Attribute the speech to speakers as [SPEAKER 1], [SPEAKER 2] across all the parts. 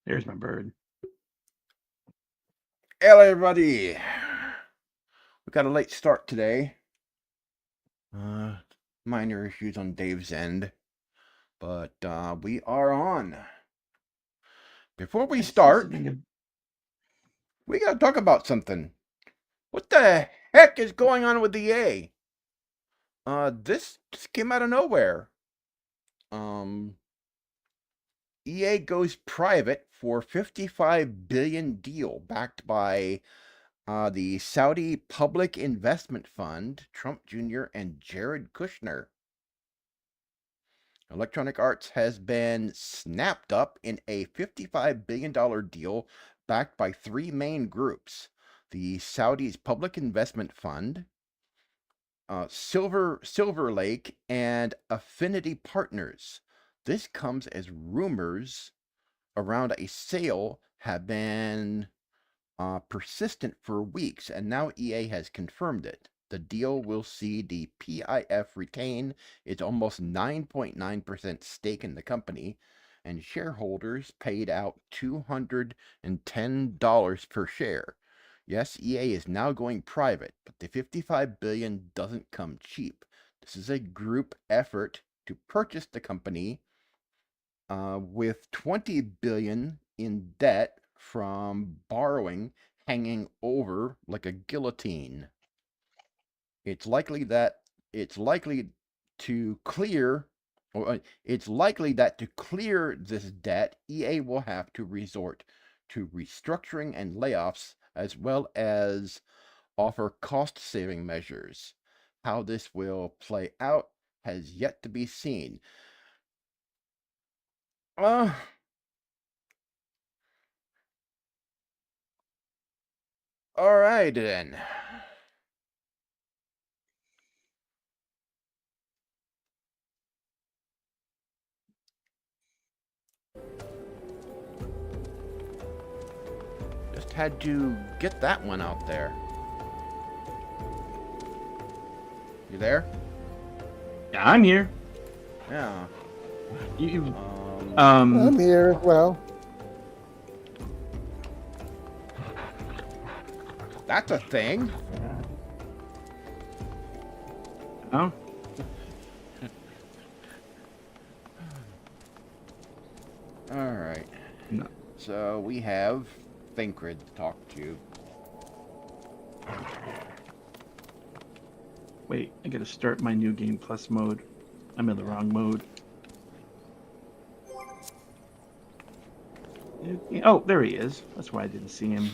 [SPEAKER 1] There's my bird.
[SPEAKER 2] Hello, everybody. We got a late start today. Minor issues on Dave's end, but we are on. Before we start, we gotta talk about something. What the heck is going on with EA? This just came out of nowhere. EA goes private for $55 billion deal backed by the Saudi Public Investment Fund, Trump Jr., and Jared Kushner. Electronic Arts has been snapped up in a $55 billion deal backed by three main groups: the Saudi's Public Investment Fund, Silver Lake, and Affinity Partners. This comes as rumors around a sale have been persistent for weeks, and now EA has confirmed it. The deal will see the PIF retain its almost 9.9% stake in the company, and shareholders paid out $210 per share. Yes, EA is now going private, but the $55 billion doesn't come cheap. This is a group effort to purchase the company with $20 billion in debt from borrowing hanging over like a guillotine. It's likely that to clear this debt, EA will have to resort to restructuring and layoffs, as well as offer cost-saving measures. How this will play out has yet to be seen. All right, then. Just had to get that one out there. You there?
[SPEAKER 1] Yeah, I'm here.
[SPEAKER 2] Yeah.
[SPEAKER 3] I'm here. Well,
[SPEAKER 2] that's a thing.
[SPEAKER 1] Oh.
[SPEAKER 2] All right.
[SPEAKER 1] No.
[SPEAKER 2] So we have Thinkrid to talk to.
[SPEAKER 1] Wait, I gotta start my new game plus mode. I'm in the wrong mode. Oh, there he is. That's why I didn't see him.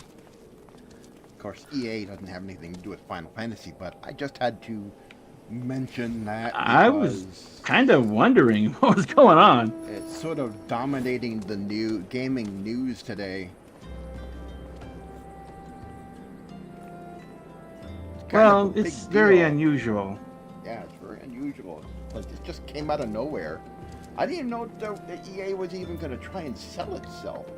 [SPEAKER 2] Of course, EA doesn't have anything to do with Final Fantasy, but I just had to mention that.
[SPEAKER 1] I was kind of wondering what was going on.
[SPEAKER 2] It's sort of dominating the new gaming news today.
[SPEAKER 1] Well, it's very unusual.
[SPEAKER 2] Yeah, it's very unusual. Like, it just came out of nowhere. I didn't even know that EA was even going to try and sell itself.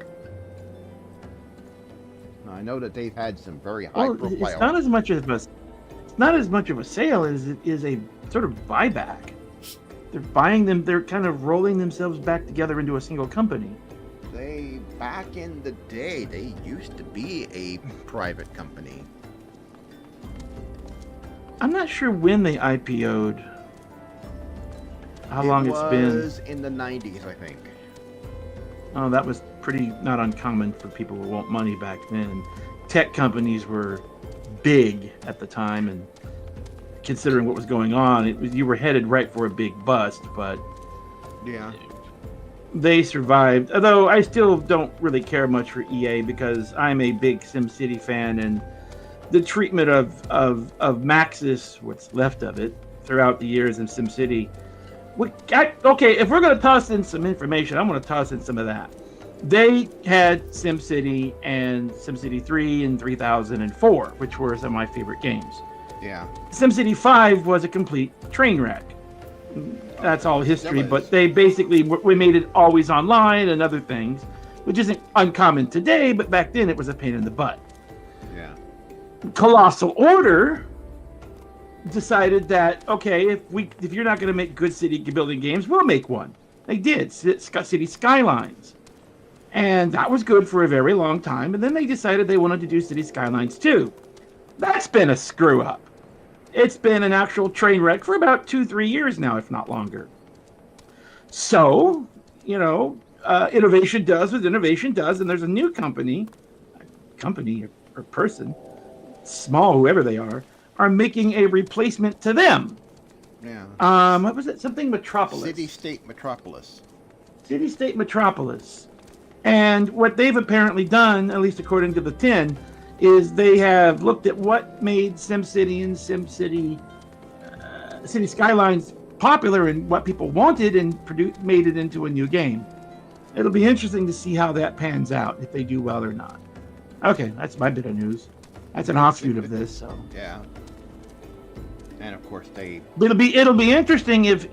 [SPEAKER 2] I know that they've had some very high profile.
[SPEAKER 1] It's not as much of a sale as it is a sort of buyback. They're buying them. They're kind of rolling themselves back together into a single company.
[SPEAKER 2] Back in the day, they used to be a private company.
[SPEAKER 1] I'm not sure when they IPO'd. How long it's been?
[SPEAKER 2] It was in the 90s, I think.
[SPEAKER 1] Oh, that was pretty not uncommon for people who want money back then. Tech companies were big at the time, and considering what was going on, you were headed right for a big bust, but
[SPEAKER 2] yeah,
[SPEAKER 1] they survived. Although I still don't really care much for EA because I'm a big SimCity fan, and the treatment of Maxis, what's left of it, throughout the years in SimCity. Okay, if we're going to toss in some information, I'm going to toss in some of that. They had SimCity and SimCity 3 and 3004, which were some of my favorite games.
[SPEAKER 2] Yeah.
[SPEAKER 1] SimCity 5 was a complete train wreck. That's all history, but they basically, we made it always online and other things, which isn't uncommon today, but back then it was a pain in the butt.
[SPEAKER 2] Yeah.
[SPEAKER 1] Colossal Order decided that, okay, if you're not going to make good city building games, we'll make one. They did. City Skylines. And that was good for a very long time. And then they decided they wanted to do City Skylines 2. That's been a screw up. It's been an actual train wreck for about 2-3 years now, if not longer. So, innovation does what innovation does, and there's a new company or person, small, whoever they are making a replacement to them.
[SPEAKER 2] Yeah.
[SPEAKER 1] What was it? Something Metropolis.
[SPEAKER 2] City-State Metropolis.
[SPEAKER 1] City-State Metropolis. And what they've apparently done, at least according to the 10, is they have looked at what made SimCity and SimCity City Skylines popular and what people wanted and made it into a new game. It'll be interesting to see how that pans out, if they do well or not. Okay, that's my bit of news. That's an offshoot of this, so.
[SPEAKER 2] Yeah. And of course they.
[SPEAKER 1] But it'll be interesting if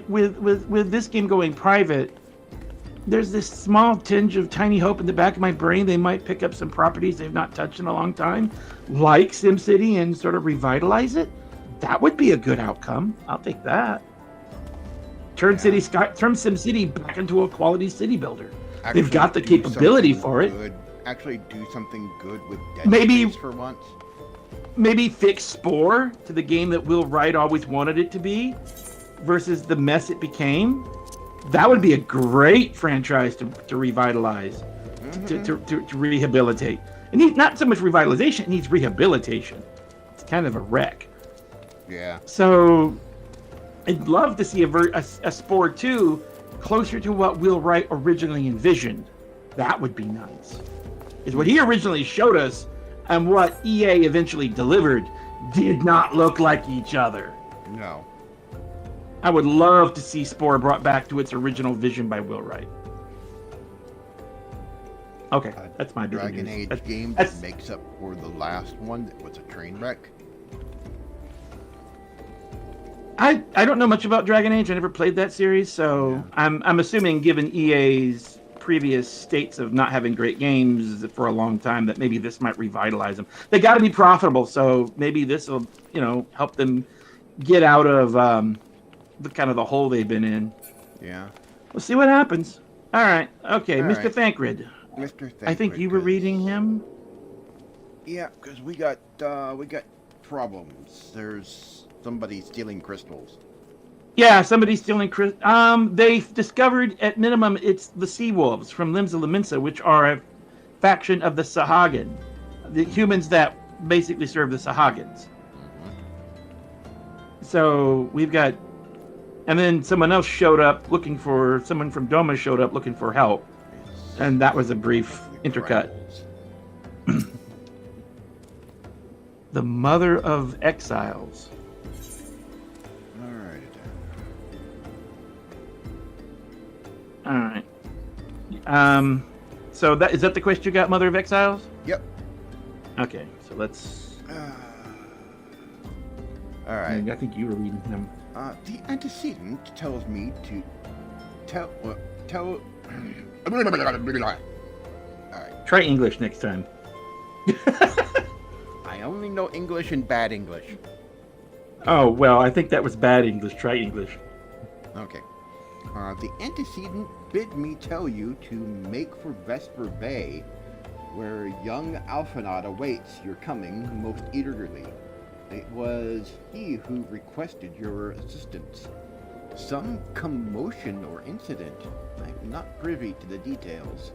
[SPEAKER 1] with this game going private, there's this small tinge of tiny hope in the back of my brain they might pick up some properties they've not touched in a long time, like SimCity, and sort of revitalize it. That would be a good outcome. I'll take that. Turn SimCity back into a quality city builder. They've got the capability for it.
[SPEAKER 2] Actually do something good with Dead Space for once.
[SPEAKER 1] Maybe fix Spore to the game that Will Wright always wanted it to be, versus the mess it became. That would be a great franchise to revitalize, to rehabilitate. It needs not so much revitalization; it needs rehabilitation. It's kind of a wreck.
[SPEAKER 2] Yeah.
[SPEAKER 1] So, I'd love to see a Spore 2 closer to what Will Wright originally envisioned. That would be nice. Is what he originally showed us, and what EA eventually delivered did not look like each other.
[SPEAKER 2] No.
[SPEAKER 1] I would love to see Spore brought back to its original vision by Will Wright. Okay, that's my
[SPEAKER 2] Dragon
[SPEAKER 1] news.
[SPEAKER 2] Age game that makes up for the last one that was a train wreck.
[SPEAKER 1] I don't know much about Dragon Age. I never played that series, so yeah. I'm assuming, given EA's previous states of not having great games for a long time, that maybe this might revitalize them. They got to be profitable, so maybe this will, help them get out of the hole they've been in.
[SPEAKER 2] Yeah.
[SPEAKER 1] We'll see what happens. All right. Okay,
[SPEAKER 2] All
[SPEAKER 1] Mr.
[SPEAKER 2] right.
[SPEAKER 1] Thancred.
[SPEAKER 2] Mr. Thancred.
[SPEAKER 1] I think you were reading him.
[SPEAKER 2] Yeah, because we got problems. There's somebody stealing crystals.
[SPEAKER 1] Yeah, somebody's stealing crystals. They've discovered, at minimum, it's the Sea Wolves from Limsa Lominsa, which are a faction of the Sahagin, the humans that basically serve the Sahagins. So we've got, and then someone else showed up looking for, someone from Doma showed up looking for help, and that was a brief intercut. The Mother of Exiles. All right. So is that the quest you got, Mother of Exiles?
[SPEAKER 2] Yep.
[SPEAKER 1] Okay, so let's.
[SPEAKER 2] All right.
[SPEAKER 1] I think you were reading them.
[SPEAKER 2] The antecedent tells me to tell. All right.
[SPEAKER 1] Try English next time.
[SPEAKER 2] I only know English and bad English.
[SPEAKER 1] Oh well, I think that was bad English. Try English.
[SPEAKER 2] Okay. The antecedent bid me tell you to make for Vesper Bay, where young Alphinaud awaits your coming most eagerly. It was he who requested your assistance. Some commotion or incident. I'm not privy to the details.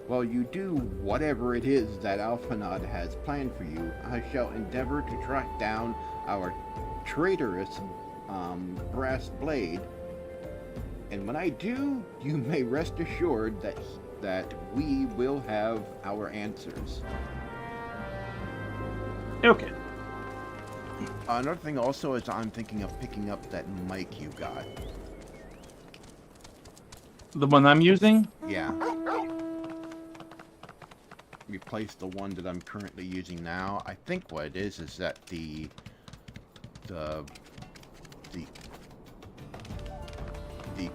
[SPEAKER 2] While you do whatever it is that Alphinaud has planned for you, I shall endeavor to track down our traitorous brass blade. And when I do, you may rest assured that we will have our answers.
[SPEAKER 1] Okay.
[SPEAKER 2] Another thing also is I'm thinking of picking up that mic you got.
[SPEAKER 1] The one I'm using?
[SPEAKER 2] Yeah. Replace the one that I'm currently using now. I think what it is that the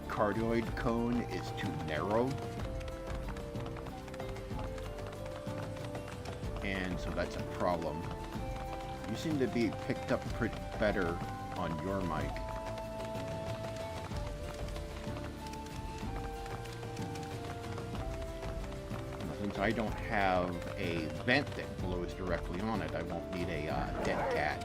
[SPEAKER 2] cardioid cone is too narrow. And so that's a problem. You seem to be picked up pretty better on your mic. since I don't have a vent that blows directly on it, I won't need a dead cat.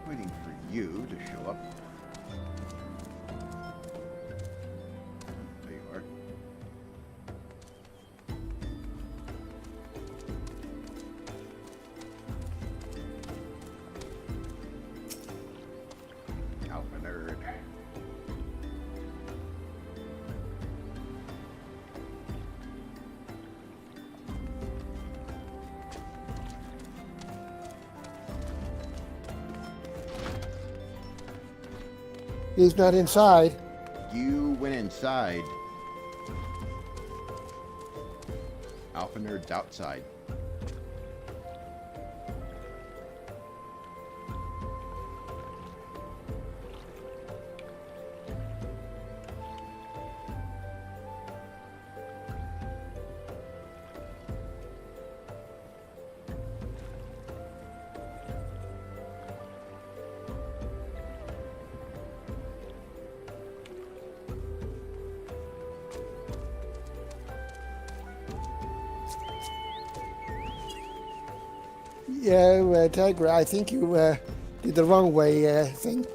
[SPEAKER 2] Waiting for you to show up. There you are. Alpha nerd.
[SPEAKER 3] He's not inside.
[SPEAKER 2] You went inside. Alpha nerd's outside.
[SPEAKER 3] Yeah, Tygra, I think you did the wrong way thing.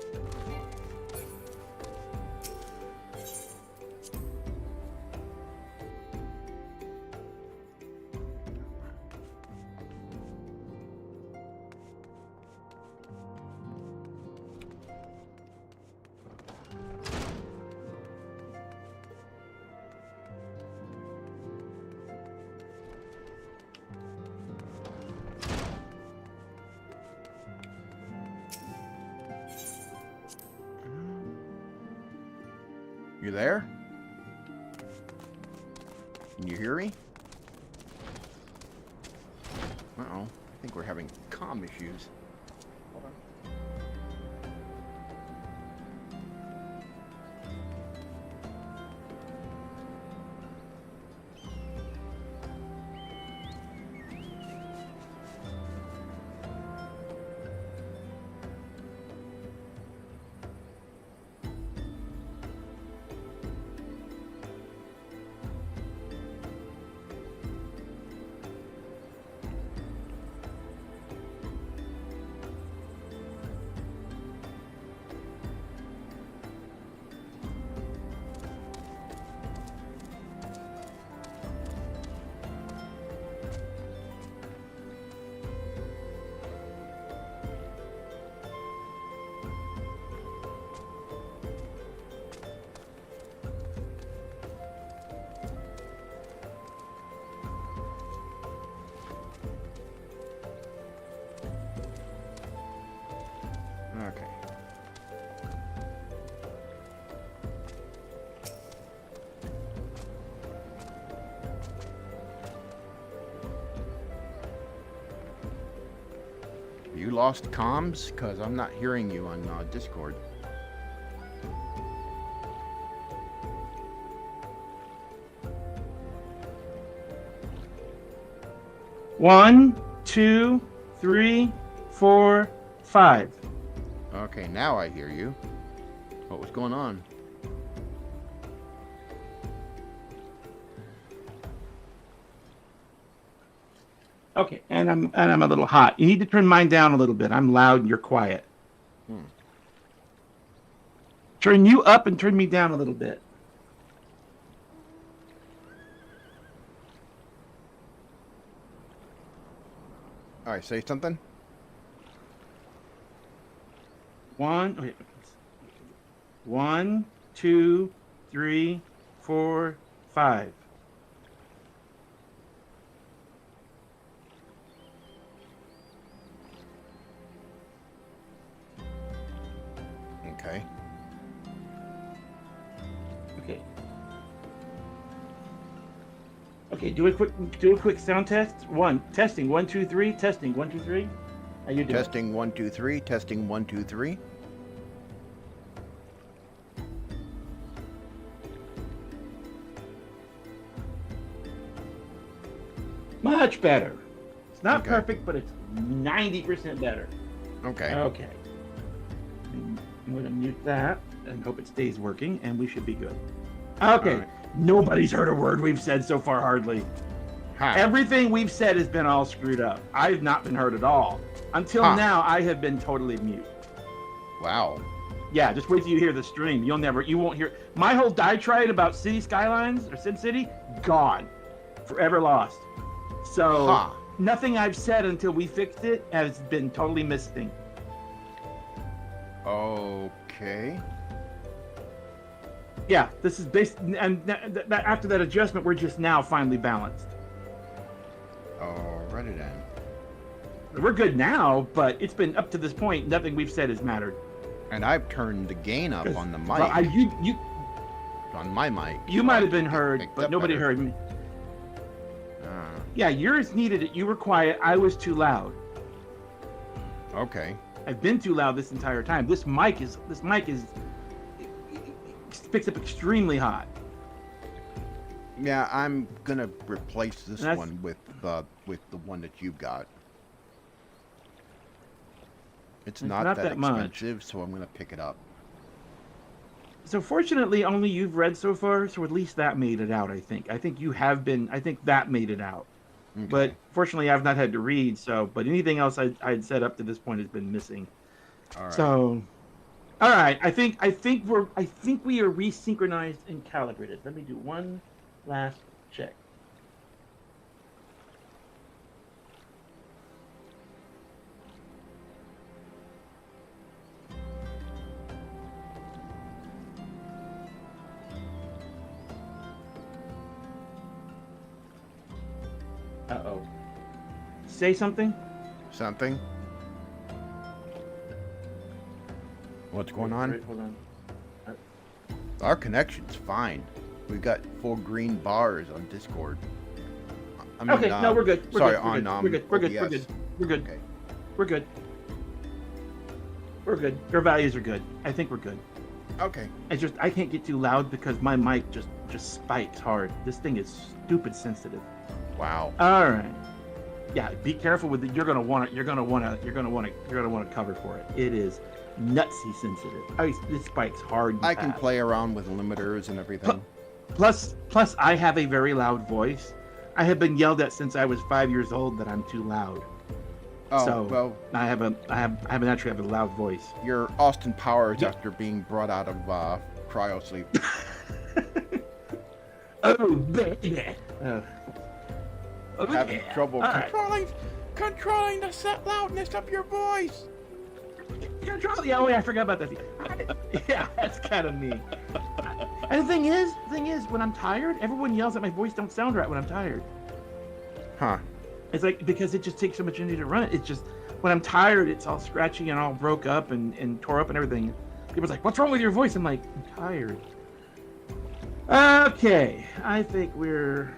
[SPEAKER 2] You there? Can you hear me? Uh-oh. I think we're having comm issues. Hold on. Okay. You lost comms? Because I'm not hearing you on Discord.
[SPEAKER 1] One, 2, 3, 4, 5.
[SPEAKER 2] Okay, now I hear you. What was going on?
[SPEAKER 1] Okay, and I'm a little hot. You need to turn mine down a little bit. I'm loud and you're quiet. Turn you up and turn me down a little bit.
[SPEAKER 2] All right, say something.
[SPEAKER 1] One, 2, 3, 4, 5.
[SPEAKER 2] Okay.
[SPEAKER 1] Okay. Okay, do a quick sound test. Testing, 1, 2, 3, testing, 1, 2, 3. How you doing?
[SPEAKER 2] Testing 1, 2, 3. Testing 1, 2, 3.
[SPEAKER 1] Much better. It's not
[SPEAKER 2] Okay.
[SPEAKER 1] perfect, but it's 90% better.
[SPEAKER 2] Okay.
[SPEAKER 1] Okay. I'm going to mute that and hope it stays working, and we should be good. Okay.
[SPEAKER 2] All right.
[SPEAKER 1] Nobody's heard a word we've said so far, hardly.
[SPEAKER 2] Huh.
[SPEAKER 1] Everything we've said has been all screwed up. I've not been heard at all. Until
[SPEAKER 2] Huh.
[SPEAKER 1] now, I have been totally mute.
[SPEAKER 2] Wow.
[SPEAKER 1] Yeah, just wait till you hear the stream. You won't hear. My whole diatribe about City Skylines or SimCity, gone. Forever lost. So,
[SPEAKER 2] Huh.
[SPEAKER 1] nothing I've said until we fixed it has been totally missing.
[SPEAKER 2] Okay.
[SPEAKER 1] Yeah, this is based, and after that adjustment, we're just now finally balanced.
[SPEAKER 2] Alrighty then.
[SPEAKER 1] We're good now, but it's been up to this point, nothing we've said has mattered.
[SPEAKER 2] And I've turned the gain up on the mic.
[SPEAKER 1] Well,
[SPEAKER 2] on my mic.
[SPEAKER 1] you might have been heard,
[SPEAKER 2] Picked
[SPEAKER 1] but
[SPEAKER 2] up
[SPEAKER 1] nobody
[SPEAKER 2] better.
[SPEAKER 1] heard me.
[SPEAKER 2] Ah,
[SPEAKER 1] Yeah, yours needed it. You were quiet. I was too loud.
[SPEAKER 2] okay.
[SPEAKER 1] I've been too loud this entire time. This mic is picks up extremely hot.
[SPEAKER 2] Yeah, I'm gonna replace this
[SPEAKER 1] That's-
[SPEAKER 2] one with the one that you've got. It's not that
[SPEAKER 1] that much.
[SPEAKER 2] expensive, so I'm gonna pick it up.
[SPEAKER 1] So fortunately, only you've read so far, so at least that made it out. I think you have been. I think that made it out.
[SPEAKER 2] Okay.
[SPEAKER 1] But fortunately, I've not had to read. So, but anything else I'd said up to this point has been missing.
[SPEAKER 2] All right.
[SPEAKER 1] So, all right. I think we are resynchronized and calibrated. Let me do one last check. Uh-oh. Say something?
[SPEAKER 2] Something? What's going on?
[SPEAKER 1] Wait, hold on.
[SPEAKER 2] Our connection's fine. We've got 4 green bars on Discord. I mean,
[SPEAKER 1] Okay, no, we're good. We're
[SPEAKER 2] sorry,
[SPEAKER 1] good. We're
[SPEAKER 2] on
[SPEAKER 1] good. We're good. We're
[SPEAKER 2] OBS.
[SPEAKER 1] good. We're good.
[SPEAKER 2] Okay.
[SPEAKER 1] We're good. We're good. Your values are good. I think we're good.
[SPEAKER 2] Okay.
[SPEAKER 1] It's just I can't get too loud because my mic just spikes hard. This thing is stupid sensitive.
[SPEAKER 2] Wow.
[SPEAKER 1] All right. Yeah, be careful with it. You're gonna want to cover for it. It is nutsy sensitive. It spikes hard. And
[SPEAKER 2] I can
[SPEAKER 1] fast.
[SPEAKER 2] play around with limiters and everything.
[SPEAKER 1] Plus, I have a very loud voice. I have been yelled at since I was 5 years old that I'm too loud.
[SPEAKER 2] Oh,
[SPEAKER 1] so
[SPEAKER 2] well,
[SPEAKER 1] I naturally have a loud voice.
[SPEAKER 2] you're Austin Powers
[SPEAKER 1] Yeah.
[SPEAKER 2] after being brought out of cryo sleep.
[SPEAKER 1] Oh baby.
[SPEAKER 2] Having trouble
[SPEAKER 1] All right.
[SPEAKER 2] controlling the loudness of your voice.
[SPEAKER 1] Control. Yeah, oh yeah, I forgot about that. Yeah, that's kind of me. And the thing is, when I'm tired, everyone yells that my voice don't sound right when I'm tired.
[SPEAKER 2] Huh.
[SPEAKER 1] It's like because it just takes so much energy to run it. It's just when I'm tired, it's all scratchy and all broke up and tore up and everything. People's like, "What's wrong with your voice?" I'm like, "I'm tired." Okay, I think we are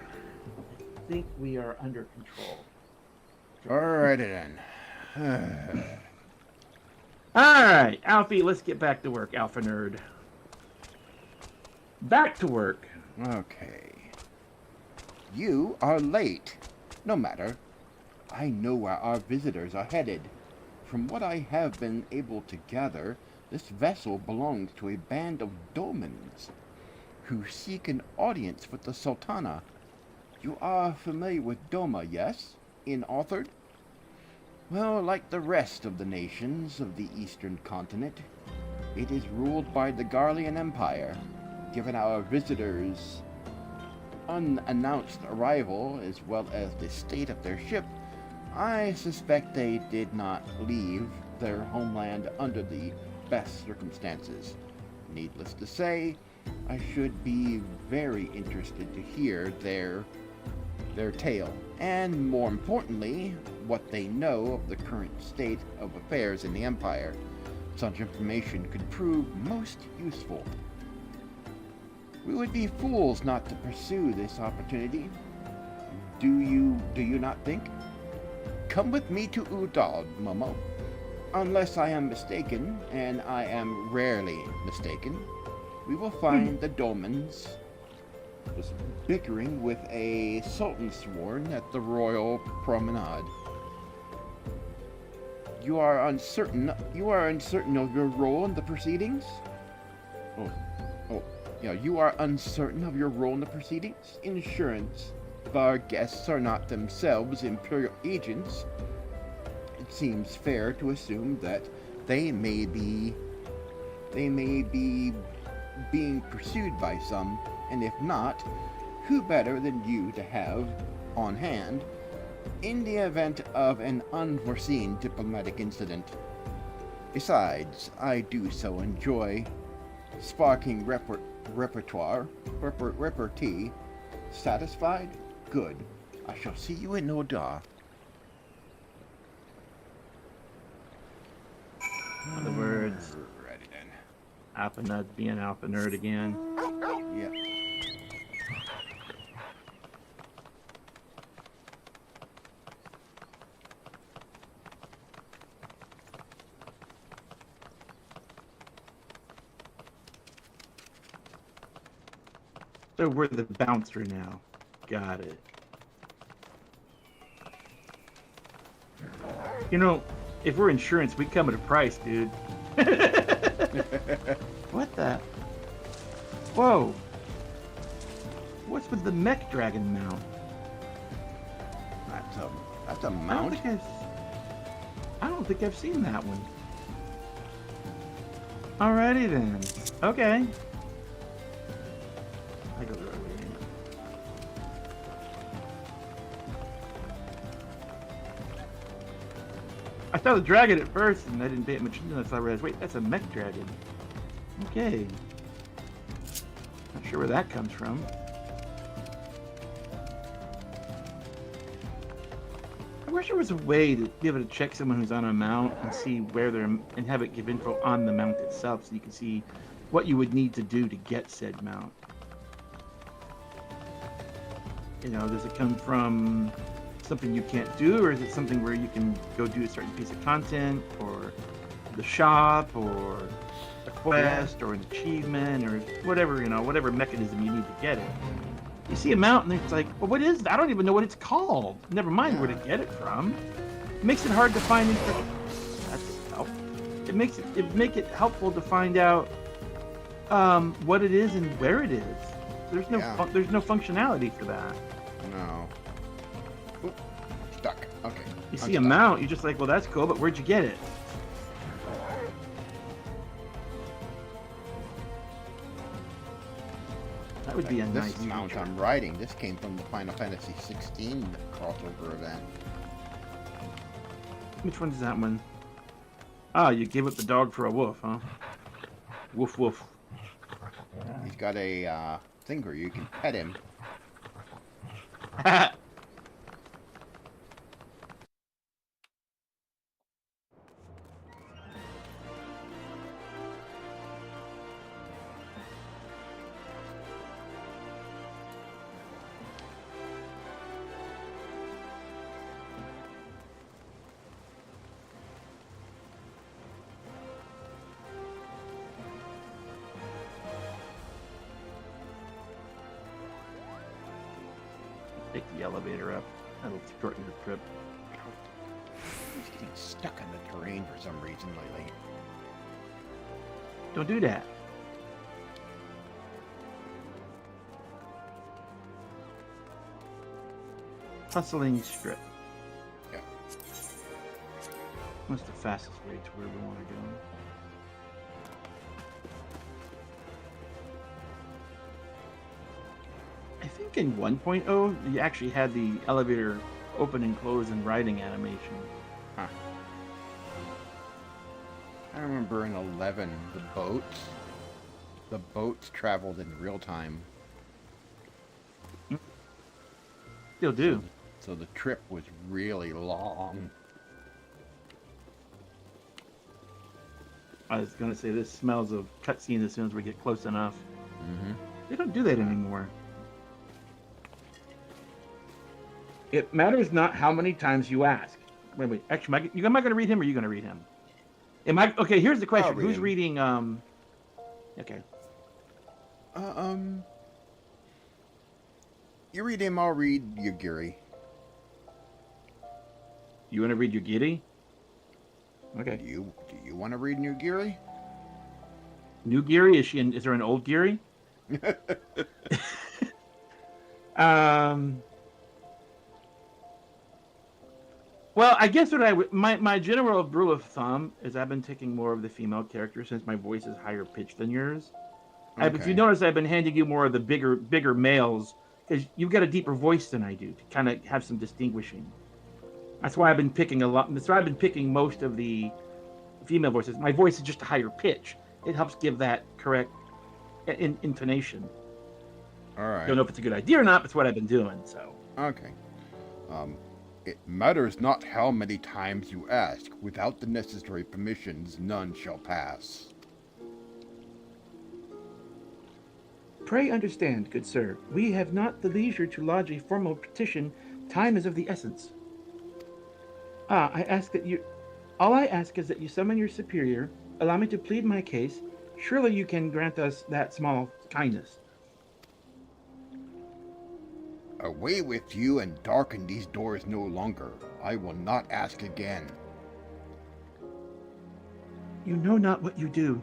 [SPEAKER 1] under control.
[SPEAKER 2] Alrighty then.
[SPEAKER 1] All right, Alfie, let's get back to work, Alpha Nerd. Back to work.
[SPEAKER 2] Okay. You are late. No matter. I know where our visitors are headed. From what I have been able to gather, this vessel belongs to a band of Domans who seek an audience with the Sultana. You are familiar with Doma, yes? In Authored? Well, like the rest of the nations of the eastern continent, it is ruled by the Garlean Empire. Given our visitors' unannounced arrival, as well as the state of their ship, I suspect they did not leave their homeland under the best circumstances. Needless to say, I should be very interested to hear their tale, and more importantly, what they know of the current state of affairs in the Empire. Such information could prove most useful. We would be fools not to pursue this opportunity. Do you not think? Come with me to Ul'dah, Momo. Unless I am mistaken, and I am rarely mistaken, we will find the Domans was bickering with a sultan sworn at the royal promenade. You are uncertain of your role in the proceedings? You are uncertain of your role in the proceedings? Insurance. If our guests are not themselves imperial agents, it seems fair to assume that they may be being pursued by some, and if not, who better than you to have on hand in the event of an unforeseen diplomatic incident? Besides, I do so enjoy sparking repartee. Satisfied? Good. I shall see you in Ul'dah.
[SPEAKER 1] In other words,
[SPEAKER 2] Ready then.
[SPEAKER 1] Alpha Nerd being Alpha Nerd again.
[SPEAKER 2] Yeah.
[SPEAKER 1] So we're the bouncer now. Got it. You know, if we're insurance, we come at a price, dude. What the? Whoa. What's with the mech dragon mount?
[SPEAKER 2] That's a mount?
[SPEAKER 1] I don't think I've seen that one. Alrighty then. Okay. I go the right way. I saw the dragon at first, and I didn't pay it much attention. I realized, wait, that's a mech dragon. Okay. Not sure where that comes from. I wish there was a way to be able to check someone who's on a mount and see where they're, and have it give info on the mount itself, so you can see what you would need to do to get said mount. You know, does it come from something you can't do, or is it something where you can go do a certain piece of content, or the shop, or a quest, or an achievement, or whatever, you know, whatever mechanism you need to get it. You see a mount and it's like, well, what is that? I don't even know what it's called. Never mind where to get it from. It makes it hard to find that's helpful. It make it helpful to find out what it is and where it is. There's no functionality for that.
[SPEAKER 2] No. Oop, stuck. Okay.
[SPEAKER 1] You see a mount, you're just like, well, that's cool, but where'd you get it? That would be a nice
[SPEAKER 2] This mount
[SPEAKER 1] feature.
[SPEAKER 2] I'm riding, this came from the Final Fantasy 16 crossover event.
[SPEAKER 1] Which one's that one? Ah, you gave up the dog for a wolf, huh? Woof woof.
[SPEAKER 2] He's got a thing where you can pet him.
[SPEAKER 1] Take the elevator up. That'll shorten your trip.
[SPEAKER 2] He's getting stuck in the terrain for some reason lately.
[SPEAKER 1] Don't do that. Hustling strip.
[SPEAKER 2] Yeah.
[SPEAKER 1] What's the fastest way to where we want to go? I think in 1.0 you actually had the elevator open and close and riding animation.
[SPEAKER 2] Huh. I remember in 11, the boats traveled in real time.
[SPEAKER 1] Still do.
[SPEAKER 2] So the trip was really long.
[SPEAKER 1] I was gonna say this smells of cutscene as soon as we get close enough.
[SPEAKER 2] Mm-hmm.
[SPEAKER 1] They don't do that anymore. It matters not how many times you ask. Wait. Actually, am I going to read him, or are you going to read him? Am I? Okay, here's the question.
[SPEAKER 2] Read
[SPEAKER 1] Who's
[SPEAKER 2] him.
[SPEAKER 1] reading? Okay.
[SPEAKER 2] You read him, I'll read Yugiri.
[SPEAKER 1] You want to read Yugiri? Okay.
[SPEAKER 2] Do you want to read Yugiri?
[SPEAKER 1] New Geary? Is there an old Geary? Well, I guess my general rule of thumb is I've been taking more of the female characters since my voice is higher pitched than yours.
[SPEAKER 2] Okay.
[SPEAKER 1] If you notice, I've been handing you more of the bigger males because you've got a deeper voice than I do to kind of have some distinguishing. That's why I've been picking a lot. That's why I've been picking most of the female voices. My voice is just a higher pitch. It helps give that correct intonation.
[SPEAKER 2] All right.
[SPEAKER 1] Don't know if it's a good idea or not, but it's what I've been doing. So.
[SPEAKER 2] Okay. It matters not how many times you ask. Without the necessary permissions, none shall pass.
[SPEAKER 1] Pray understand, good sir, we have not the leisure to lodge a formal petition. Time is of the essence. All I ask is that you summon your superior, allow me to plead my case. Surely you can grant us that small kindness.
[SPEAKER 2] Away with you and darken these doors no longer. I will not ask again.
[SPEAKER 1] You know not what you do.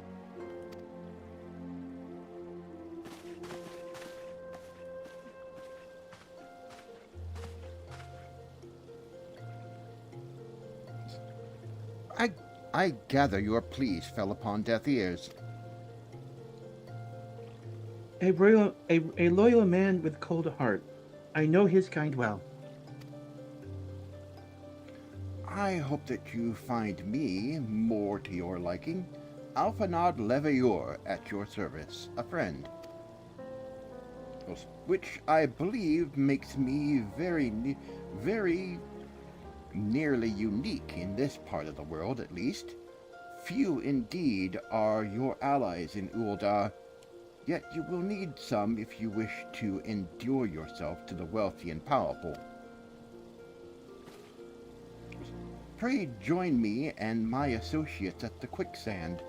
[SPEAKER 2] I gather your pleas fell upon deaf ears.
[SPEAKER 1] A loyal man with cold heart. I know his kind well.
[SPEAKER 2] I hope that you find me more to your liking. Alphanod Leveilleur at your service, a friend. Which I believe makes me very nearly unique in this part of the world, at least. Few indeed are your allies in Ul'dah, yet you will need some if you wish to endure yourself to the wealthy and powerful. Pray join me and my associates at the quicksand.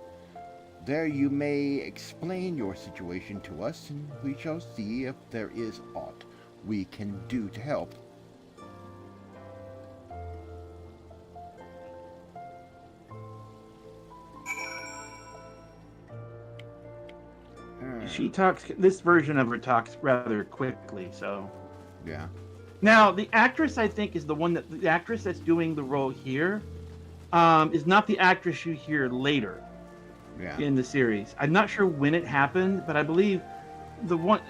[SPEAKER 2] There you may explain your situation to us, and we shall see if there is aught we can do to help.
[SPEAKER 1] This version of her talks rather quickly, so.
[SPEAKER 2] Yeah.
[SPEAKER 1] Now, the actress, I think, is the actress that's doing the role here, is not the actress you hear later in the series. I'm not sure when it happened, but I believe the one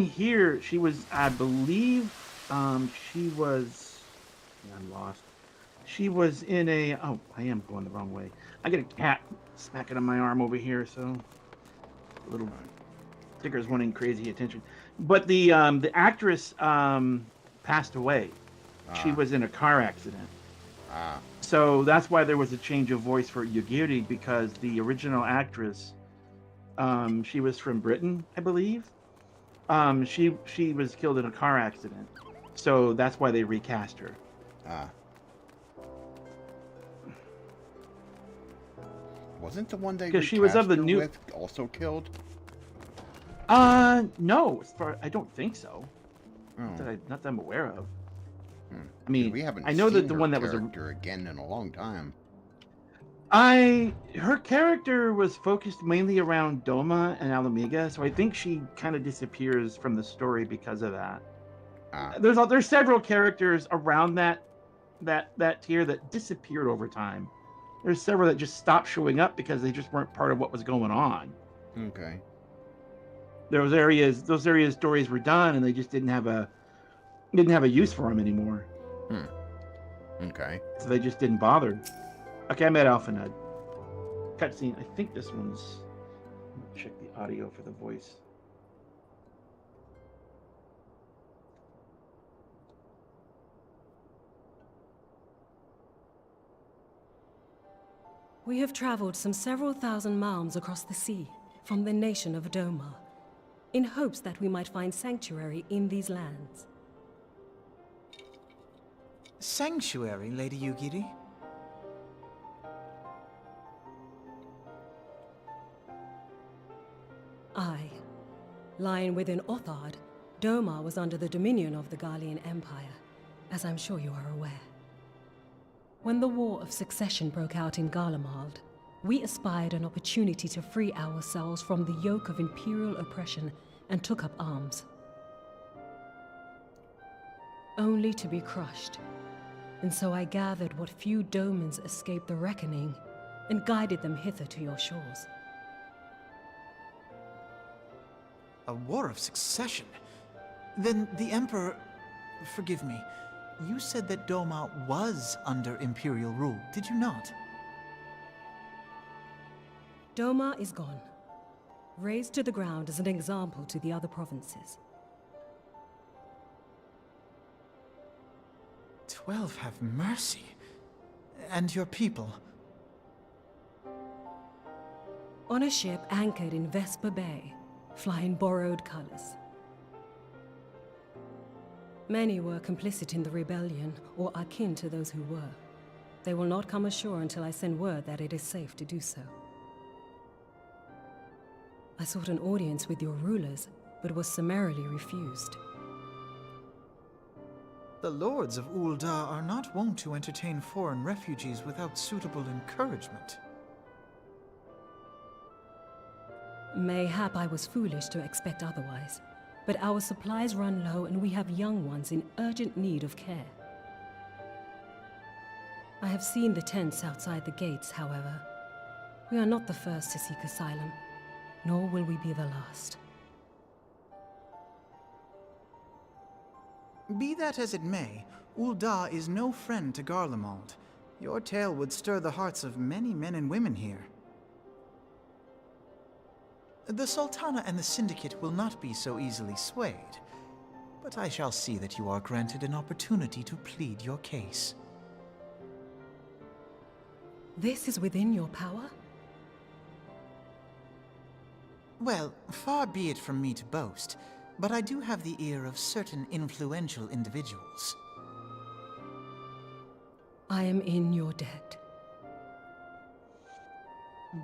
[SPEAKER 1] here, she was, I'm lost. She was in I am going the wrong way. I get a cat smacking on my arm over here, so little Tigger's wanting crazy attention. But the actress passed away. She was in a car accident. So that's why there was a change of voice for Yugiri, because the original actress, she was from Britain, I believe. She was killed in a car accident. So that's why they recast her.
[SPEAKER 2] Wasn't the one they
[SPEAKER 1] because she was of the new
[SPEAKER 2] with also killed?
[SPEAKER 1] No, I don't think so. Not that I'm aware of. I mean,
[SPEAKER 2] we haven't.
[SPEAKER 1] I know
[SPEAKER 2] seen
[SPEAKER 1] that the
[SPEAKER 2] her
[SPEAKER 1] one that was
[SPEAKER 2] again in a long time.
[SPEAKER 1] Her character was focused mainly around Doma and Alamiga, so I think she kind of disappears from the story because of that. There's several characters around that tier that disappeared over time. There's several that just stopped showing up because they just weren't part of what was going on.
[SPEAKER 2] Okay.
[SPEAKER 1] Those areas stories were done, and they just didn't have a use for them anymore.
[SPEAKER 2] Okay.
[SPEAKER 1] So they just didn't bother. Okay, I'm at Alphanud. Cutscene. I think this one's. Check the audio for the voice.
[SPEAKER 4] We have traveled some several thousand miles across the sea from the nation of Doma, in hopes that we might find sanctuary in these lands.
[SPEAKER 5] Sanctuary, Lady Yugiri?
[SPEAKER 4] Aye. Lying within Othard, Dhona was under the dominion of the Garlean Empire, as I'm sure you are aware. When the War of Succession broke out in Garlemald, we espied an opportunity to free ourselves from the yoke of imperial oppression and took up arms. Only to be crushed. And so I gathered what few Domans escaped the reckoning and guided them hither to your shores.
[SPEAKER 5] A war of succession? Then the Emperor... Forgive me. You said that Dhona was under Imperial rule, did you not?
[SPEAKER 4] Dhona is gone. Razed to the ground as an example to the other provinces.
[SPEAKER 5] 12 have mercy. And your people?
[SPEAKER 4] On a ship anchored in Vesper Bay, flying borrowed colors. Many were complicit in the rebellion, or akin to those who were. They will not come ashore until I send word that it is safe to do so. I sought an audience with your rulers, but was summarily refused.
[SPEAKER 5] The lords of Ul'dah are not wont to entertain foreign refugees without suitable encouragement.
[SPEAKER 4] Mayhap I was foolish to expect otherwise, but our supplies run low and we have young ones in urgent need of care. I have seen the tents outside the gates, however. We are not the first to seek asylum, nor will we be the last.
[SPEAKER 5] Be that as it may, Ul'dah is no friend to Garlemald. Your tale would stir the hearts of many men and women here. The Sultana and the Syndicate will not be so easily swayed, but I shall see that you are granted an opportunity to plead your case.
[SPEAKER 4] This is within your power?
[SPEAKER 5] Well, far be it from me to boast, but I do have the ear of certain influential individuals.
[SPEAKER 4] I am in your debt.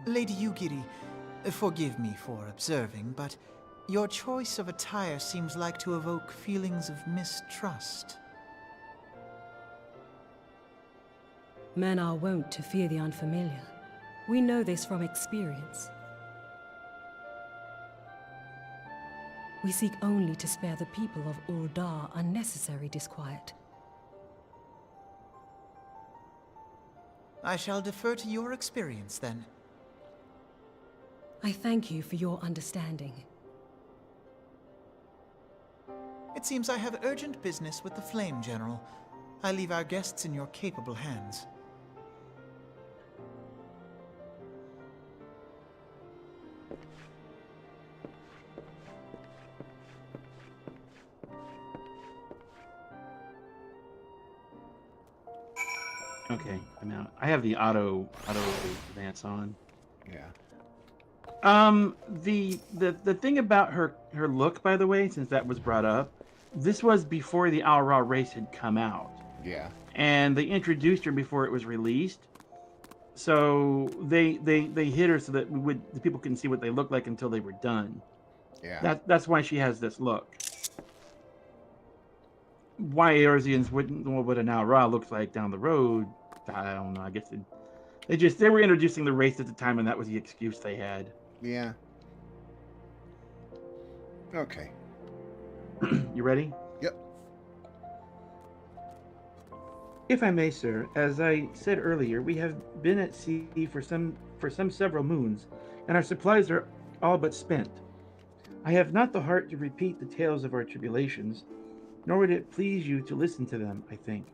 [SPEAKER 5] Lady Yugiri, forgive me for observing, but your choice of attire seems like to evoke feelings of mistrust.
[SPEAKER 4] Men are wont to fear the unfamiliar. We know this from experience. We seek only to spare the people of Ul'dah unnecessary disquiet.
[SPEAKER 5] I shall defer to your experience, then.
[SPEAKER 4] I thank you for your understanding.
[SPEAKER 5] It seems I have urgent business with the Flame General. I leave our guests in your capable hands.
[SPEAKER 1] Okay, I'm out. I have the auto advance on.
[SPEAKER 2] Yeah.
[SPEAKER 1] The thing about her look, by the way, since that was brought up, this was before the Al Ra race had come out.
[SPEAKER 2] Yeah.
[SPEAKER 1] And they introduced her before it was released. So they hid her so that the people couldn't see what they looked like until they were done.
[SPEAKER 2] Yeah.
[SPEAKER 1] That's why she has this look. Why Eorzeans wouldn't know what an Al Ra looks like down the road, I don't know. I guess they were introducing the race at the time, and that was the excuse they had.
[SPEAKER 2] Yeah. Okay.
[SPEAKER 1] You ready?
[SPEAKER 2] Yep.
[SPEAKER 1] If I may, sir, as I said earlier, we have been at sea for some several moons, and our supplies are all but spent. I have not the heart to repeat the tales of our tribulations, nor would it please you to listen to them, I think.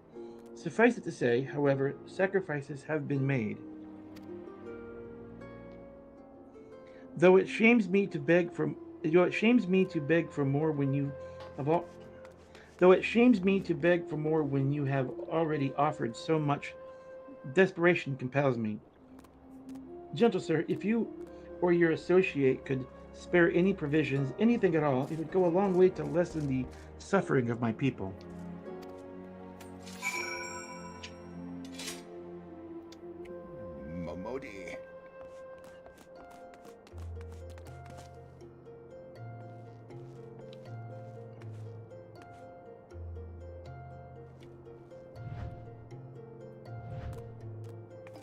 [SPEAKER 1] Suffice it to say, however, sacrifices have been made. Though it shames me to beg for more when you have already offered so much, desperation compels me. Gentle sir, if you or your associate could spare any provisions, anything at all, it would go a long way to lessen the suffering of my people.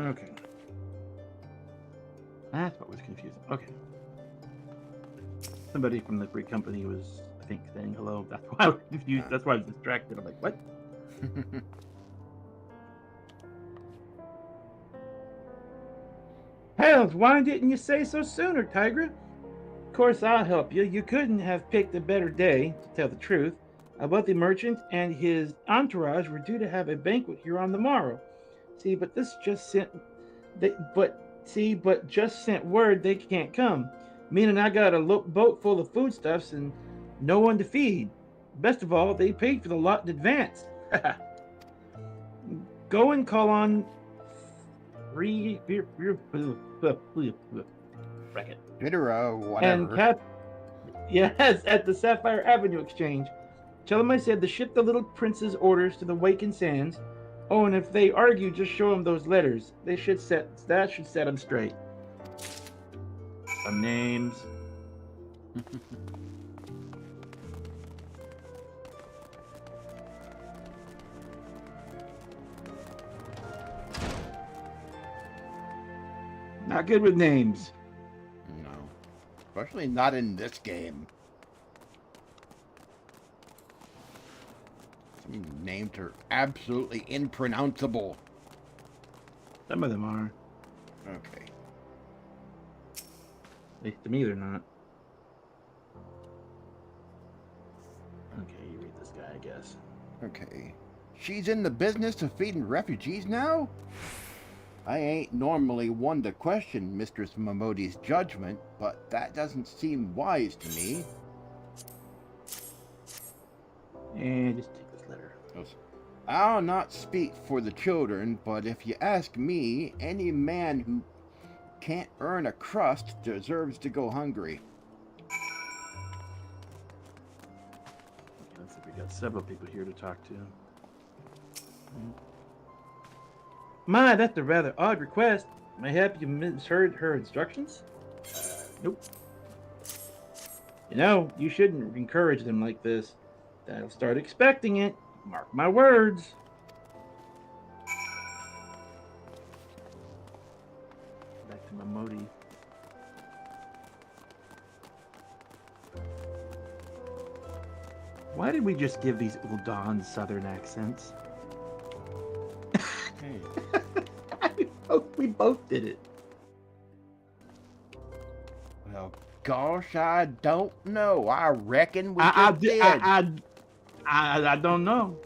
[SPEAKER 1] Okay. That's what was confusing. Okay. Somebody from the Greek company was, I think, saying hello. That's why I was confused. That's why I was distracted. I'm like, what? Hells, why didn't you say so sooner, Tygra? Of course, I'll help you. You couldn't have picked a better day, to tell the truth. A wealthy merchant and his entourage were due to have a banquet here on the morrow. But just sent word they can't come. Meaning I got a boat full of foodstuffs and no one to feed. Best of all, they paid for the lot in advance. Go and call on bracket.
[SPEAKER 2] Whatever.
[SPEAKER 1] Yes, at the Sapphire Avenue Exchange. Tell them I said to ship the little prince's orders to the Waken Sands. Oh, and if they argue, just show them those letters. That should set them straight. Some names. Not good with names.
[SPEAKER 2] No. Especially not in this game. Some names are absolutely impronounceable.
[SPEAKER 1] Some of them are.
[SPEAKER 2] Okay.
[SPEAKER 1] At least to me, they're not. Okay, you read this guy, I guess.
[SPEAKER 2] Okay. She's in the business of feeding refugees now? I ain't normally one to question Mistress Momodi's judgment, but that doesn't seem wise to me.
[SPEAKER 1] And just take this letter.
[SPEAKER 2] I'll not speak for the children, but if you ask me, any man who can't earn a crust deserves to go hungry.
[SPEAKER 1] Okay, looks like we got several people here to talk to. My, that's a rather odd request. Mayhap you misheard her instructions? Nope. You know, you shouldn't encourage them like this. They'll start expecting it. Mark my words. Back to Momodi. Why did we just give these Ul'dah southern accents? We both did it.
[SPEAKER 2] Well, gosh, I don't know. I reckon we did.
[SPEAKER 1] I don't know.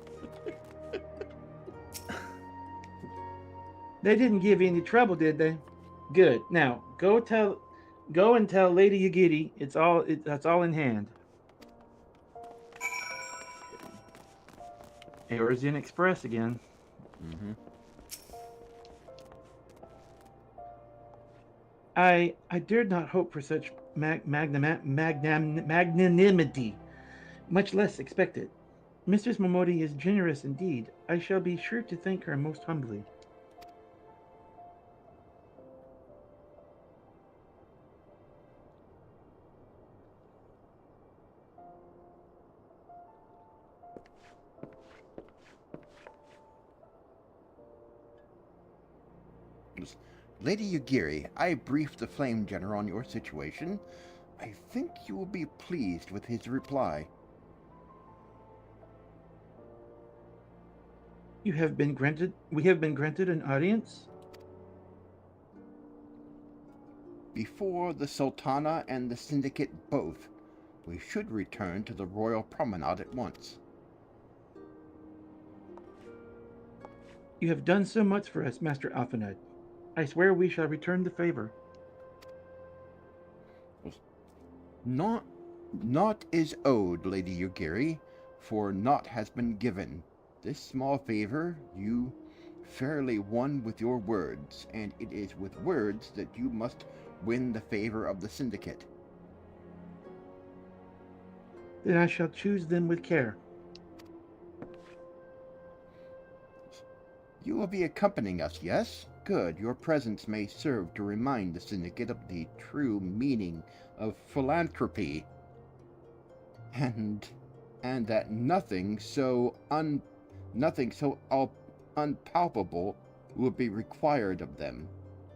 [SPEAKER 1] They didn't give you any trouble, did they? Good. Now go and tell Lady Yagiti that's all in hand. Eorzean Express again.
[SPEAKER 2] Mm-hmm.
[SPEAKER 1] I dared not hope for such magnanimity, much less expect it. Mistress Momodi is generous indeed. I shall be sure to thank her most humbly.
[SPEAKER 2] Lady Yagiri, I briefed the Flame General on your situation. I think you will be pleased with his reply.
[SPEAKER 1] We have been granted an audience?
[SPEAKER 2] Before the Sultana and the Syndicate both. We should return to the Royal Promenade at once.
[SPEAKER 1] You have done so much for us, Master Alphaned. I swear we shall return the favor.
[SPEAKER 2] Naught is owed, Lady Yagiri, for naught has been given. This small favor you fairly won with your words, and it is with words that you must win the favor of the Syndicate.
[SPEAKER 1] Then I shall choose them with care.
[SPEAKER 2] You will be accompanying us, yes? Good. Your presence may serve to remind the Syndicate of the true meaning of philanthropy, and that nothing so unpalpable will be required of them.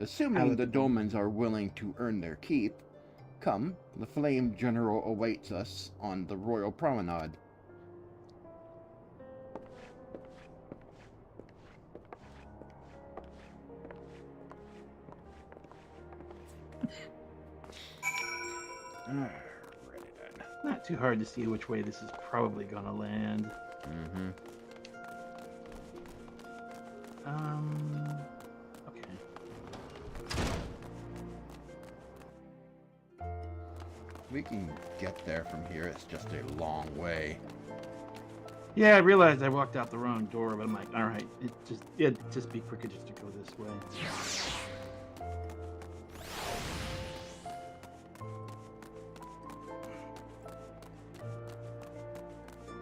[SPEAKER 2] Assuming the Domans are willing to earn their keep, come, the Flame General awaits us on the Royal Promenade.
[SPEAKER 1] Not too hard to see which way this is probably gonna land.
[SPEAKER 2] Mm-hmm.
[SPEAKER 1] Okay.
[SPEAKER 2] We can get there from here. It's just a long way.
[SPEAKER 1] Yeah, I realized I walked out the wrong door, but I'm like, all right, it'd just be quicker just to go this way.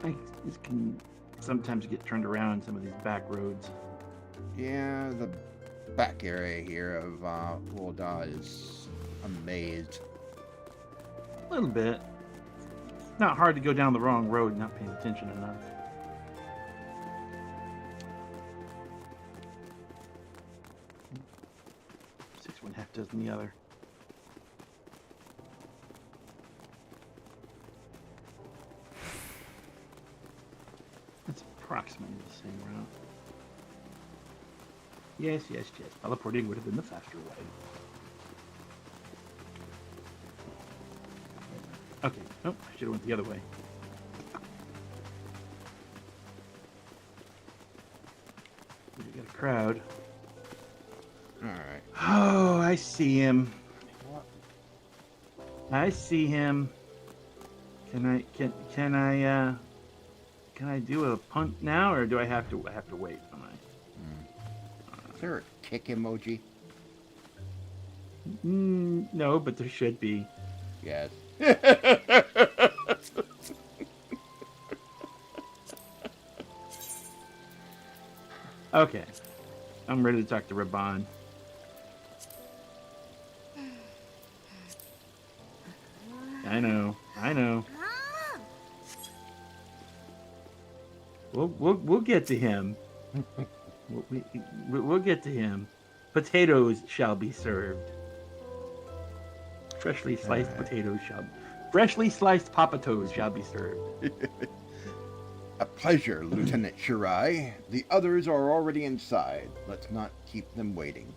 [SPEAKER 1] I just can sometimes get turned around in some of these back roads.
[SPEAKER 2] Yeah, the back area here of Ul'dah is a maze.
[SPEAKER 1] A little bit. It's not hard to go down the wrong road not paying attention enough. Six one half dozen the other. That's approximately the same route. Yes. Teleporting would have been the faster way. Okay. Oh, I should have went the other way. We got a crowd.
[SPEAKER 2] Alright.
[SPEAKER 1] Oh, I see him. I see him. Can I do a punt now, or do I have to wait?
[SPEAKER 2] Is there a kick emoji?
[SPEAKER 1] No, but there should be.
[SPEAKER 2] Yes.
[SPEAKER 1] Okay. I'm ready to talk to Raban. I know. We'll get to him. We'll get to him. Potatoes shall be served. Freshly sliced potatoes shall be served.
[SPEAKER 2] A pleasure, Lieutenant Shirai. The others are already inside. Let's not keep them waiting.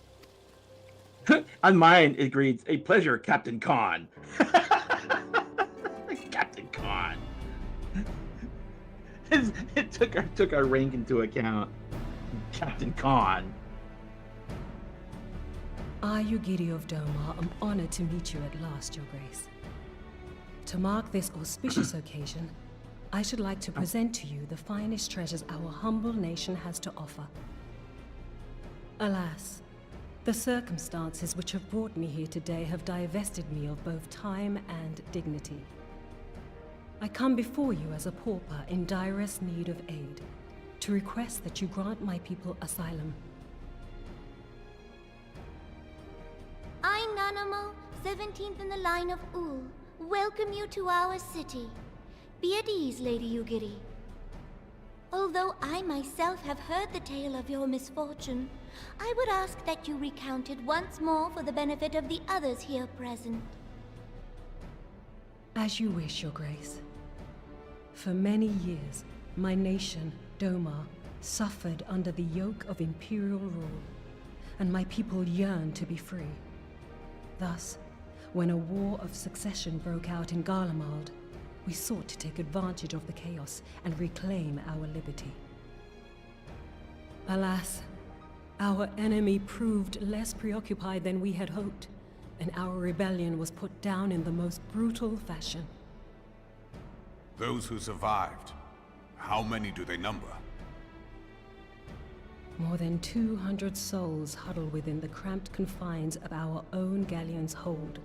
[SPEAKER 1] On mine, it reads, "A pleasure, Captain Khan." Captain Khan. It took our rank into account. Captain Khan.
[SPEAKER 4] I, Ugiri of Doma, am honored to meet you at last, Your Grace. To mark this auspicious occasion, I should like to present to you the finest treasures our humble nation has to offer. Alas, the circumstances which have brought me here today have divested me of both time and dignity. I come before you as a pauper in direst need of aid, to request that you grant my people asylum.
[SPEAKER 6] I, Nanamo, 17th in the line of Ul, welcome you to our city. Be at ease, Lady Ugiri. Although I myself have heard the tale of your misfortune, I would ask that you recount it once more for the benefit of the others here present.
[SPEAKER 4] As you wish, Your Grace. For many years, my nation, Doma, suffered under the yoke of imperial rule, and my people yearned to be free. Thus, when a war of succession broke out in Garlemald, we sought to take advantage of the chaos and reclaim our liberty. Alas, our enemy proved less preoccupied than we had hoped, and our rebellion was put down in the most brutal fashion.
[SPEAKER 7] Those who survived, how many do they number?
[SPEAKER 4] More than 200 souls huddle within the cramped confines of our own galleon's hold.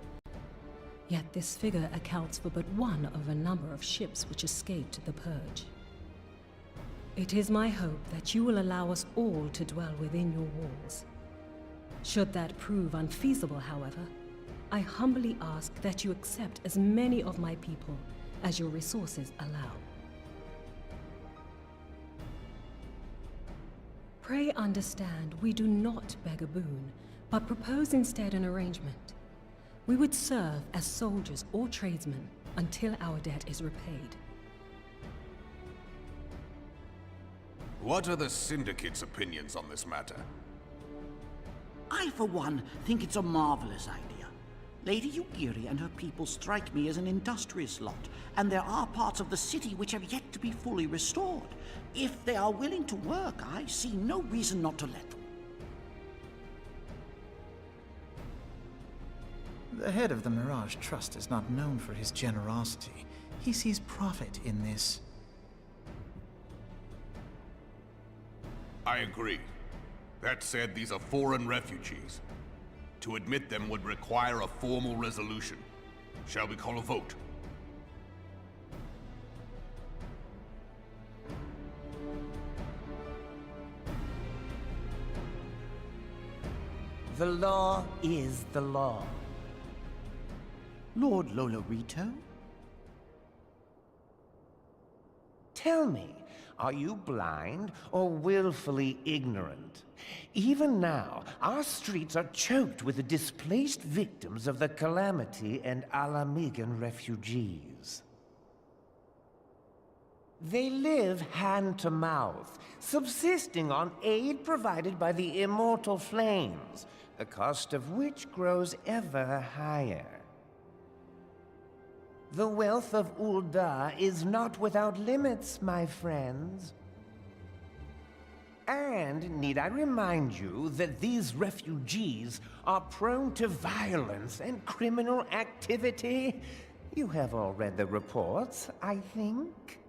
[SPEAKER 4] Yet this figure accounts for but one of a number of ships which escaped the Purge. It is my hope that you will allow us all to dwell within your walls. Should that prove unfeasible, however, I humbly ask that you accept as many of my people as your resources allow. Pray understand, we do not beg a boon, but propose instead an arrangement. We would serve as soldiers or tradesmen until our debt is repaid.
[SPEAKER 7] What are the Syndicate's opinions on this matter?
[SPEAKER 8] I, for one, think it's a marvelous idea. Lady Ugiri and her people strike me as an industrious lot, and there are parts of the city which have yet to be fully restored. If they are willing to work, I see no reason not to let them.
[SPEAKER 5] The head of the Mirage Trust is not known for his generosity. He sees profit in this.
[SPEAKER 7] I agree. That said, these are foreign refugees. To admit them would require a formal resolution. Shall we call a vote?
[SPEAKER 9] The law is the law.
[SPEAKER 8] Lord Lolorito?
[SPEAKER 9] Tell me, are you blind or willfully ignorant? Even now, our streets are choked with the displaced victims of the Calamity and Alamigan refugees. They live hand to mouth, subsisting on aid provided by the immortal flames, the cost of which grows ever higher. The wealth of Ul'dah is not without limits, my friends. And need I remind you that these refugees are prone to violence and criminal activity? You have all read the reports, I think.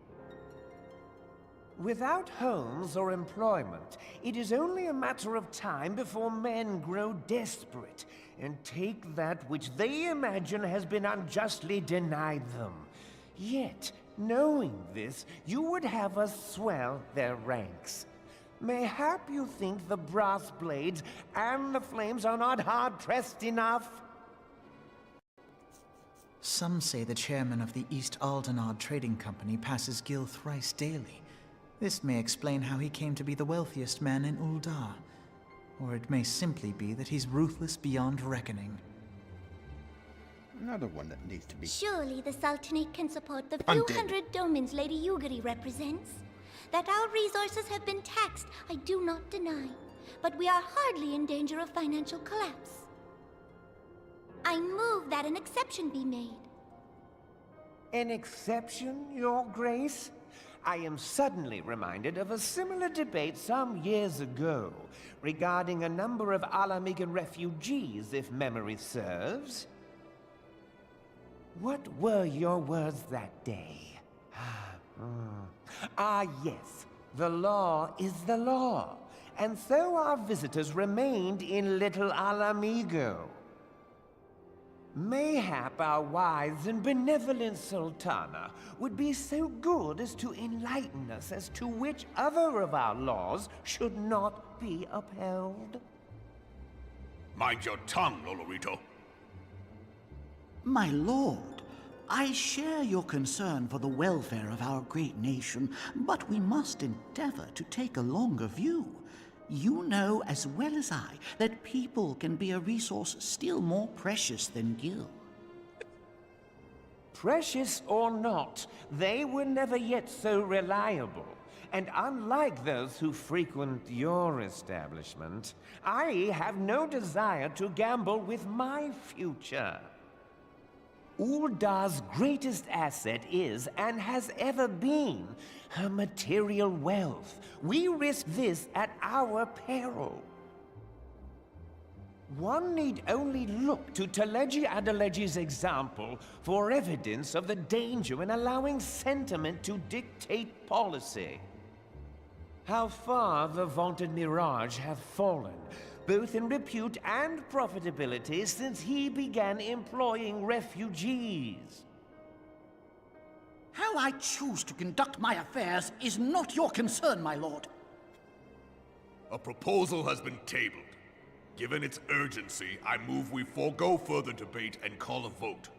[SPEAKER 9] Without homes or employment, it is only a matter of time before men grow desperate and take that which they imagine has been unjustly denied them. Yet, knowing this, you would have us swell their ranks. Mayhap you think the brass blades and the flames are not hard-pressed enough?
[SPEAKER 5] Some say the chairman of the East Aldenard Trading Company passes Gil thrice daily. This may explain how he came to be the wealthiest man in Ul'dah. Or it may simply be that he's ruthless beyond reckoning.
[SPEAKER 2] Another one that needs to be...
[SPEAKER 6] Surely the Sultanate can support the few hundred domins Lady Ugiri represents. That our resources have been taxed, I do not deny. But we are hardly in danger of financial collapse. I move that an exception be made.
[SPEAKER 9] An exception, Your Grace? I am suddenly reminded of a similar debate some years ago regarding a number of Alamigan refugees, if memory serves. What were your words that day? Ah, yes. The law is the law. And so our visitors remained in Little Alamigo. Mayhap our wise and benevolent Sultana would be so good as to enlighten us as to which other of our laws should not be upheld.
[SPEAKER 7] Mind your tongue, Lolorito.
[SPEAKER 8] My lord, I share your concern for the welfare of our great nation, but we must endeavor to take a longer view. You know as well as I that people can be a resource still more precious than Gil.
[SPEAKER 9] Precious or not, they were never yet so reliable. And unlike those who frequent your establishment, I have no desire to gamble with my future. Ul'dah's greatest asset is, and has ever been, her material wealth. We risk this at our peril. One need only look to Teleji Adeleji's example for evidence of the danger in allowing sentiment to dictate policy. How far the vaunted Mirage hath fallen, both in repute and profitability, since he began employing refugees.
[SPEAKER 8] How I choose to conduct my affairs is not your concern, my lord.
[SPEAKER 7] A proposal has been tabled. Given its urgency, I move we forego further debate and call a vote.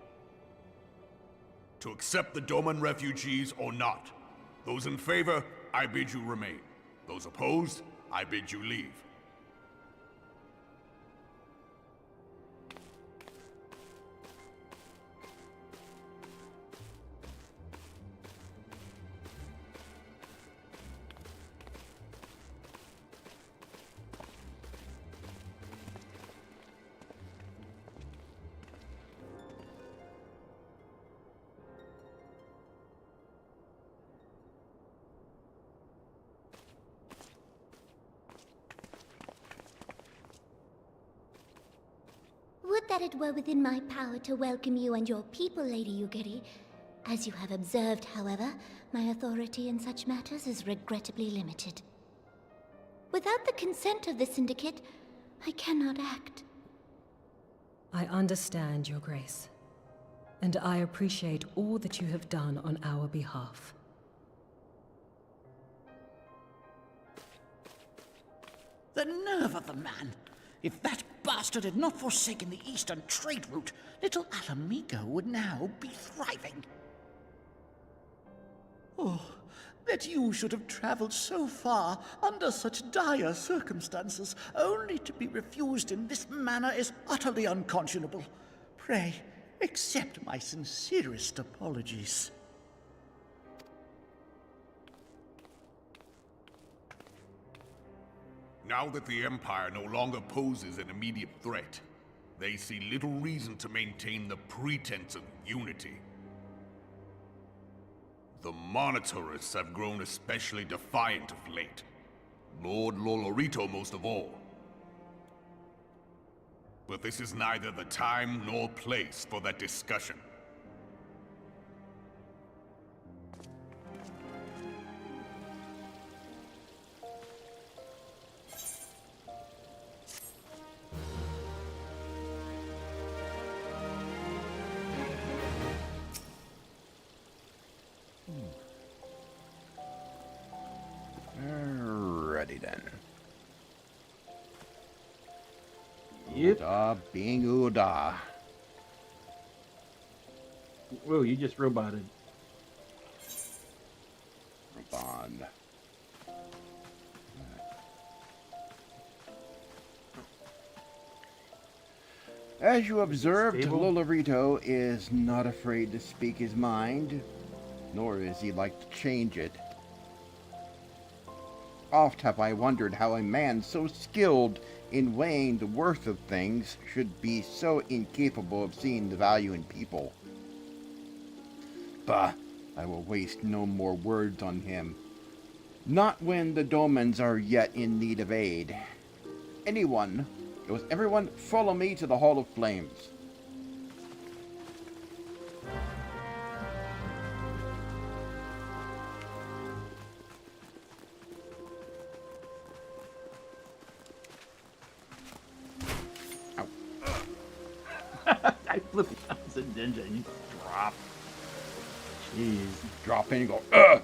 [SPEAKER 7] To accept the Doman refugees or not. Those in favor, I bid you remain. Those opposed, I bid you leave.
[SPEAKER 6] Would that it were within my power to welcome you and your people, Lady Ugiri. As you have observed, however, my authority in such matters is regrettably limited. Without the consent of the Syndicate, I cannot act.
[SPEAKER 4] I understand, Your Grace, and I appreciate all that you have done on our behalf.
[SPEAKER 8] The nerve of the man! If that bastard had not forsaken the eastern trade route, little Alamigo would now be thriving. Oh, that you should have traveled so far under such dire circumstances, only to be refused in this manner is utterly unconscionable. Pray, accept my sincerest apologies.
[SPEAKER 7] Now that the Empire no longer poses an immediate threat, they see little reason to maintain the pretense of unity. The Monitorists have grown especially defiant of late. Lord Lolorito most of all. But this is neither the time nor place for that discussion.
[SPEAKER 2] Alrighty then.
[SPEAKER 1] Yep.
[SPEAKER 2] Ul'dah being Ul'dah.
[SPEAKER 1] Whoa, you just roboted.
[SPEAKER 2] Bond. As you observed,
[SPEAKER 1] Stable.
[SPEAKER 2] Lolorito is not afraid to speak his mind, nor is he like to change it. Oft have I wondered how a man so skilled in weighing the worth of things should be so incapable of seeing the value in people. Bah, I will waste no more words on him. Not when the Domans are yet in need of aid. Everyone, follow me to the Hall of Flames.
[SPEAKER 1] I flip it out as a ninja and you drop. Jeez.
[SPEAKER 2] Drop in and go, ugh!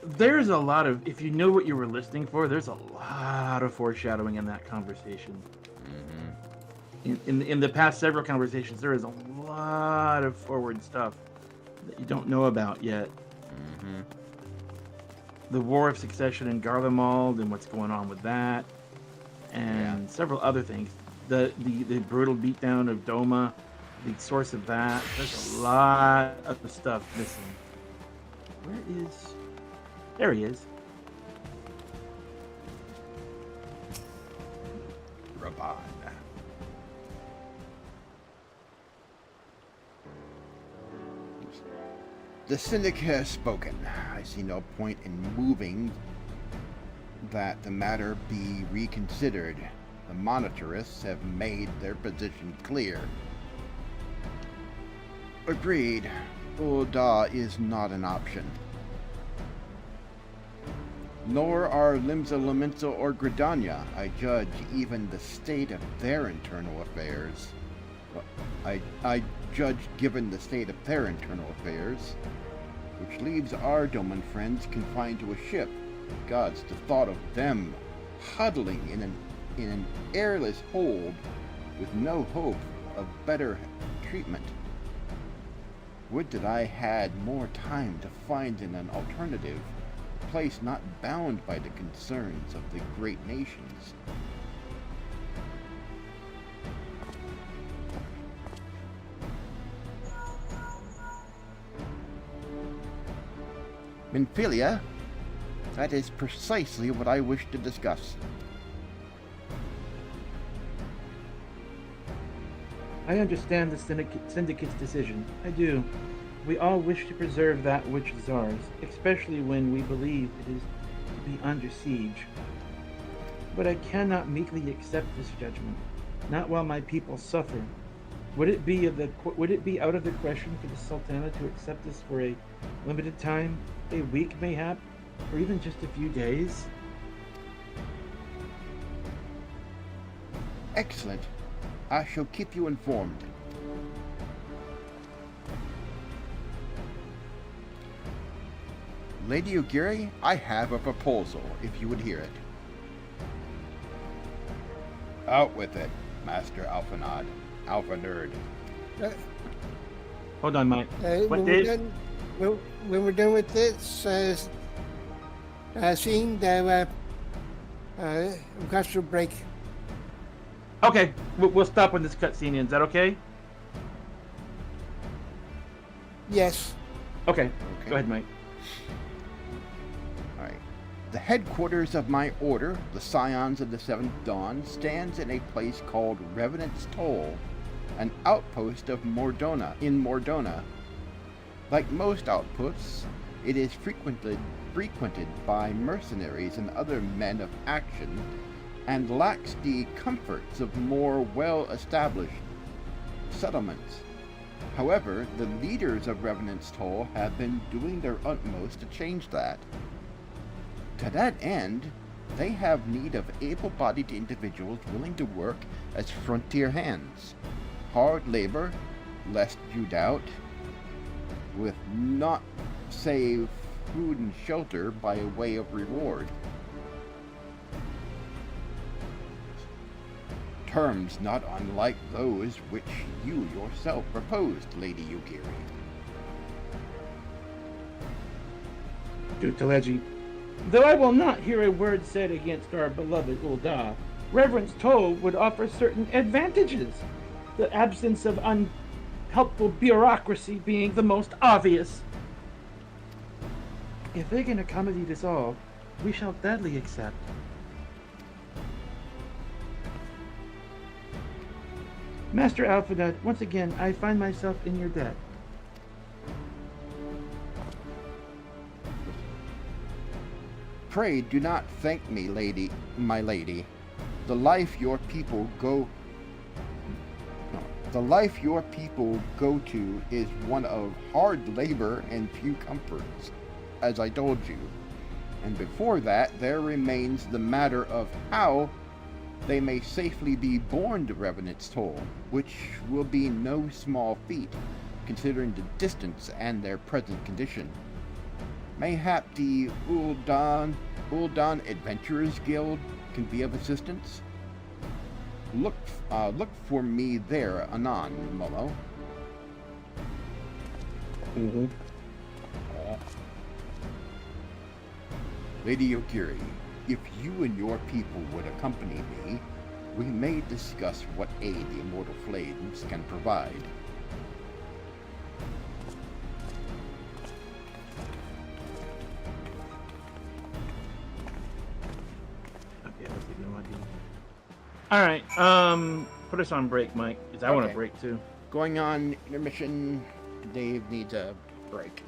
[SPEAKER 1] There's a lot of, if you know what you were listening for, there's a lot of foreshadowing in that conversation. In the past several conversations, there is a lot of forward stuff that you don't know about yet. The War of Succession in Garlemald and what's going on with that, and several other things. The brutal beatdown of Doma, the source of that. There's a lot of stuff missing. Where is? There he is.
[SPEAKER 2] Raban. The Syndicate has spoken. I see no point in moving that the matter be reconsidered. The Monitorists have made their position clear. Agreed. Ul'dah is not an option. Nor are Limsa Lominsa or Gridania. I judge even the state of their internal affairs. I judge given the state of their internal affairs, which leaves our Doman friends confined to a ship. Gods, the thought of them huddling in an airless hold with no hope of better treatment. Would that I had more time to find an alternative, a place not bound by the concerns of the great nations. Minfilia, that is precisely what I wish to discuss.
[SPEAKER 1] I understand the Syndicate's decision. I do. We all wish to preserve that which is ours, especially when we believe it is to be under siege. But I cannot meekly accept this judgment, not while my people suffer. Would it be out of the question for the Sultana to accept this for a limited time, a week mayhap, or even just a few days?
[SPEAKER 2] Excellent. I shall keep you informed. Lady Ugiri, I have a proposal, if you would hear it. Out with it, Master Alphanod. Alpha Nerd.
[SPEAKER 1] Hold on, Mike. What
[SPEAKER 3] when
[SPEAKER 1] did?
[SPEAKER 3] we're done with this scene, we've got to break.
[SPEAKER 1] Okay, we'll stop when this cutscene ends. Is that okay?
[SPEAKER 3] Yes.
[SPEAKER 1] Okay. Go ahead, Mike.
[SPEAKER 2] Alright. The headquarters of my order, the Scions of the Seventh Dawn, stands in a place called Revenant's Toll, an outpost of Mor Dhona, in Mor Dhona. Like most outposts, it is frequented by mercenaries and other men of action, and lacks the comforts of more well-established settlements. However, the leaders of Revenant's Toll have been doing their utmost to change that. To that end, they have need of able-bodied individuals willing to work as frontier hands. Hard labor, lest you doubt, with not save food and shelter by way of reward. Terms not unlike those which you yourself proposed, Lady Ugiri.
[SPEAKER 1] To Teleji. Though I will not hear a word said against our beloved Ul'dah, Reverence Toll would offer certain advantages, the absence of unhelpful bureaucracy being the most obvious. If they can accommodate us all, we shall gladly accept. Master Alphanod, once again, I find myself in your debt.
[SPEAKER 2] Pray do not thank me, my lady. The life your people go to is one of hard labor and few comforts, as I told you. And before that, there remains the matter of how they may safely be borne to Revenant's Toll, which will be no small feat, considering the distance and their present condition. Mayhap the Ul'dah Adventurers Guild can be of assistance? Look for me there anon, Momo.
[SPEAKER 1] Mm-hmm.
[SPEAKER 2] Lady Ugiri, if you and your people would accompany me, we may discuss what aid the Immortal Flames can provide.
[SPEAKER 1] Okay, let's see what I want to do. Alright, put us on break, Mike, because I want to break too.
[SPEAKER 2] Going on intermission, Dave needs a break.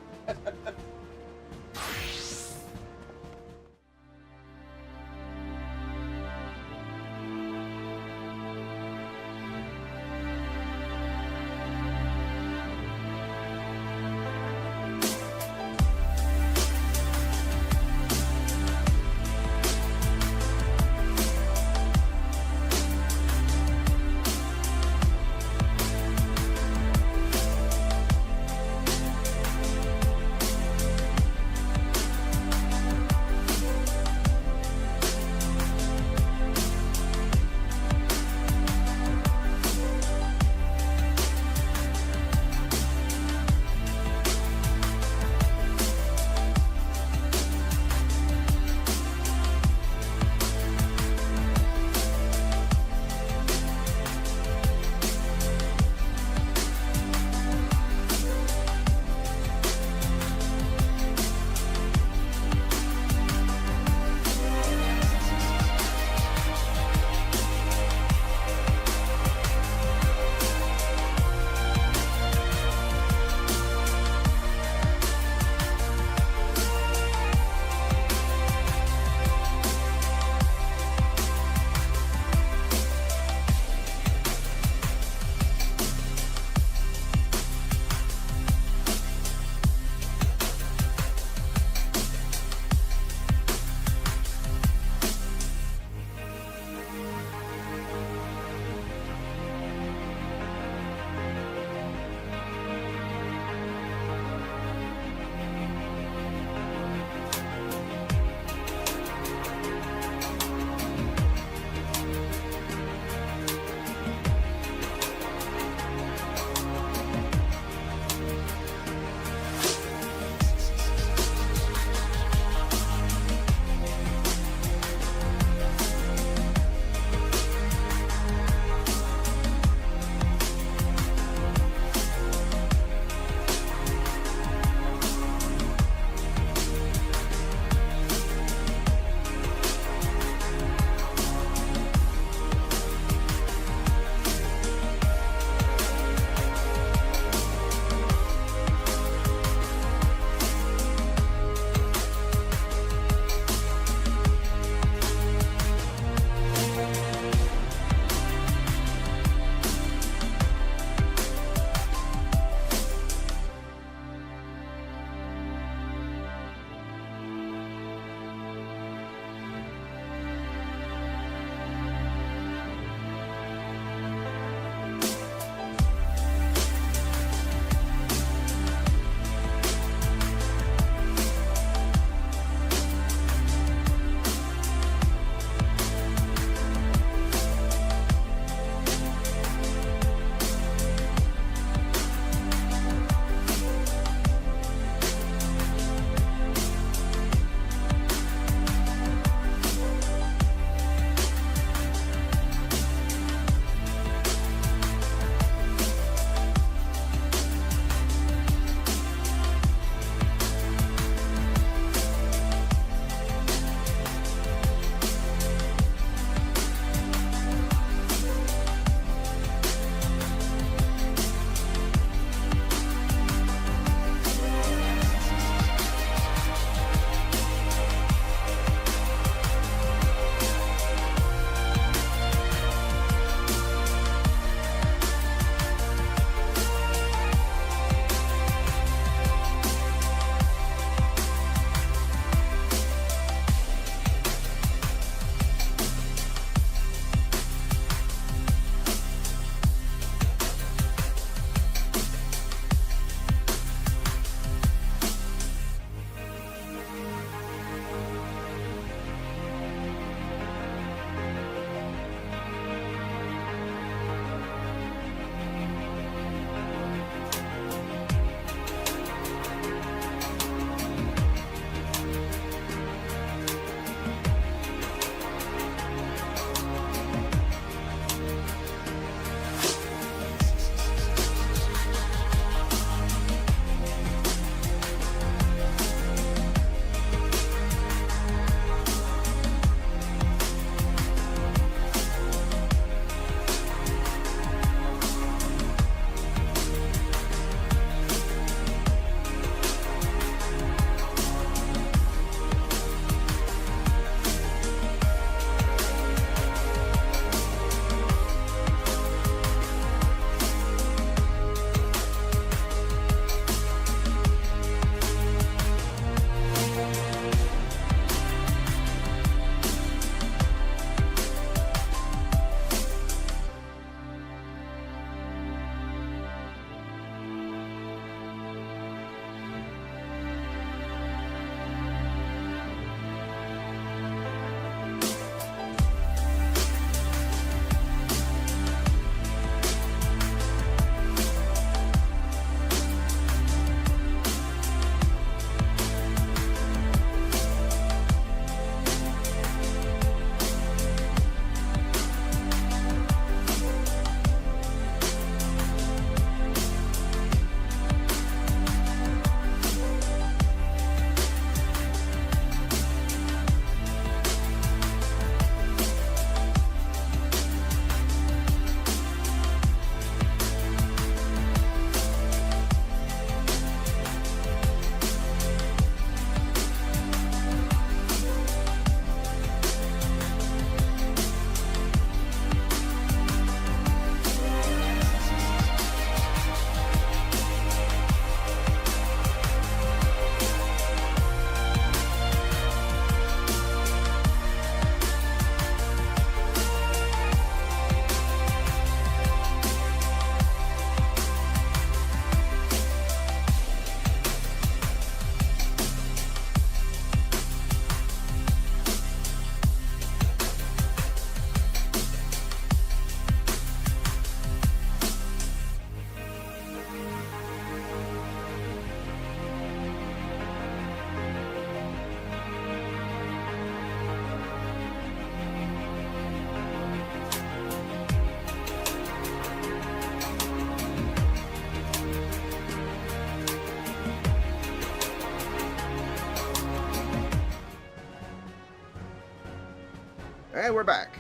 [SPEAKER 2] And we're back.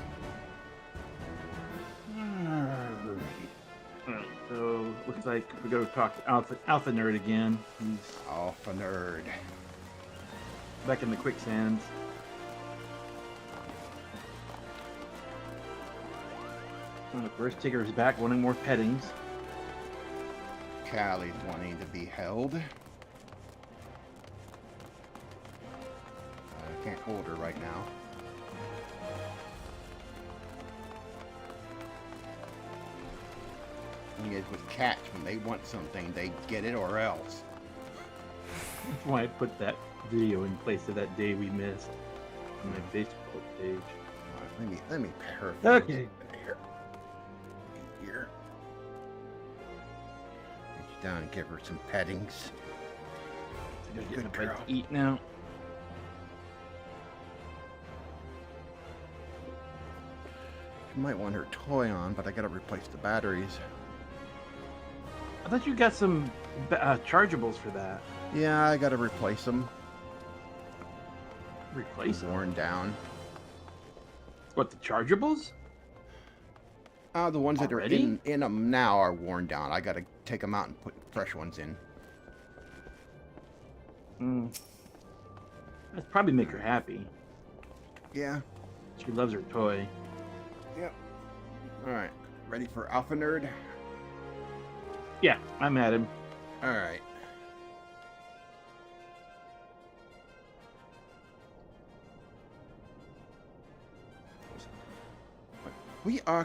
[SPEAKER 1] Alright, so looks like we go talk to Alpha Nerd again. He's
[SPEAKER 2] Alpha Nerd.
[SPEAKER 1] back in the quicksands. And of course, Tigger's back wanting more pettings.
[SPEAKER 2] Callie's wanting to be held. I can't hold her right now. Thing is, with cats, when they want something, they get it or else.
[SPEAKER 1] That's why I put that video in place of that day we missed on my Facebook page.
[SPEAKER 2] All right, let me pair her.
[SPEAKER 1] Okay.
[SPEAKER 2] Here. Reach down and give her some pettings.
[SPEAKER 1] I gotta get
[SPEAKER 2] Good
[SPEAKER 1] a bite
[SPEAKER 2] girl.
[SPEAKER 1] to eat now.
[SPEAKER 2] She might want her toy on, but I gotta replace the batteries.
[SPEAKER 1] I thought you got some chargeables for that.
[SPEAKER 2] Yeah, I gotta replace them.
[SPEAKER 1] Replace them?
[SPEAKER 2] Worn down.
[SPEAKER 1] What, the chargeables?
[SPEAKER 2] The ones that
[SPEAKER 1] Already?
[SPEAKER 2] are in them now are worn down. I gotta take them out and put fresh ones in.
[SPEAKER 1] That'd probably make her happy.
[SPEAKER 2] Yeah.
[SPEAKER 1] She loves her toy.
[SPEAKER 2] Yep. Alright. Ready for Alpha Nerd?
[SPEAKER 1] Yeah, I'm at him.
[SPEAKER 2] Alright. We are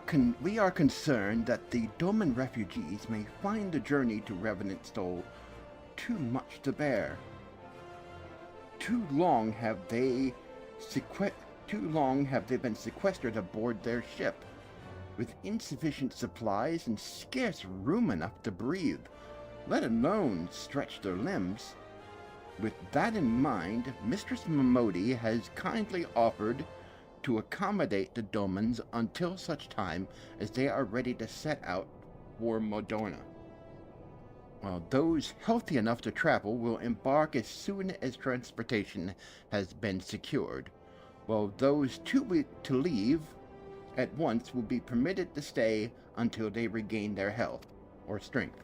[SPEAKER 2] concerned that the Doman refugees may find the journey to Revenant Stole too much to bear. Too long have they been sequestered aboard their ship, with insufficient supplies and scarce room enough to breathe, let alone stretch their limbs. With that in mind, Mistress Momodi has kindly offered to accommodate the Domans until such time as they are ready to set out for Mor Dhona. While those healthy enough to travel will embark as soon as transportation has been secured, while those too weak to leave at once will be permitted to stay until they regain their health or strength.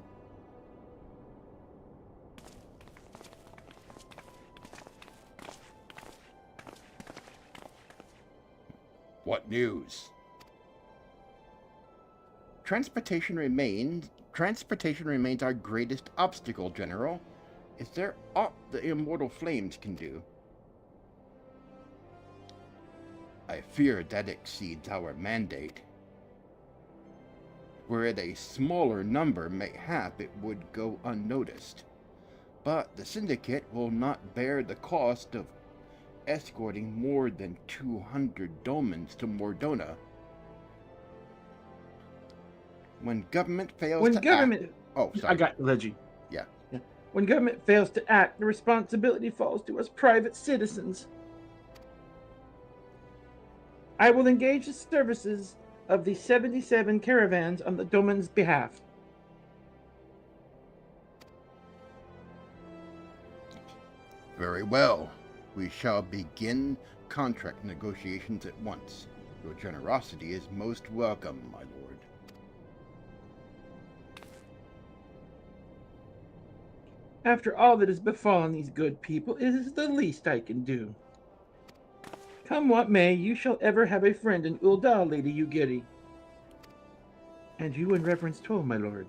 [SPEAKER 2] What news? Transportation remains our greatest obstacle, General. Is there aught the immortal flames can do? I fear that exceeds our mandate. Were it a smaller number, mayhap it would go unnoticed. But the Syndicate will not bear the cost of escorting more than 200 Domans to Mor Dhona. When government fails to act... Oh, sorry.
[SPEAKER 1] I got Leggy.
[SPEAKER 2] Yeah.
[SPEAKER 1] When government fails to act, the responsibility falls to us private citizens. I will engage the services of the 77 caravans on the Doman's behalf.
[SPEAKER 2] Very well. We shall begin contract negotiations at once. Your generosity is most welcome, my lord.
[SPEAKER 1] After all that has befallen these good people, it is the least I can do. Come what may, you shall ever have a friend in Ul'dah, Lady Ugiri. And you in reverence told, my lord.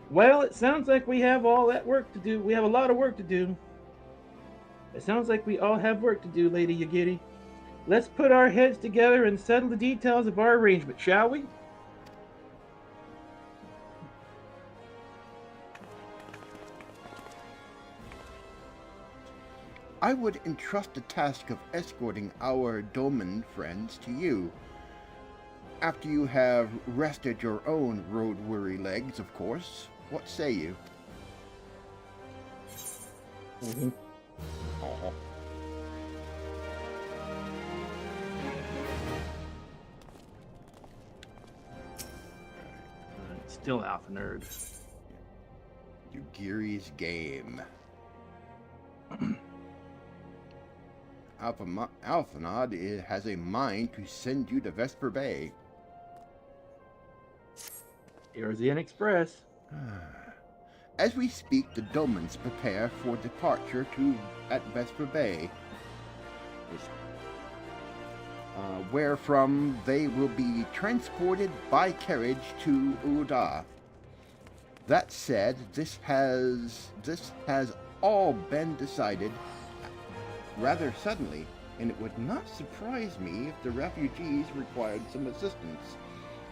[SPEAKER 1] Well, it sounds like we have all that work to do. We have a lot of work to do. It sounds like we all have work to do, Lady Ugiri. Let's put our heads together and settle the details of our arrangement, shall we?
[SPEAKER 2] I would entrust the task of escorting our Doman friends to you. After you have rested your own road-weary legs, of course. What say you?
[SPEAKER 1] Mm-hmm.
[SPEAKER 2] Oh.
[SPEAKER 1] still Alpha Nerd.
[SPEAKER 2] Yugiri's game. Alphanod has a mind to send you to Vesper Bay.
[SPEAKER 1] Eorzean Express.
[SPEAKER 2] As we speak, the Domans prepare for departure at Vesper Bay, where from they will be transported by carriage to Ul'dah. That said, this has all been decided rather suddenly, and it would not surprise me if the refugees required some assistance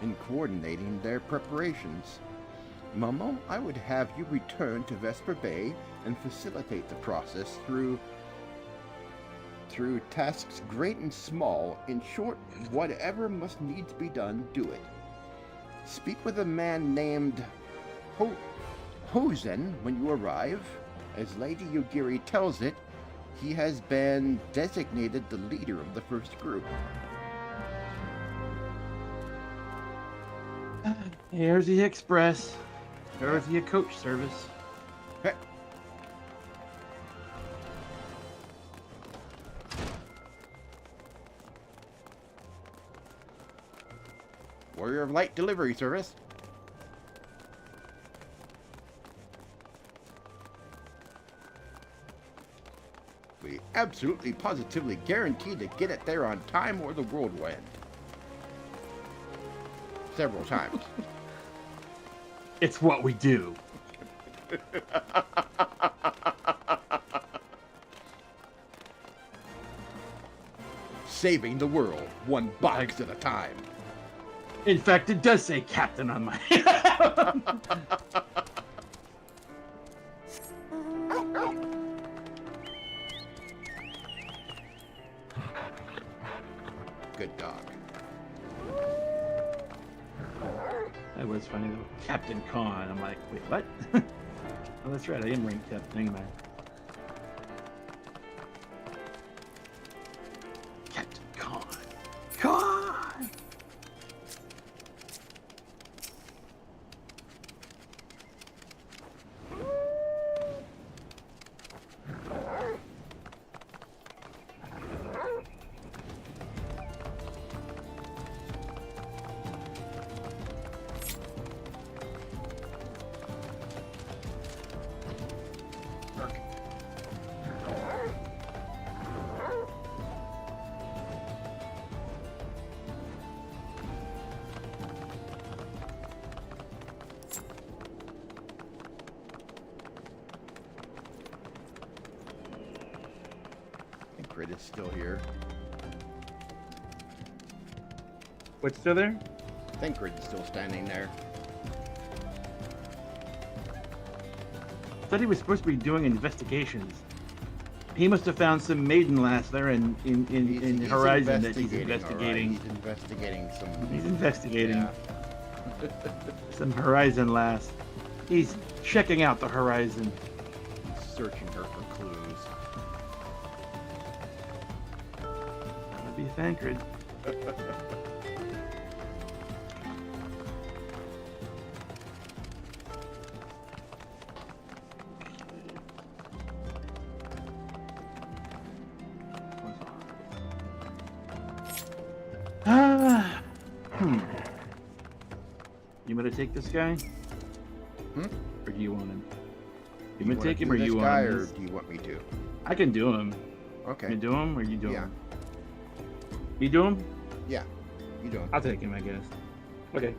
[SPEAKER 2] in coordinating their preparations. Momo, I would have you return to Vesper Bay and facilitate the process through tasks great and small. In short, whatever must needs be done, do it. Speak with a man named Hosen when you arrive. As Lady Yugiri tells it, he has been designated the leader of the first group.
[SPEAKER 1] Here's the Express. There's the coach service.
[SPEAKER 2] Hey. Warrior of Light Delivery Service. We absolutely positively guarantee to get it there on time or the world will end. Several times.
[SPEAKER 1] It's what we do.
[SPEAKER 2] Saving the world, one box at a time.
[SPEAKER 1] In fact, it does say Captain on my...
[SPEAKER 2] Good dog.
[SPEAKER 1] That was funny though. Captain Khan. I'm like, wait, what? Oh, that's right. I am ranked Captain, man. Captain Khan. Khan!
[SPEAKER 2] Grid is still here.
[SPEAKER 1] What's still there?
[SPEAKER 2] I think Grid is still standing there.
[SPEAKER 1] I thought he was supposed to be doing investigations. He must have found some maiden lass there in
[SPEAKER 2] He's
[SPEAKER 1] Horizon that he's investigating.
[SPEAKER 2] Right. He's investigating some.
[SPEAKER 1] He's investigating
[SPEAKER 2] Yeah.
[SPEAKER 1] some Horizon lass. He's checking out the Horizon.
[SPEAKER 2] He's searching her for clues.
[SPEAKER 1] That would be Thancred. You want to take this guy? Or do you want him? You want to take him or you want
[SPEAKER 2] guy,
[SPEAKER 1] him?
[SPEAKER 2] or do you want me to?
[SPEAKER 1] I can do him.
[SPEAKER 2] Okay.
[SPEAKER 1] You do him or you do
[SPEAKER 2] Yeah.
[SPEAKER 1] him? You do him?
[SPEAKER 2] Yeah. You do.
[SPEAKER 1] I'll take him, I guess. Okay.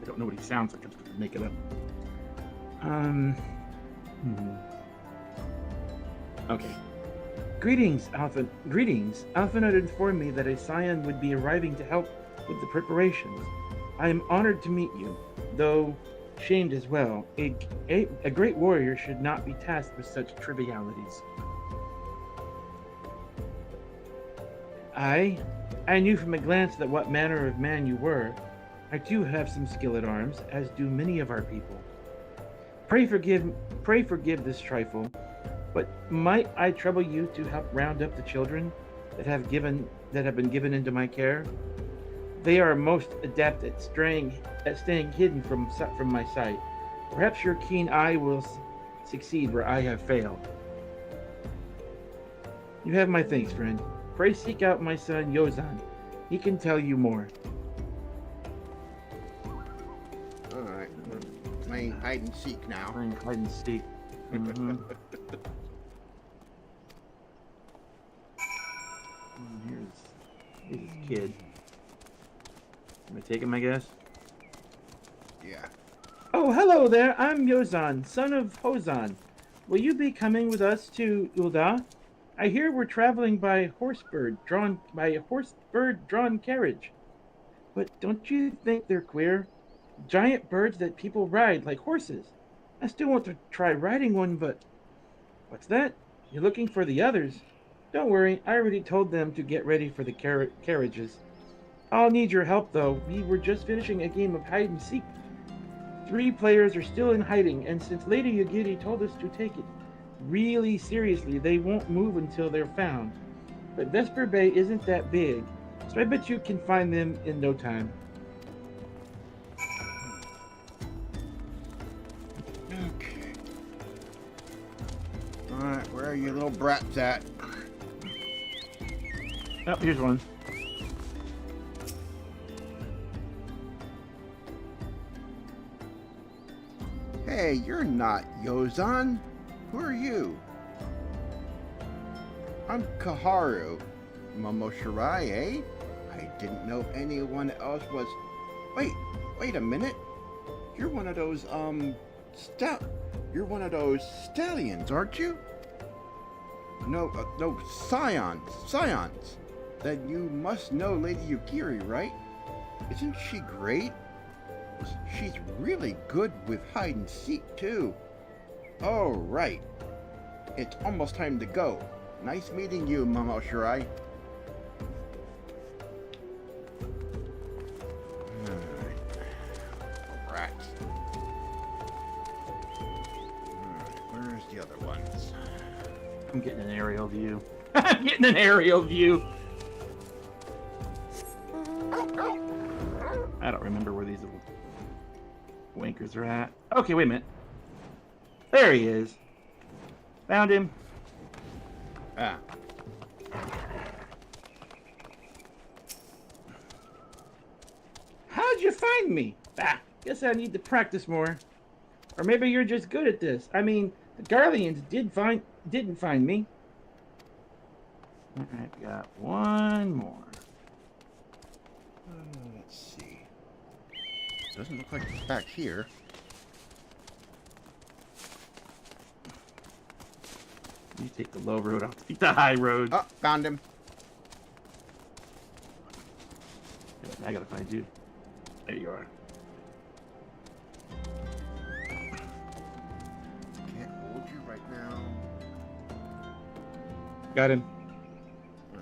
[SPEAKER 1] I don't know what he sounds like. I'm just gonna make it up. Okay. Greetings, Alpha. Greetings. Alphanut informed me that a Scion would be arriving to help with the preparations. I am honored to meet you, though shamed as well. A great warrior should not be tasked with such trivialities. I knew from a glance that what manner of man you were. I too have some skill at arms, as do many of our people. Pray forgive this trifle, but might I trouble you to help round up the children that have been given into my care? They are most adept at staying hidden from my sight. Perhaps your keen eye will succeed where I have failed. You have my thanks, friend. Pray seek out my son Yozan. He can tell you more.
[SPEAKER 2] Alright, we're playing hide and seek now.
[SPEAKER 1] Playing hide and seek. Mm-hmm. Here's his kid. Am I take him, I guess?
[SPEAKER 2] Yeah.
[SPEAKER 1] Oh, hello there. I'm Yozan, son of Hozan. Will you be coming with us to Ul'dah? I hear we're traveling by a horse-bird drawn carriage. But don't you think they're queer? Giant birds that people ride like horses. I still want to try riding one, but... What's that? You're looking for the others. Don't worry, I already told them to get ready for the carriages. I'll need your help, though. We were just finishing a game of hide and seek. 3 players are still in hiding, and since Lady Yugiri told us to take it really seriously, they won't move until they're found. But Vesper Bay isn't that big, so I bet you can find them in no time.
[SPEAKER 2] Okay. Alright, where are you little brats at?
[SPEAKER 1] Oh, here's one.
[SPEAKER 2] Hey, you're not Yozan. Who are you? I'm Kaharu. Momoshirai, eh? I didn't know anyone else was... Wait a minute. You're one of those, You're one of those stallions, aren't you? No, Scions. Then you must know Lady Yugiri, right? Isn't she great? She's really good with hide and seek, too. Oh, right. It's almost time to go. Nice meeting you, Momoshirai. Rats. Where's the other ones?
[SPEAKER 1] I'm getting an aerial view. I'm getting an aerial view. I don't remember where these little wankers are at. Okay, wait a minute. There he is. Found him.
[SPEAKER 2] Ah.
[SPEAKER 1] How'd you find me? Guess I need to practice more. Or maybe you're just good at this. I mean, the Garleans didn't find me. Alright, got one more.
[SPEAKER 2] Let's see. Doesn't look like it's back here.
[SPEAKER 1] You take the low road, I'll take the high road.
[SPEAKER 2] Oh, found him.
[SPEAKER 1] I gotta find you. There you are.
[SPEAKER 2] Can't hold you right now.
[SPEAKER 1] Got him.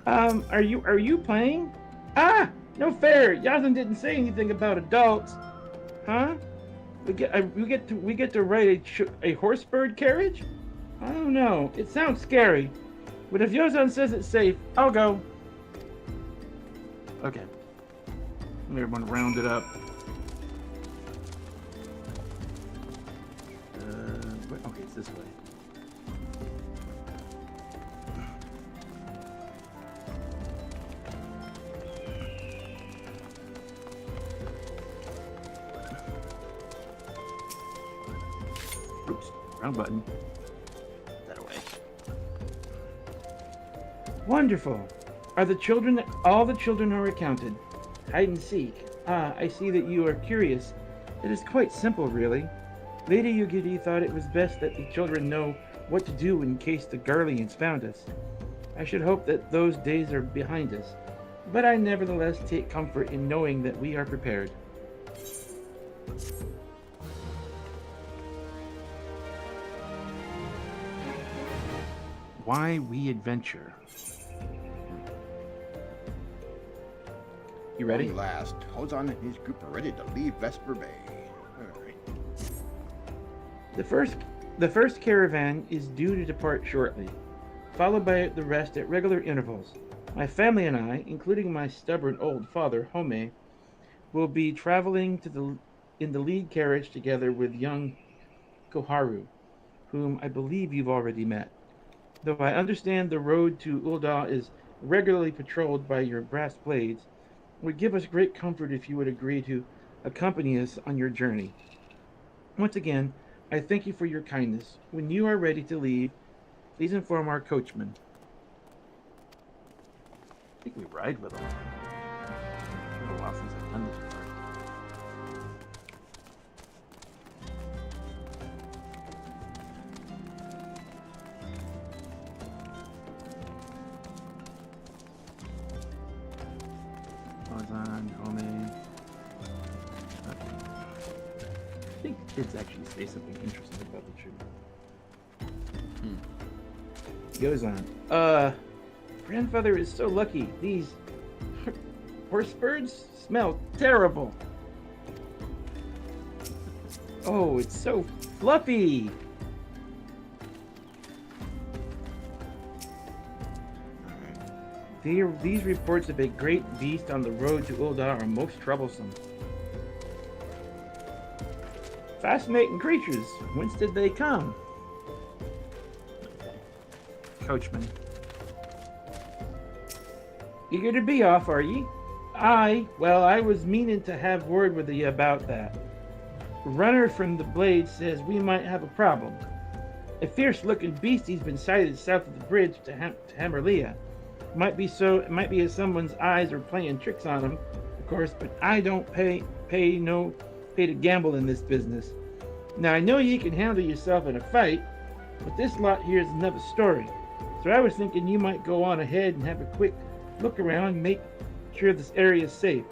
[SPEAKER 1] Are you playing? Ah, no fair. Yazan didn't say anything about adults. Huh? We get to ride a horsebird carriage? I don't know. It sounds scary. But if Yozan says it's safe, I'll go. Okay. Everyone round it up. Okay, it's this way. Oops, wrong button. That away. Wonderful. All the children are accounted. Hide and seek. Ah, I see that you are curious. It is quite simple, really. Lady Yugiri thought it was best that the children know what to do in case the Garleans found us. I should hope that those days are behind us, but I nevertheless take comfort in knowing that we are prepared. Why we adventure. You ready?
[SPEAKER 2] Last, Hozan and his group are ready to leave Vesper Bay. All right.
[SPEAKER 1] The first caravan is due to depart shortly, followed by the rest at regular intervals. My family and I, including my stubborn old father, Home, will be traveling in the lead carriage together with young Koharu, whom I believe you've already met. Though I understand the road to Ul'dah is regularly patrolled by your brass blades, it would give us great comfort if you would agree to accompany us on your journey. Once again, I thank you for your kindness. When you are ready to leave, please inform our coachman. I think we ride with him. It's been a while since I've done this before. On Homie. I think kids actually say something interesting about the tree. He goes on. Grandfather is so lucky. These horse birds smell terrible. Oh, it's so fluffy. These reports of a great beast on the road to Ul'dah are most troublesome. Fascinating creatures. Whence did they come? Coachman. Eager to be off, are ye? Well, I was meaning to have word with ye about that. The runner from the Blade says we might have a problem. A fierce-looking beastie's been sighted south of the bridge to Hammerlia. It might be as someone's eyes are playing tricks on him, of course, but I don't pay to gamble in this business. Now I know ye can handle yourself in a fight, but this lot here is another story. So I was thinking you might go on ahead and have a quick look around and make sure this area is safe.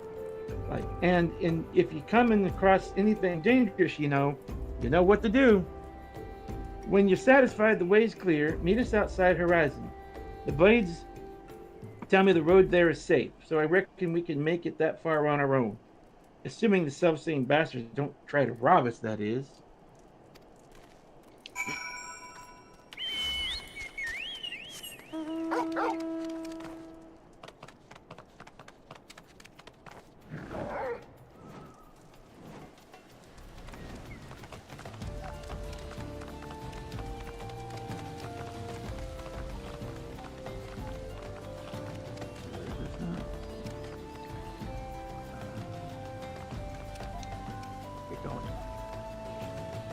[SPEAKER 1] And if you come across anything dangerous, you know what to do. When you're satisfied the way's clear, meet us outside Horizon. The Blades tell me the road there is safe, so I reckon we can make it that far on our own. Assuming the self-same bastards don't try to rob us, that is.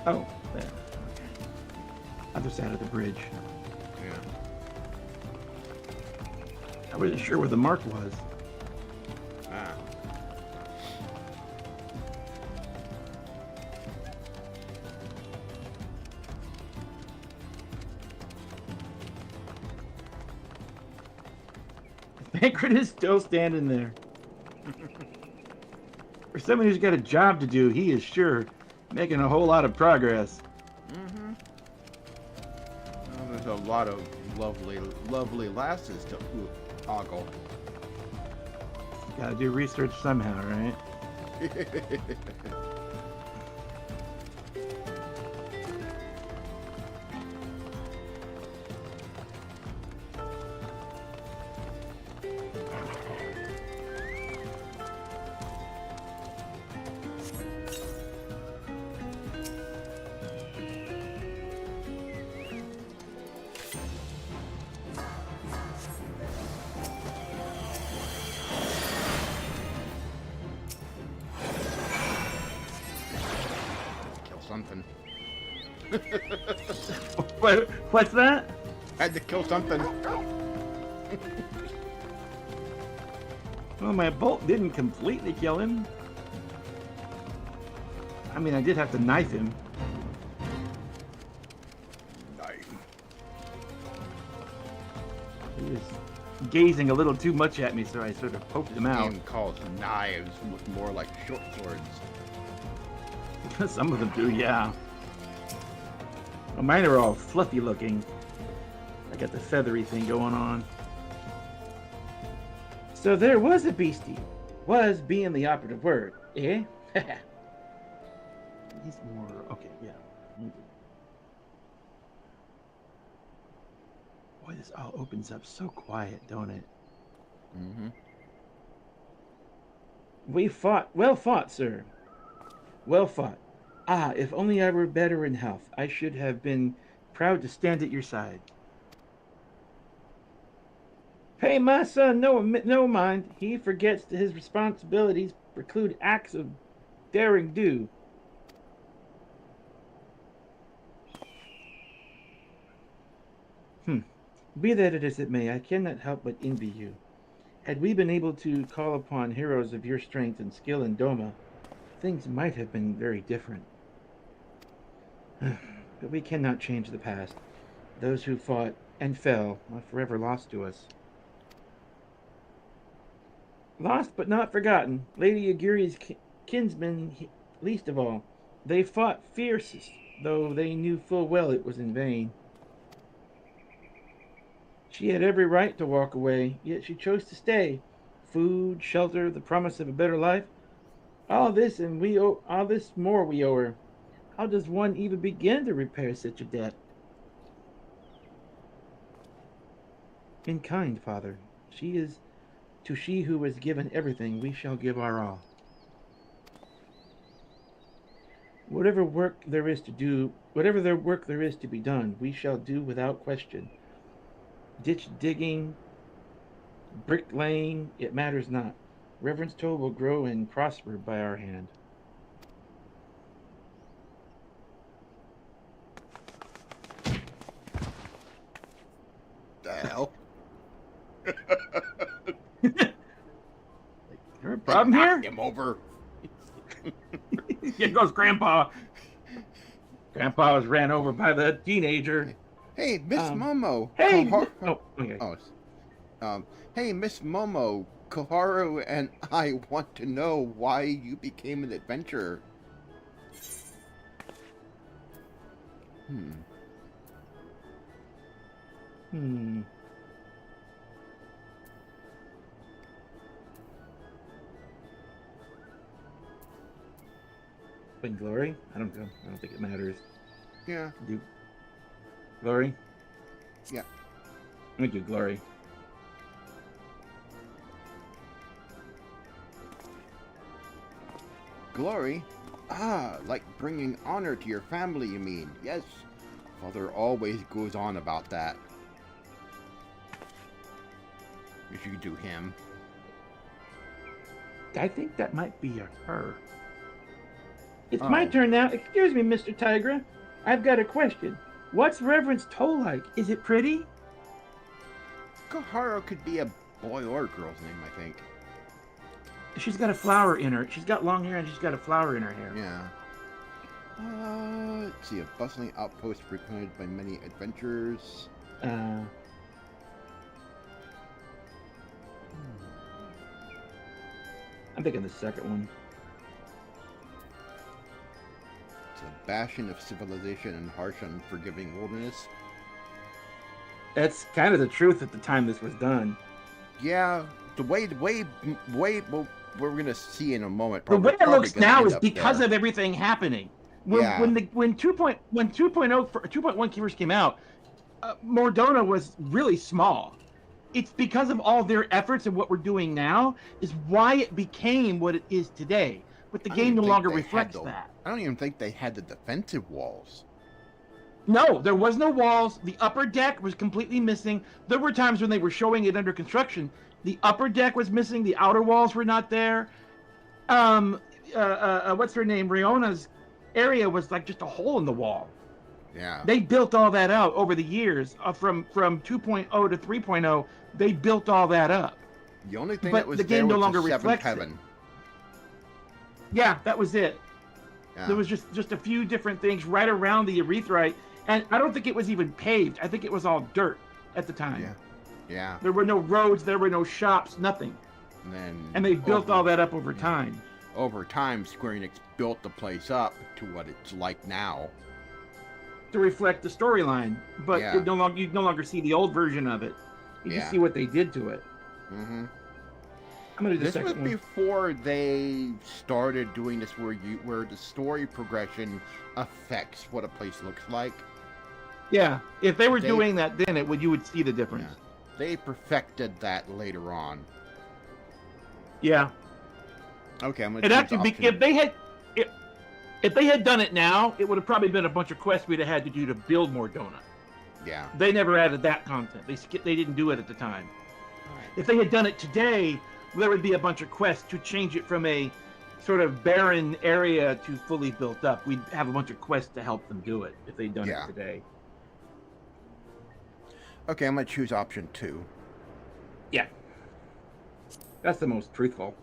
[SPEAKER 1] Oh, there. Okay. Other side of the bridge.
[SPEAKER 2] Yeah.
[SPEAKER 1] I wasn't sure where the mark was.
[SPEAKER 2] Ah.
[SPEAKER 1] The banquet is still standing there. For someone who's got a job to do, he is sure making a whole lot of progress.
[SPEAKER 2] Mm-hmm. Well, there's a lot of lovely lasses to ogle.
[SPEAKER 1] Gotta do research somehow, right?
[SPEAKER 2] Something.
[SPEAKER 1] What's that?
[SPEAKER 2] Had to kill something.
[SPEAKER 1] Well, my bolt didn't completely kill him. I mean, I did have to knife him.
[SPEAKER 2] Knife.
[SPEAKER 1] He was gazing a little too much at me, so I sort of poked him out.
[SPEAKER 2] Game calls knives look more like short swords.
[SPEAKER 1] Some of them do, yeah. Well, mine are all fluffy looking. I got the feathery thing going on. So there was a beastie. Was being the operative word, eh? He's more... Okay, yeah. Boy, this all opens up so quiet, don't it?
[SPEAKER 2] Mm-hmm.
[SPEAKER 1] We fought. Well fought, sir. Well fought. Ah, if only I were better in health. I should have been proud to stand at your side. Pay my son no mind. He forgets that his responsibilities preclude acts of daring do. Be that as it may, I cannot help but envy you. Had we been able to call upon heroes of your strength and skill in Doma, things might have been very different. But we cannot change the past. Those who fought and fell are forever lost to us. Lost but not forgotten. Lady Aguirre's kinsmen least of all. They fought fiercest, though they knew full well it was in vain. She had every right to walk away, yet she chose to stay. Food, shelter, the promise of a better life. All this more we owe her. How does one even begin to repay such a debt? In kind, Father. To she who was given everything, we shall give our all. Whatever work there is to be done, we shall do without question. Ditch digging, bricklaying, it matters not. Reverence Toll will grow and prosper by our hand.
[SPEAKER 2] The hell?
[SPEAKER 1] There a problem here?
[SPEAKER 2] Him over.
[SPEAKER 1] Here goes Grandpa. Grandpa was ran over by the teenager.
[SPEAKER 2] Hey, Miss Momo.
[SPEAKER 1] Hey!
[SPEAKER 2] Okay. Hey, Miss Momo. Koharu and I want to know why you became an adventurer.
[SPEAKER 1] But Glory? I don't know. I don't think it matters.
[SPEAKER 2] Yeah.
[SPEAKER 1] Do Glory?
[SPEAKER 2] Yeah.
[SPEAKER 1] Let me do Glory.
[SPEAKER 2] Glory? Ah, like bringing honor to your family, you mean? Yes. Father always goes on about that. You should do him.
[SPEAKER 1] I think that might be her. It's my turn now. Excuse me, Mr. Tygra. I've got a question. What's Reverence Toll like? Is it pretty?
[SPEAKER 2] Koharu could be a boy or a girl's name, I think.
[SPEAKER 1] She's got a flower in her. She's got long hair and she's got a flower in her hair.
[SPEAKER 2] Yeah. Let's see. A bustling outpost frequented by many adventurers.
[SPEAKER 1] I'm thinking the second one.
[SPEAKER 2] It's a bastion of civilization and harsh, unforgiving wilderness.
[SPEAKER 1] That's kind of the truth at the time this was done.
[SPEAKER 2] Yeah, the way well, we're gonna see in a moment.
[SPEAKER 1] The way it looks now is because of everything happening. When 2.1 first came out, Mor Dhona was really small. It's because of all their efforts and what we're doing now is why it became what it is today. But the game no longer reflects that.
[SPEAKER 2] I don't even think they had the defensive walls.
[SPEAKER 1] No, there was no walls. The upper deck was completely missing. There were times when they were showing it under construction. The upper deck was missing. The outer walls were not there. What's her name? Riona's area was like just a hole in the wall.
[SPEAKER 2] Yeah.
[SPEAKER 1] They built all that out over the years. From 2.0 to 3.0, they built all that up.
[SPEAKER 2] The only thing
[SPEAKER 1] but
[SPEAKER 2] that was
[SPEAKER 1] the game
[SPEAKER 2] there
[SPEAKER 1] no longer
[SPEAKER 2] was the seventh
[SPEAKER 1] reflects
[SPEAKER 2] heaven.
[SPEAKER 1] it. Yeah, that was it.
[SPEAKER 2] Yeah.
[SPEAKER 1] There was just a few different things right around the Arethrite, and I don't think it was even paved. I think it was all dirt at the time.
[SPEAKER 2] Yeah. Yeah.
[SPEAKER 1] There were no roads, there were no shops, nothing. And they built all that up over time.
[SPEAKER 2] Over time, Square Enix built the place up to what it's like now.
[SPEAKER 1] To reflect the storyline, but
[SPEAKER 2] Yeah.
[SPEAKER 1] you no longer see the old version of it. You just see what they did to it.
[SPEAKER 2] Mm-hmm.
[SPEAKER 1] I'm gonna do the
[SPEAKER 2] This was
[SPEAKER 1] second one.
[SPEAKER 2] before they started doing this, where the story progression affects what a place looks like.
[SPEAKER 1] Yeah, if they were doing that then, you would see the difference.
[SPEAKER 2] Yeah. They perfected that later on.
[SPEAKER 1] Yeah.
[SPEAKER 2] Okay, I'm gonna
[SPEAKER 1] It
[SPEAKER 2] choose
[SPEAKER 1] actually,
[SPEAKER 2] option.
[SPEAKER 1] if they had done it now, it would have probably been a bunch of quests we'd have had to do to build Mor Dhona.
[SPEAKER 2] Yeah.
[SPEAKER 1] They never added that content. They didn't do it at the time. If they had done it today, there would be a bunch of quests to change it from a sort of barren area to fully built up. We'd have a bunch of quests to help them do it if they'd done it today.
[SPEAKER 2] Okay, I'm gonna choose option 2.
[SPEAKER 1] Yeah. That's the most truthful.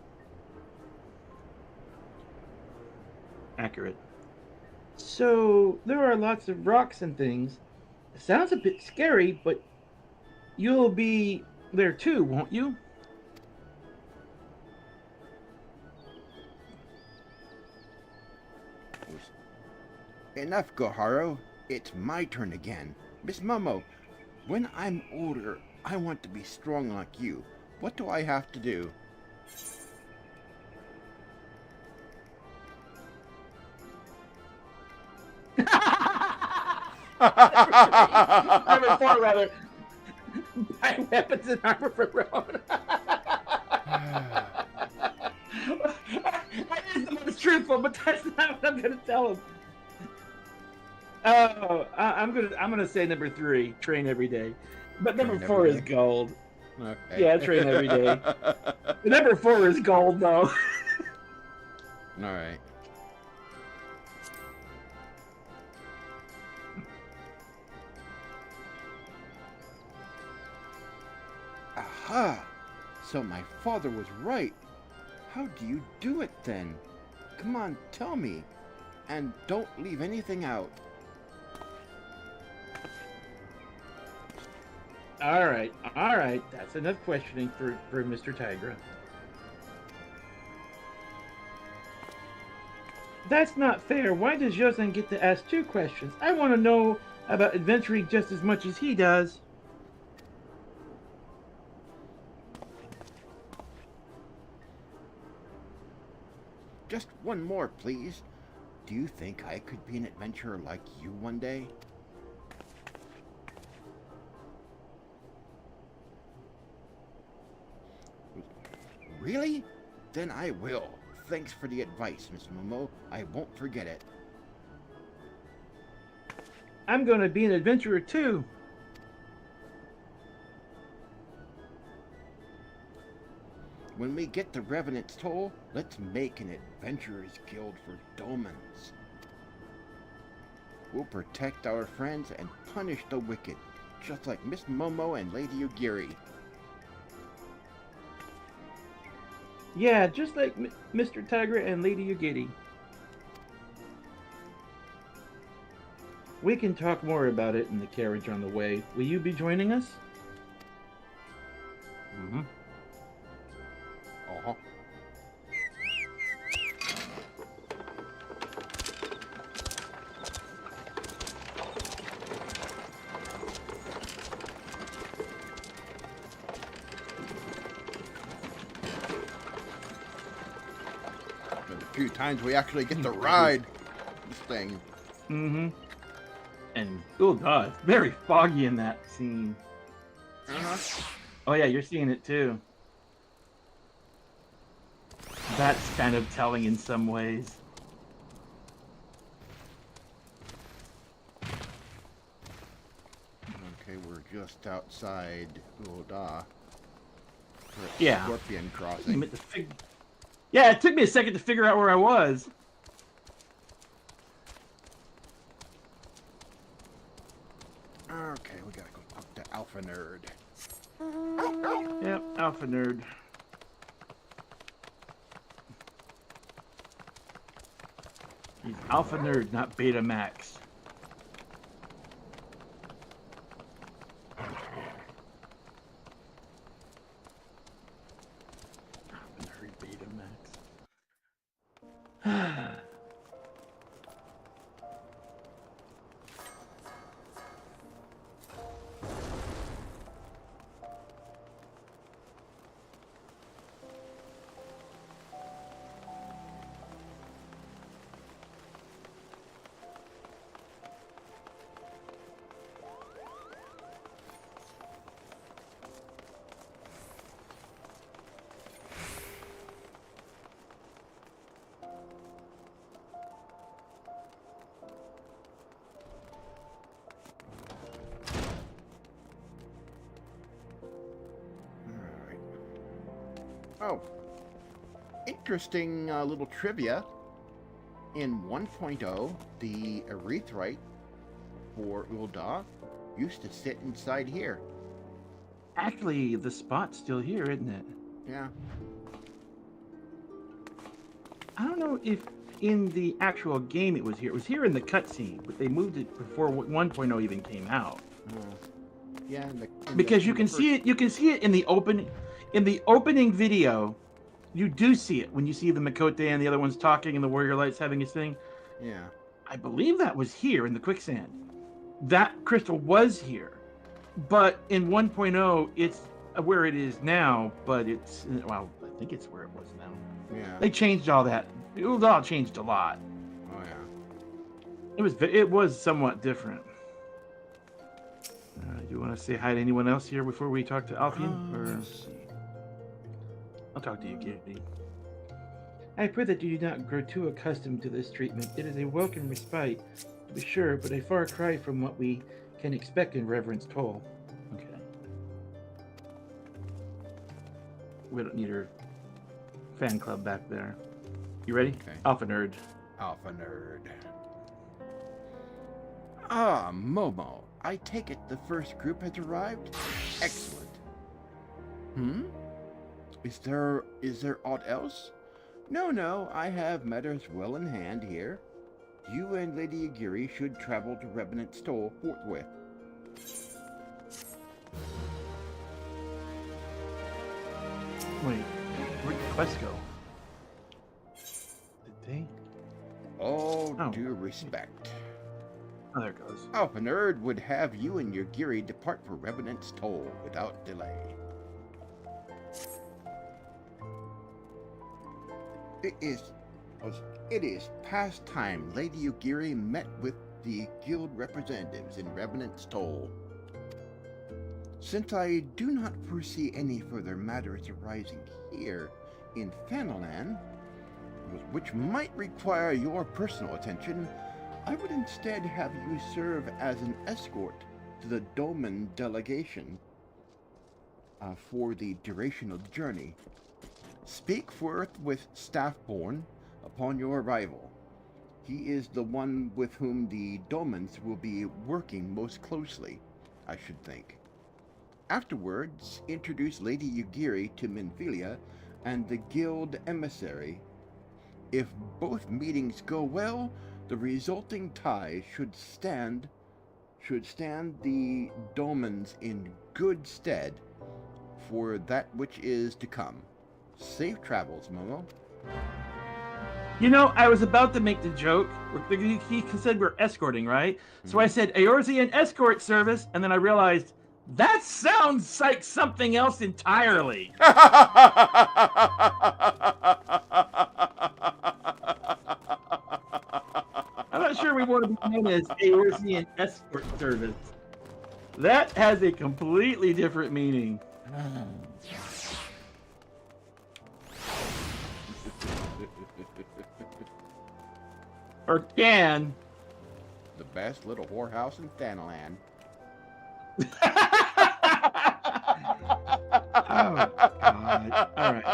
[SPEAKER 1] Accurate. So, there are lots of rocks and things. It sounds a bit scary, but you'll be there too, won't you?
[SPEAKER 2] Enough, Goharu. It's my turn again. Miss Momo, when I'm older, I want to be strong like you. What do I have to do?
[SPEAKER 1] Number 4, rather. Buy weapons and armor for Roan. That is the most truthful, but that's not what I'm gonna tell him. Oh, I'm gonna say number 3, train every day. But number 4 is gold.
[SPEAKER 2] Okay.
[SPEAKER 1] Yeah, train every day. Number 4 is gold, though.
[SPEAKER 2] All right. Aha! So my father was right. How do you do it then? Come on, tell me. And don't leave anything out.
[SPEAKER 1] All right. That's enough questioning for Mr. Tygra. That's not fair. Why does Yosen get to ask 2 questions? I want to know about adventuring just as much as he does.
[SPEAKER 2] Just one more, please. Do you think I could be an adventurer like you one day? Really? Then I will. Thanks for the advice, Miss Momo. I won't forget it.
[SPEAKER 1] I'm going to be an adventurer too.
[SPEAKER 2] When we get the Revenant's Toll, let's make an Adventurers Guild for Domans. We'll protect our friends and punish the wicked, just like Miss Momo and Lady Ugiri.
[SPEAKER 1] Yeah, just like Mr. Tygra and Lady Ugiri. We can talk more about it in the carriage on the way. Will you be joining us? Mm-hmm.
[SPEAKER 2] Uh-huh. A few times we actually get to ride this thing.
[SPEAKER 1] Mm-hmm. And Ul'dah, it's very foggy in that scene. Oh yeah, you're seeing it too. That's kind of telling in some ways.
[SPEAKER 2] Okay, we're just outside Ul'dah.
[SPEAKER 1] Yeah.
[SPEAKER 2] Scorpion Crossing.
[SPEAKER 1] Yeah, it took me a second to figure out where I was.
[SPEAKER 2] Okay, we gotta go talk to Alpha Nerd.
[SPEAKER 1] Yep, Alpha Nerd. He's Alpha Nerd, not Beta Max. Alpha Nerd, Beta Max.
[SPEAKER 2] Oh, interesting little trivia. In 1.0, the Erythrite for Ul'dah used to sit inside here.
[SPEAKER 1] Actually, the spot's still here, isn't it?
[SPEAKER 2] Yeah.
[SPEAKER 1] I don't know if in the actual game it was here. It was here in the cutscene, but they moved it before 1.0 even came out.
[SPEAKER 2] Yeah.
[SPEAKER 1] Because you can see it. You can see it in the opening video. You do see it when you see the Makote and the other ones talking and the Warrior Light's having his thing.
[SPEAKER 2] Yeah.
[SPEAKER 1] I believe that was here in the quicksand. That crystal was here. But in 1.0, it's where it is now, but it's, well, I think it's where it was now.
[SPEAKER 2] Yeah.
[SPEAKER 1] They changed all that. Ul'dah changed a lot.
[SPEAKER 2] Oh, yeah.
[SPEAKER 1] It was somewhat different. Do you want to say hi to anyone else here before we talk to Alfian?
[SPEAKER 2] Let's see.
[SPEAKER 1] I'll talk to you, Gary. I pray that you do not grow too accustomed to this treatment. It is a welcome respite, to be sure, but a far cry from what we can expect in Reverend's Toll. Okay. We don't need her fan club back there. You ready?
[SPEAKER 2] Okay.
[SPEAKER 1] Alpha Nerd.
[SPEAKER 2] Alpha Nerd. Ah, Momo. I take it the first group has arrived? Excellent. Is there aught else? No, I have matters well in hand here. You and Lady Agiri should travel to Revenant's Toll forthwith.
[SPEAKER 1] Wait, where'd the quest go? Did they?
[SPEAKER 2] All
[SPEAKER 1] Oh.
[SPEAKER 2] due respect.
[SPEAKER 1] Oh, there it goes.
[SPEAKER 2] Alpha Nerd would have you and your Giri depart for Revenant's Toll without delay. It is past time Lady Ugiri met with the guild representatives in Revenant's Toll. Since I do not foresee any further matters arising here in Fanalan, which might require your personal attention, I would instead have you serve as an escort to the Doman delegation for the duration of the journey. Speak forth with Staffborn upon your arrival. He is the one with whom the Domans will be working most closely, I should think. Afterwards, introduce Lady Ugiri to Minfilia and the guild emissary. If both meetings go well, the resulting tie should stand the Domans in good stead for that which is to come. Safe travels, Momo.
[SPEAKER 1] You know, I was about to make the joke. He said we're escorting, right? So I said Eorzean escort service, and then I realized that sounds like something else entirely. I'm not sure we want to be known as Eorzean escort service. That has a completely different meaning. Or can.
[SPEAKER 2] The best little whorehouse in Thanalan.
[SPEAKER 1] Oh, God. All right.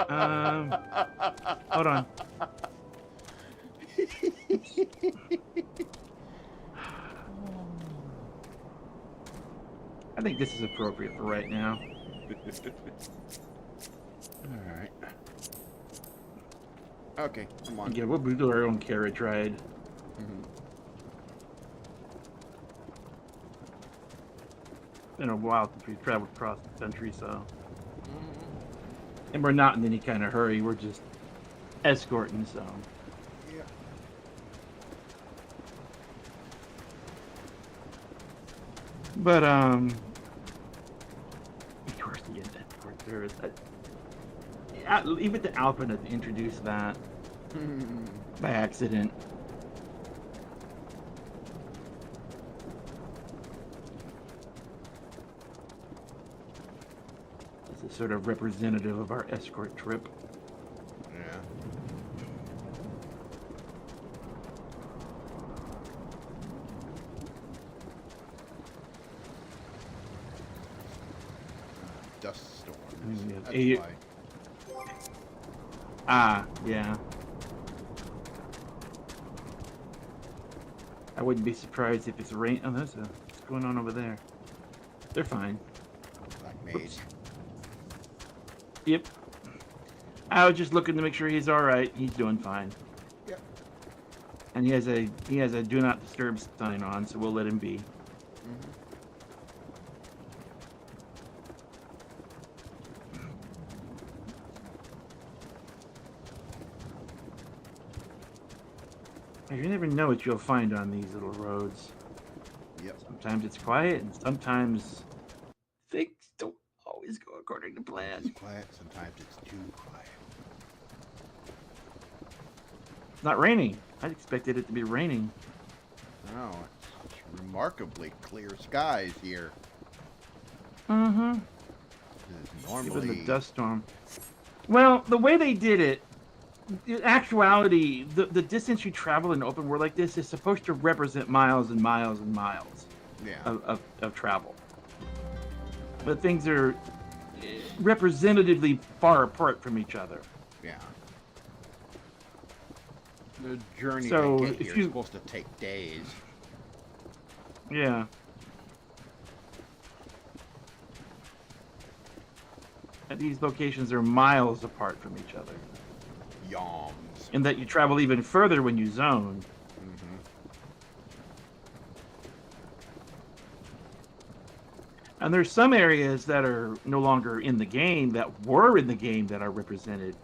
[SPEAKER 1] Hold on. I think this is appropriate for right now.
[SPEAKER 2] All right. Okay, come on.
[SPEAKER 1] Yeah, we'll do our own carriage ride. Been a while since we've traveled across the country, so. And we're not in any kind of hurry. We're just escorting, so.
[SPEAKER 2] Yeah.
[SPEAKER 1] But of course, the escort service. Leave it to Alpha to introduce that by accident. As a sort of representative of our escort trip.
[SPEAKER 2] Yeah. Dust storms.
[SPEAKER 1] Yeah,
[SPEAKER 2] That's why.
[SPEAKER 1] Ah, yeah. I wouldn't be surprised if it's rain. Oh, what's going on over there? They're fine.
[SPEAKER 2] Black Mage.
[SPEAKER 1] Oops. Yep. I was just looking to make sure he's all right. He's doing fine.
[SPEAKER 2] Yep.
[SPEAKER 1] And he has a do not disturb sign on, so we'll let him be.
[SPEAKER 2] Mm-hmm.
[SPEAKER 1] You never know what you'll find on these little roads.
[SPEAKER 2] Yep.
[SPEAKER 1] Sometimes it's quiet, and sometimes things don't always go according to plan.
[SPEAKER 2] It's quiet. Sometimes it's too quiet.
[SPEAKER 1] It's not raining. I expected it to be raining.
[SPEAKER 2] No, it's remarkably clear skies here.
[SPEAKER 1] Mm-hmm.
[SPEAKER 2] Normally,
[SPEAKER 1] Even the dust storm. Well, the way they did it, in actuality, the distance you travel in an open world like this is supposed to represent miles and miles and miles of travel. But things are representatively far apart from each other.
[SPEAKER 2] Yeah. The journey
[SPEAKER 1] So,
[SPEAKER 2] to get
[SPEAKER 1] if
[SPEAKER 2] here
[SPEAKER 1] you-
[SPEAKER 2] is supposed to take days.
[SPEAKER 1] Yeah. And these locations are miles apart from each other.
[SPEAKER 2] Yawns.
[SPEAKER 1] And that you travel even further when you zone.
[SPEAKER 2] Mm-hmm.
[SPEAKER 1] And there's some areas that are no longer in the game that were in the game that are represented.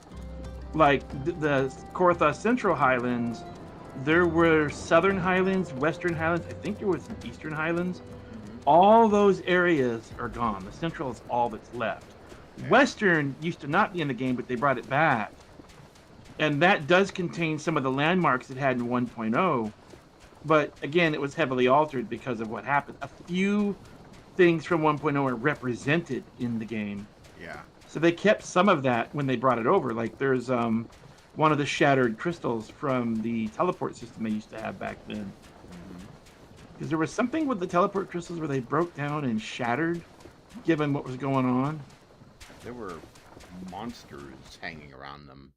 [SPEAKER 1] Like the Korthos Central Highlands, there were Southern Highlands, Western Highlands, I think there was some Eastern Highlands. All those areas are gone. The Central is all that's left. Western used to not be in the game, but they brought it back. And that does contain some of the landmarks it had in 1.0. But again, it was heavily altered because of what happened. A few things from 1.0 are represented in the game.
[SPEAKER 2] Yeah.
[SPEAKER 1] So they kept some of that when they brought it over. Like there's one of the shattered crystals from the teleport system they used to have back then. Because there was something with the teleport crystals where they broke down and shattered, given what was going on.
[SPEAKER 2] There were monsters hanging around them.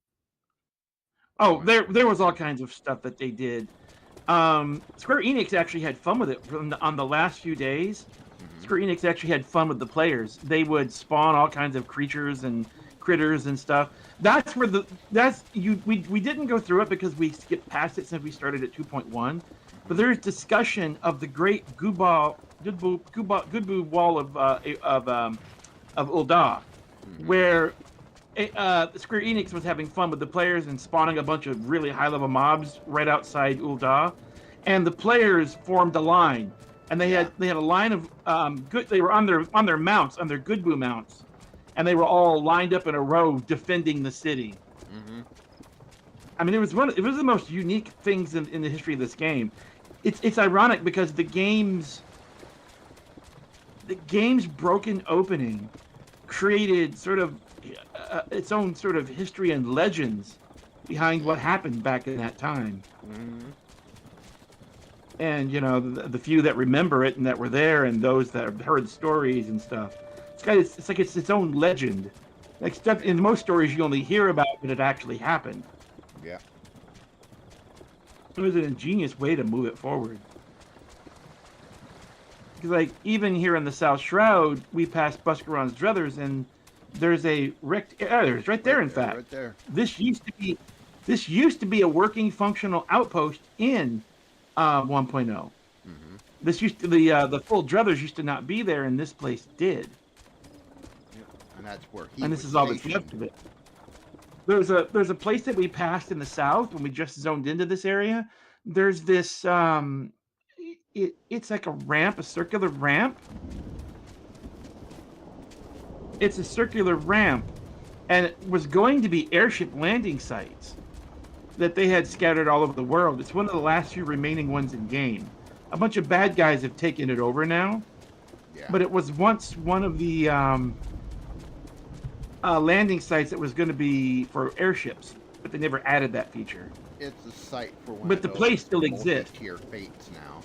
[SPEAKER 1] Oh, there was all kinds of stuff that they did. Square Enix actually had fun with it on the last few days. Square Enix actually had fun with the players. They would spawn all kinds of creatures and critters and stuff. That's where we didn't go through it because we skipped past it since we started at 2.1. But there's discussion of the great Goodboo Wall of Ul'dah, where Square Enix was having fun with the players and spawning a bunch of really high-level mobs right outside Ul'dah, and the players formed a line, and they had a line of they were on their mounts, on their Goodboo mounts, and they were all lined up in a row defending the city. I mean, it was the most unique things in the history of this game. It's ironic because the game's broken opening created sort of its own sort of history and legends behind what happened back in that time. And you know, the few that remember it and that were there, and those that have heard stories and stuff, it's like it's its own legend. Like stuff in most stories you only hear about when it actually happened.
[SPEAKER 2] Yeah.
[SPEAKER 1] It was an ingenious way to move it forward. Because, like, even here in the South Shroud, we passed Buscaron's Druthers, and there's a there's right there, in fact.
[SPEAKER 2] Right there.
[SPEAKER 1] This used to be a working, functional outpost in 1.0. This used to the full Druthers used to not be there, and this place did.
[SPEAKER 2] Yeah. And that's where
[SPEAKER 1] And this is all that's left of it. There's a place that we passed in the south when we just zoned into this area. There's this it's like a ramp, a circular ramp. It's a circular ramp, and it was going to be airship landing sites that they had scattered all over the world. It's one of the last few remaining ones in game. A bunch of bad guys have taken it over now.
[SPEAKER 2] Yeah.
[SPEAKER 1] But it was once one of the landing sites that was going to be for airships, but they never added that feature.
[SPEAKER 2] It's a site for one
[SPEAKER 1] But
[SPEAKER 2] of
[SPEAKER 1] the
[SPEAKER 2] those
[SPEAKER 1] place still exists.
[SPEAKER 2] multi-tier fates now.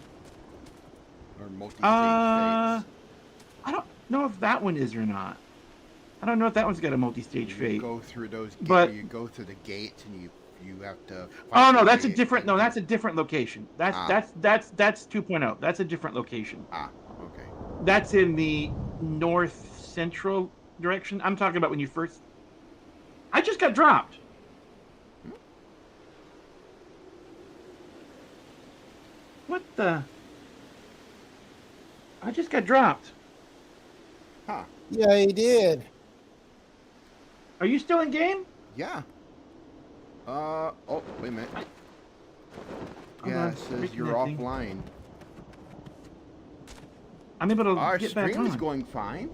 [SPEAKER 2] Or multi-stage
[SPEAKER 1] I
[SPEAKER 2] fates.
[SPEAKER 1] don't know if that one is or not. I don't know if that one's got a multi-stage
[SPEAKER 2] You
[SPEAKER 1] fate.
[SPEAKER 2] go through those.
[SPEAKER 1] But
[SPEAKER 2] You go through the gates, and you have to.
[SPEAKER 1] Oh no, that's a different. No, that's a different location. That's 2.0. That's a different location.
[SPEAKER 2] Okay.
[SPEAKER 1] That's in the north central direction. I'm talking about when you first. I just got dropped. What the? I just got dropped.
[SPEAKER 2] Huh.
[SPEAKER 3] Yeah, he did.
[SPEAKER 1] Are you still in game?
[SPEAKER 2] Yeah. Oh, wait a minute.
[SPEAKER 1] Hold
[SPEAKER 2] Yeah,
[SPEAKER 1] on,
[SPEAKER 2] it says you're
[SPEAKER 1] reconnecting.
[SPEAKER 2] offline.
[SPEAKER 1] I'm able to
[SPEAKER 2] Our
[SPEAKER 1] get back
[SPEAKER 2] stream is
[SPEAKER 1] on.
[SPEAKER 2] going fine.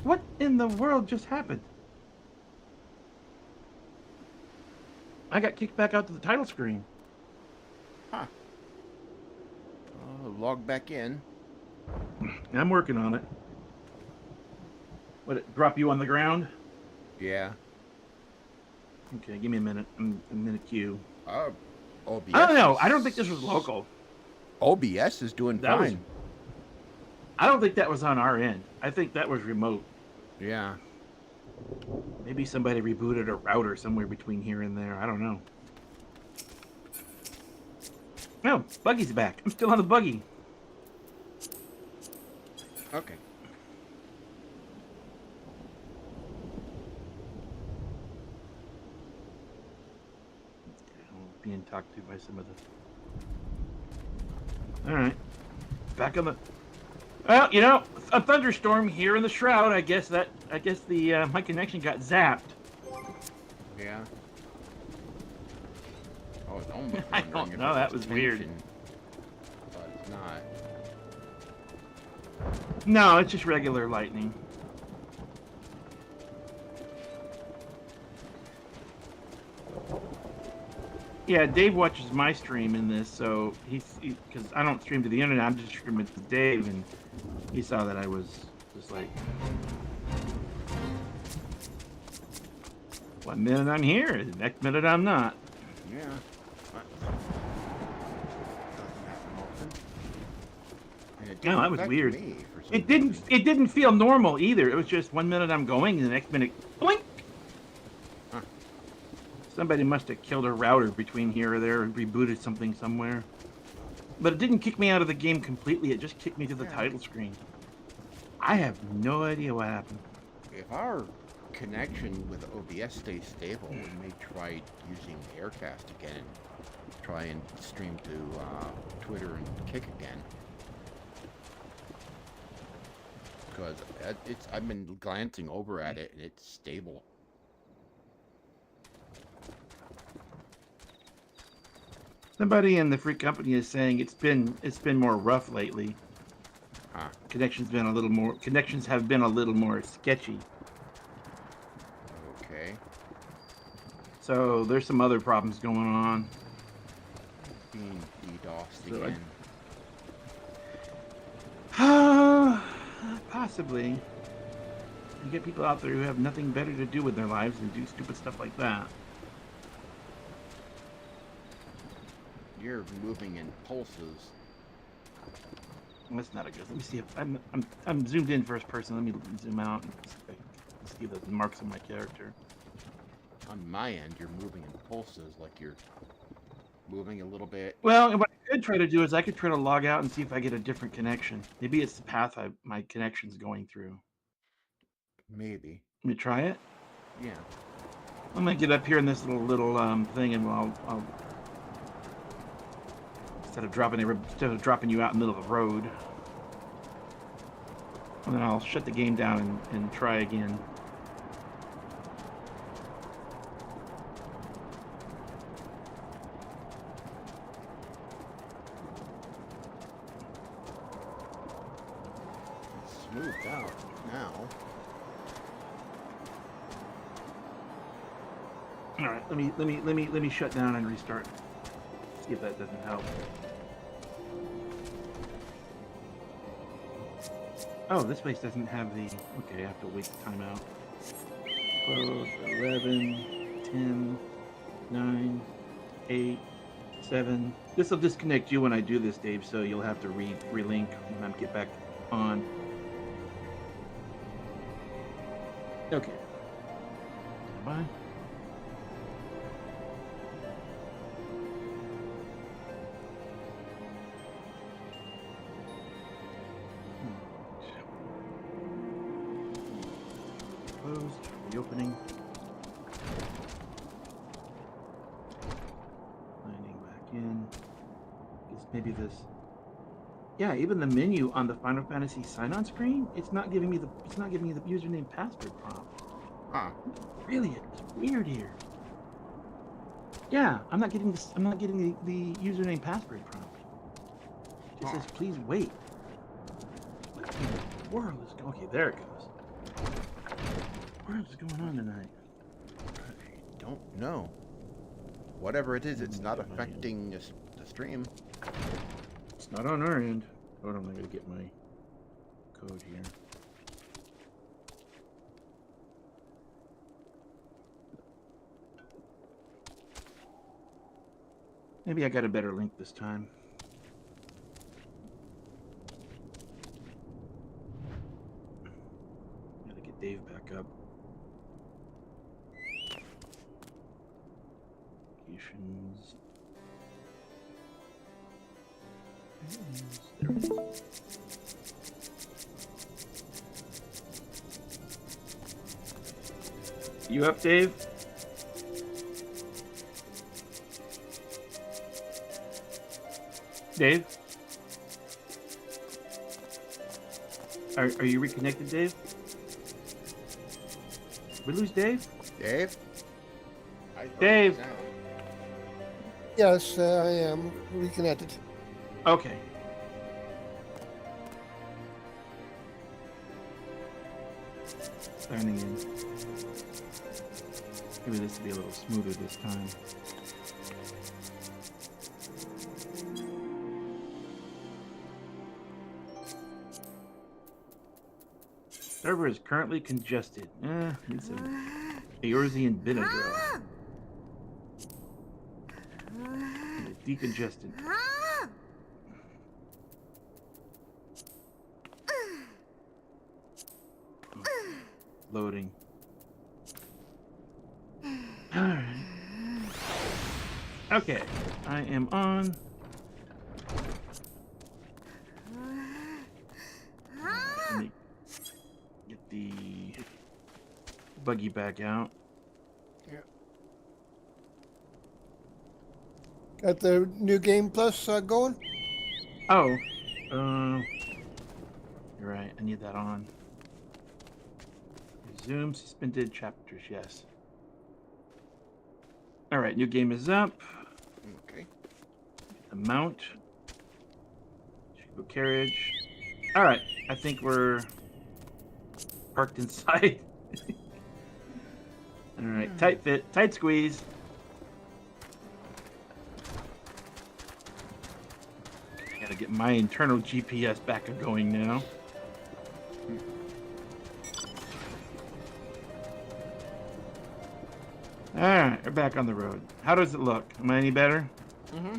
[SPEAKER 1] What in the world just happened? I got kicked back out to the title screen.
[SPEAKER 2] Huh. I'll log back in.
[SPEAKER 1] I'm working on it. What, it drop you on the ground?
[SPEAKER 2] Yeah.
[SPEAKER 1] Okay, give me a minute. I'm in a queue.
[SPEAKER 2] OBS.
[SPEAKER 1] I don't know. I don't think this was local.
[SPEAKER 2] OBS is doing
[SPEAKER 1] That was-
[SPEAKER 2] fine.
[SPEAKER 1] I don't think that was on our end. I think that was remote.
[SPEAKER 2] Yeah.
[SPEAKER 1] Maybe somebody rebooted a router somewhere between here and there. I don't know. No, Buggy's back. I'm still on the buggy.
[SPEAKER 2] Okay.
[SPEAKER 1] I'm being talked to by some of the... Alright. Back on the... Well, you know, a thunderstorm here in the Shroud. I guess the my connection got zapped.
[SPEAKER 2] Yeah. Oh, it's almost.
[SPEAKER 1] I don't know, that was weird.
[SPEAKER 2] But it's not.
[SPEAKER 1] No, it's just regular lightning. Yeah, Dave watches my stream in this, so because I don't stream to the internet, I'm just streaming to Dave, and he saw that I was just like, 1 minute I'm here, the next minute I'm not.
[SPEAKER 2] Yeah.
[SPEAKER 1] No, that was weird. It didn't feel normal either. It was just 1 minute I'm going, and the next minute, blink.
[SPEAKER 2] Huh.
[SPEAKER 1] Somebody must have killed a router between here or there and rebooted something somewhere. But it didn't kick me out of the game completely. It just kicked me to the title screen. I have no idea what happened.
[SPEAKER 2] If our connection with OBS stays stable, we may try using Aircast again and try and stream to Twitter and Kick again. Because I've been glancing over at it and it's stable.
[SPEAKER 1] Somebody in the free company is saying it's been more rough lately.
[SPEAKER 2] Huh.
[SPEAKER 1] Connections have been a little more sketchy.
[SPEAKER 2] Okay.
[SPEAKER 1] So there's some other problems going on.
[SPEAKER 2] Being DDoSed
[SPEAKER 1] So
[SPEAKER 2] again.
[SPEAKER 1] Possibly. You get people out there who have nothing better to do with their lives than do stupid stuff like that.
[SPEAKER 2] You're moving in pulses.
[SPEAKER 1] That's not a good. Let me see if I'm zoomed in first person. Let me zoom out and see if I can see the marks of my character.
[SPEAKER 2] On my end, you're moving in pulses, like you're moving a little bit.
[SPEAKER 1] Well, what I could try to do is I could try to log out and see if I get a different connection. Maybe it's the path my connection's going through.
[SPEAKER 2] Maybe.
[SPEAKER 1] Let me try it.
[SPEAKER 2] Yeah.
[SPEAKER 1] I'm gonna get up here in this little thing, and I'll instead of dropping you out in the middle of the road, and then I'll shut the game down and try again.
[SPEAKER 2] It's smoothed out now.
[SPEAKER 1] All right, let me shut down and restart. See if that doesn't help. Oh, this place doesn't have the... Okay, I have to wait the timeout. 12, 11, 10, 9, 8, 7. This will disconnect you when I do this, Dave, so you'll have to relink when I get back on. Okay. Bye. Closed. Reopening. Signing back in. Guess maybe this. Yeah, even the menu on the Final Fantasy sign-on screen, it's not giving me the username password prompt.
[SPEAKER 2] Huh.
[SPEAKER 1] Really, it's weird here. Yeah, I'm not getting this. I'm not getting the username password prompt. It just says please wait. What in the world is going? Okay, there it goes. What is going on tonight?
[SPEAKER 2] I don't know. Whatever it is, it's not affecting the stream.
[SPEAKER 1] It's not on our end. Hold on, I gotta get my code here. Maybe I got a better link this time. Gotta get Dave back up. Applications. There it is. You up, Dave? Dave? Are you reconnected, Dave? We lose Dave?
[SPEAKER 2] Dave?
[SPEAKER 1] Dave!
[SPEAKER 3] Yes, I am reconnected.
[SPEAKER 1] Okay. Signing in. Maybe this will be a little smoother this time. Server is currently congested. It's a Eorzean Benadryl. Decongestant. Loading. Alright. Okay, I am on. Let me get the buggy back out.
[SPEAKER 3] Got the new game plus going?
[SPEAKER 1] Oh, you're right. I need that on. Resume suspended chapters. Yes. All right. New game is up.
[SPEAKER 2] Okay.
[SPEAKER 1] The mount. Go carriage. All right. I think we're parked inside. All right. Tight fit. Tight squeeze. Gotta get my internal GPS back going now. Alright, we're back on the road. How does it look? Am I any better?
[SPEAKER 2] Mm-hmm.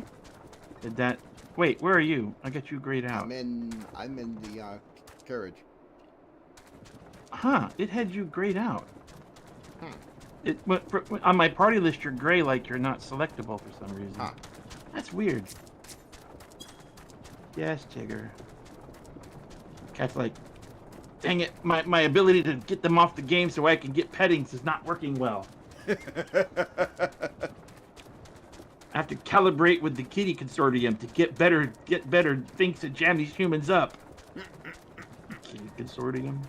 [SPEAKER 1] Did that... Wait, where are you? I got you grayed out.
[SPEAKER 2] I'm in the carriage.
[SPEAKER 1] Huh, it had you grayed out.
[SPEAKER 2] Hmm.
[SPEAKER 1] On my party list, you're gray like you're not selectable for some reason.
[SPEAKER 2] Huh.
[SPEAKER 1] That's weird. Yes, Tigger. Cat's like, dang it, my ability to get them off the game so I can get pettings is not working well. I have to calibrate with the kitty consortium to get better things to jam these humans up. Kitty consortium.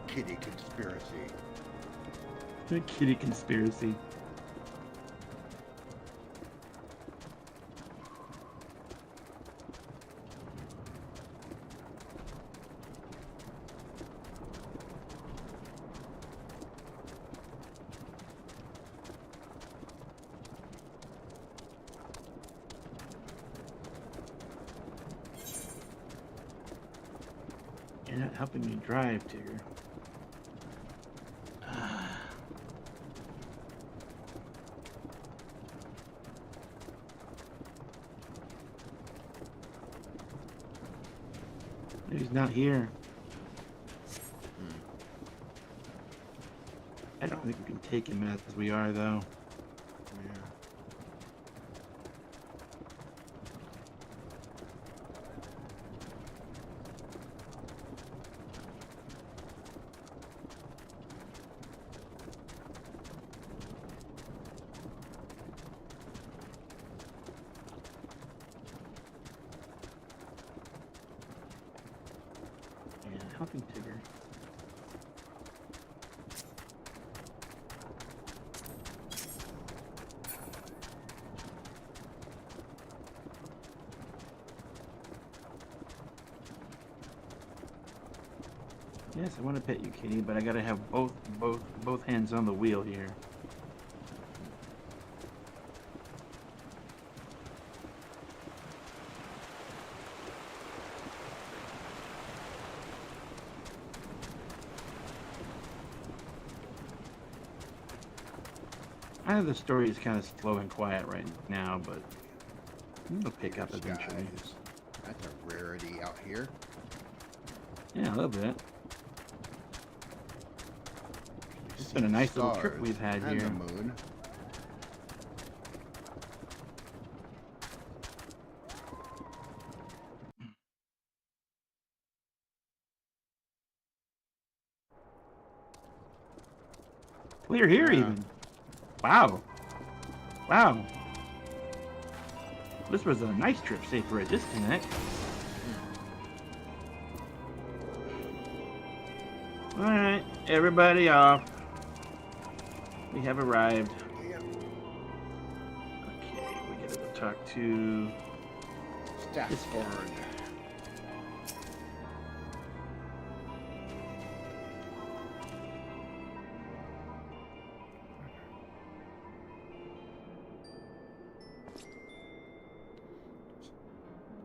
[SPEAKER 2] Kitty conspiracy.
[SPEAKER 1] The kitty conspiracy. You're not helping me drive, Tigger. He's not here. take him as we are, though.
[SPEAKER 2] Yeah.
[SPEAKER 1] Helping Tigger. Yes, I want to pet you, kitty, but I gotta have both hands on the wheel here. I know the story is kind of slow and quiet right now, but it'll pick up eventually.
[SPEAKER 2] Guys, that's a rarity out here.
[SPEAKER 1] Yeah, a little bit. It's been a nice little trip we've had
[SPEAKER 2] and
[SPEAKER 1] here.
[SPEAKER 2] The moon.
[SPEAKER 1] Clear here,
[SPEAKER 2] Yeah.
[SPEAKER 1] even. Wow. Wow. This was a nice trip, save for a disconnect. Alright, everybody off. We have arrived. Okay, we gotta go talk to
[SPEAKER 2] Stafford.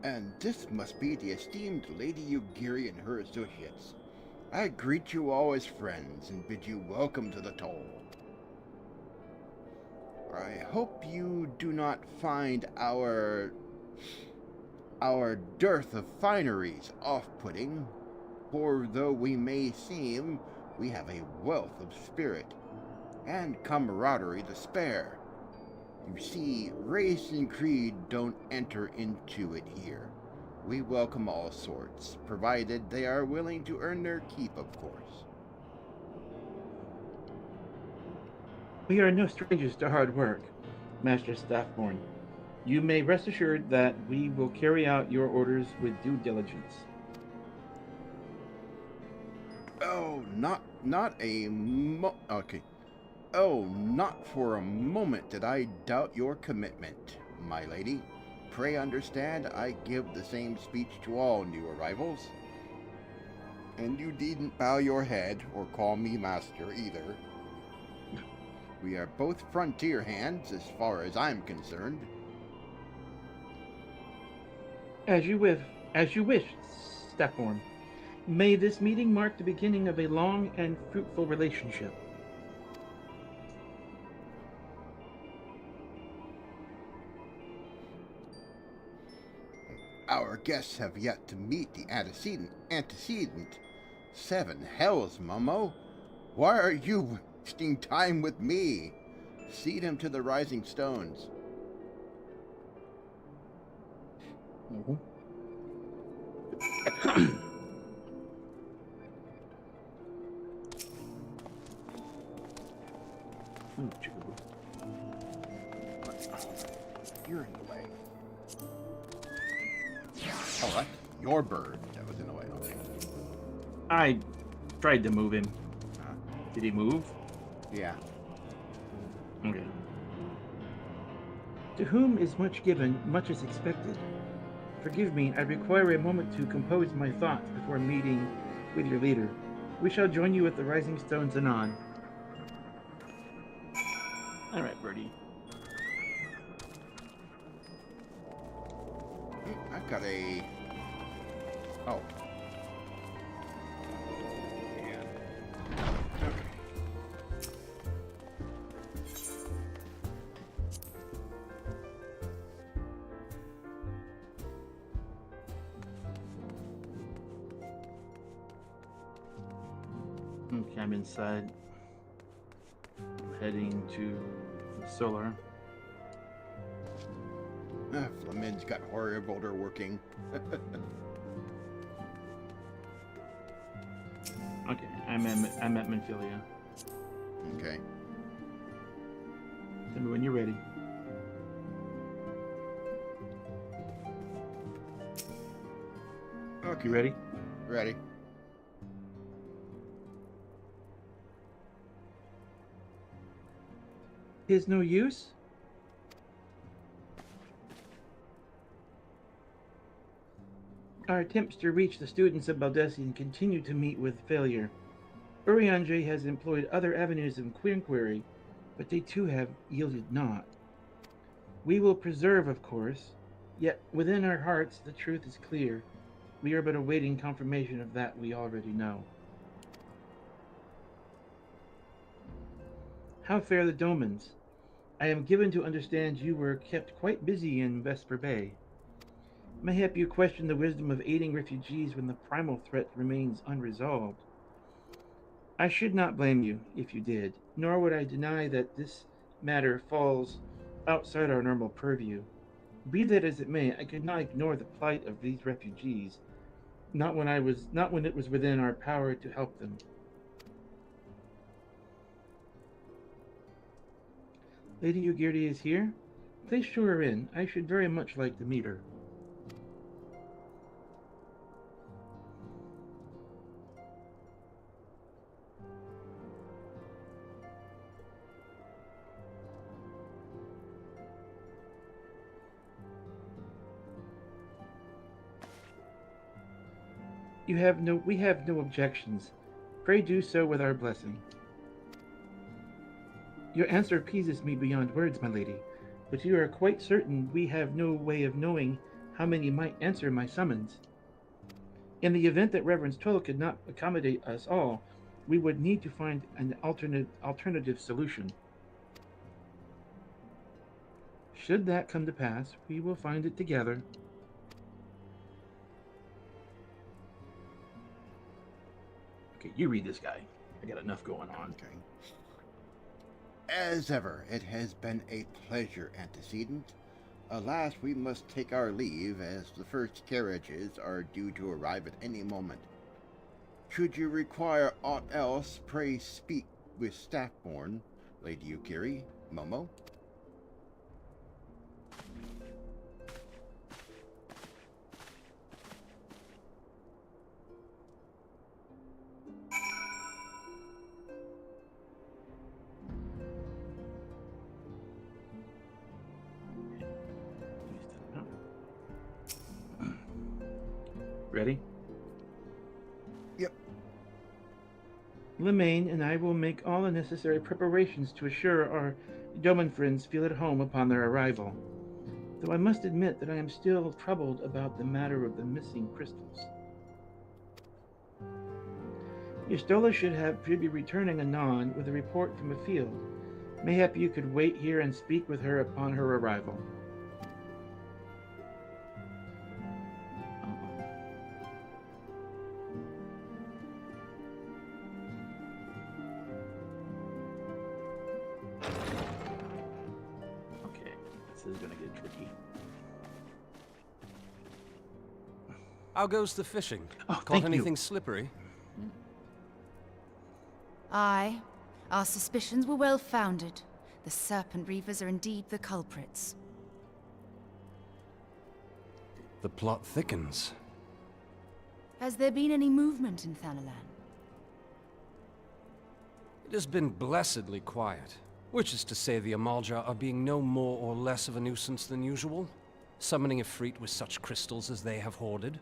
[SPEAKER 2] And this must be the esteemed Lady Ugiri and her associates. I greet you all as friends and bid you welcome to the toll. I hope you do not find our dearth of fineries off-putting, for though we may seem, we have a wealth of spirit and camaraderie to spare. You see, race and creed don't enter into it here. We welcome all sorts, provided they are willing to earn their keep, of course.
[SPEAKER 1] We are no strangers to hard work, Master Staffborn. You may rest assured that we will carry out your orders with due diligence.
[SPEAKER 2] Oh, not for a moment did I doubt your commitment, my lady. Pray understand, I give the same speech to all new arrivals. And you needn't bow your head or call me master either. We are both frontier hands as far as I'm concerned.
[SPEAKER 1] As you wish, Staffborn. May this meeting mark the beginning of a long and fruitful relationship.
[SPEAKER 2] Our guests have yet to meet the antecedent. 7 hells, Momo. Why are you wasting time with me? Cede him to the rising stones.
[SPEAKER 1] Mm-hmm.
[SPEAKER 2] You're in the way. Oh, that's your bird that was in the way. Okay.
[SPEAKER 1] I tried to move him. Did he move?
[SPEAKER 2] Yeah.
[SPEAKER 1] Okay. To whom is much given, much is expected. Forgive me, I require a moment to compose my thoughts before meeting with your leader. We shall join you at the Rising Stones anon. Alright, birdie.
[SPEAKER 2] I've got a... Oh. Yeah. Okay.
[SPEAKER 1] Okay, I'm inside. heading to Solar.
[SPEAKER 2] Flamin's got horrible working.
[SPEAKER 1] Okay, I'm at Menphilia.
[SPEAKER 2] Okay.
[SPEAKER 1] Tell me when you're ready.
[SPEAKER 2] Okay.
[SPEAKER 1] You ready?
[SPEAKER 2] Ready.
[SPEAKER 1] Is no use? Our attempts to reach the students of Baldessian continue to meet with failure. Urianger has employed other avenues of inquiry, but they too have yielded naught. We will preserve, of course, yet within our hearts the truth is clear. We are but awaiting confirmation of that we already know. How fare the Domans? I am given to understand you were kept quite busy in Vesper Bay. Mayhap you question the wisdom of aiding refugees when the primal threat remains unresolved. I should not blame you if you did, nor would I deny that this matter falls outside our normal purview. Be that as it may, I could not ignore the plight of these refugees, not when it was within our power to help them. Lady Ugirti is here? Please show her in. I should very much like to meet her. We have no objections. Pray do so with our blessing. Your answer appeases me beyond words, my lady, but you are quite certain we have no way of knowing how many might answer my summons. In the event that Reverend Toll could not accommodate us all, we would need to find an alternative solution. Should that come to pass, we will find it together. Okay, you read this guy. I got enough going on.
[SPEAKER 2] Okay. As ever, it has been a pleasure, Antecedent. Alas, we must take our leave, as the first carriages are due to arrive at any moment. Should you require aught else, pray speak with Staffborn, Lady Ugirti, Momo.
[SPEAKER 1] Ready?
[SPEAKER 2] Yep.
[SPEAKER 1] Lemaine and I will make all the necessary preparations to assure our Doman friends feel at home upon their arrival. Though I must admit that I am still troubled about the matter of the missing crystals. Yustola should be returning anon with a report from a field. Mayhap you could wait here and speak with her upon her arrival. This is gonna get tricky.
[SPEAKER 10] How goes the fishing?
[SPEAKER 1] Oh,
[SPEAKER 10] Caught anything slippery?
[SPEAKER 11] Aye. Our suspicions were well founded. The Serpent Reavers are indeed the culprits.
[SPEAKER 10] The plot thickens.
[SPEAKER 11] Has there been any movement in Thanalan?
[SPEAKER 10] It has been blessedly quiet. Which is to say the Amalja are being no more or less of a nuisance than usual, summoning Ifrit with such crystals as they have hoarded.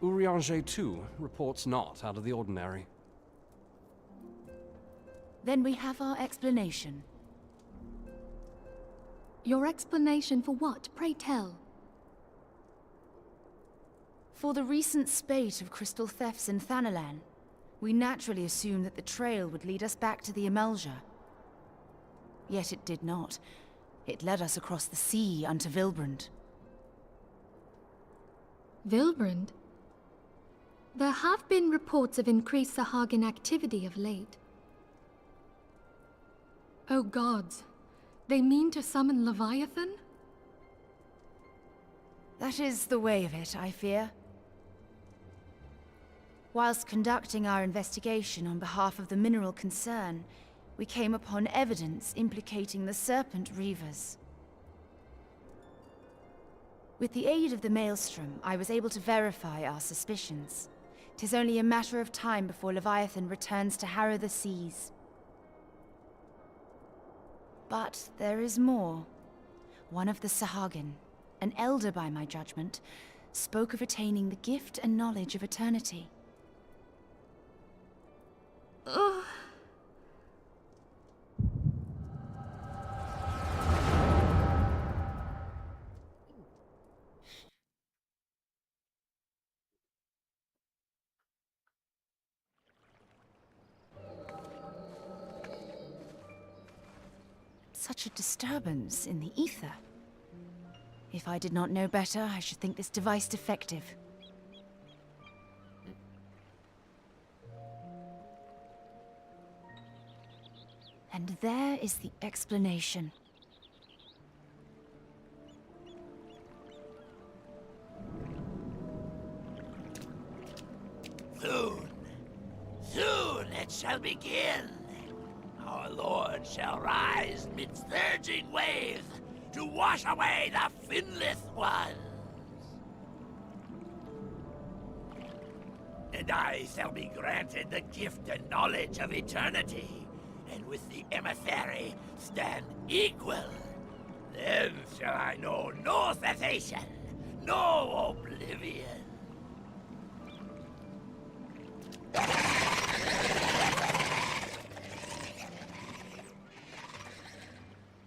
[SPEAKER 10] Urianger, too, reports not out of the ordinary.
[SPEAKER 11] Then we have our explanation.
[SPEAKER 12] Your explanation for what, pray tell?
[SPEAKER 11] For the recent spate of crystal thefts in Thanalan, we naturally assumed that the trail would lead us back to the Amalja. Yet it did not. It led us across the sea unto Vilbrand.
[SPEAKER 12] Vilbrand? There have been reports of increased Sahagin activity of late. Oh gods, they mean to summon Leviathan?
[SPEAKER 11] That is the way of it, I fear. Whilst conducting our investigation on behalf of the mineral concern, we came upon evidence implicating the Serpent Reavers. With the aid of the Maelstrom, I was able to verify our suspicions. 'Tis only a matter of time before Leviathan returns to harrow the seas. But there is more. One of the Sahagin, an elder by my judgment, spoke of attaining the gift and knowledge of eternity.
[SPEAKER 12] Ugh.
[SPEAKER 11] Such a disturbance in the ether. If I did not know better, I should think this device defective. And there is the explanation.
[SPEAKER 13] Soon, soon it shall begin. Our Lord shall rise midst surging waves to wash away the finless ones. And I shall be granted the gift and knowledge of eternity, and with the emissary stand equal. Then shall I know no cessation, no oblivion.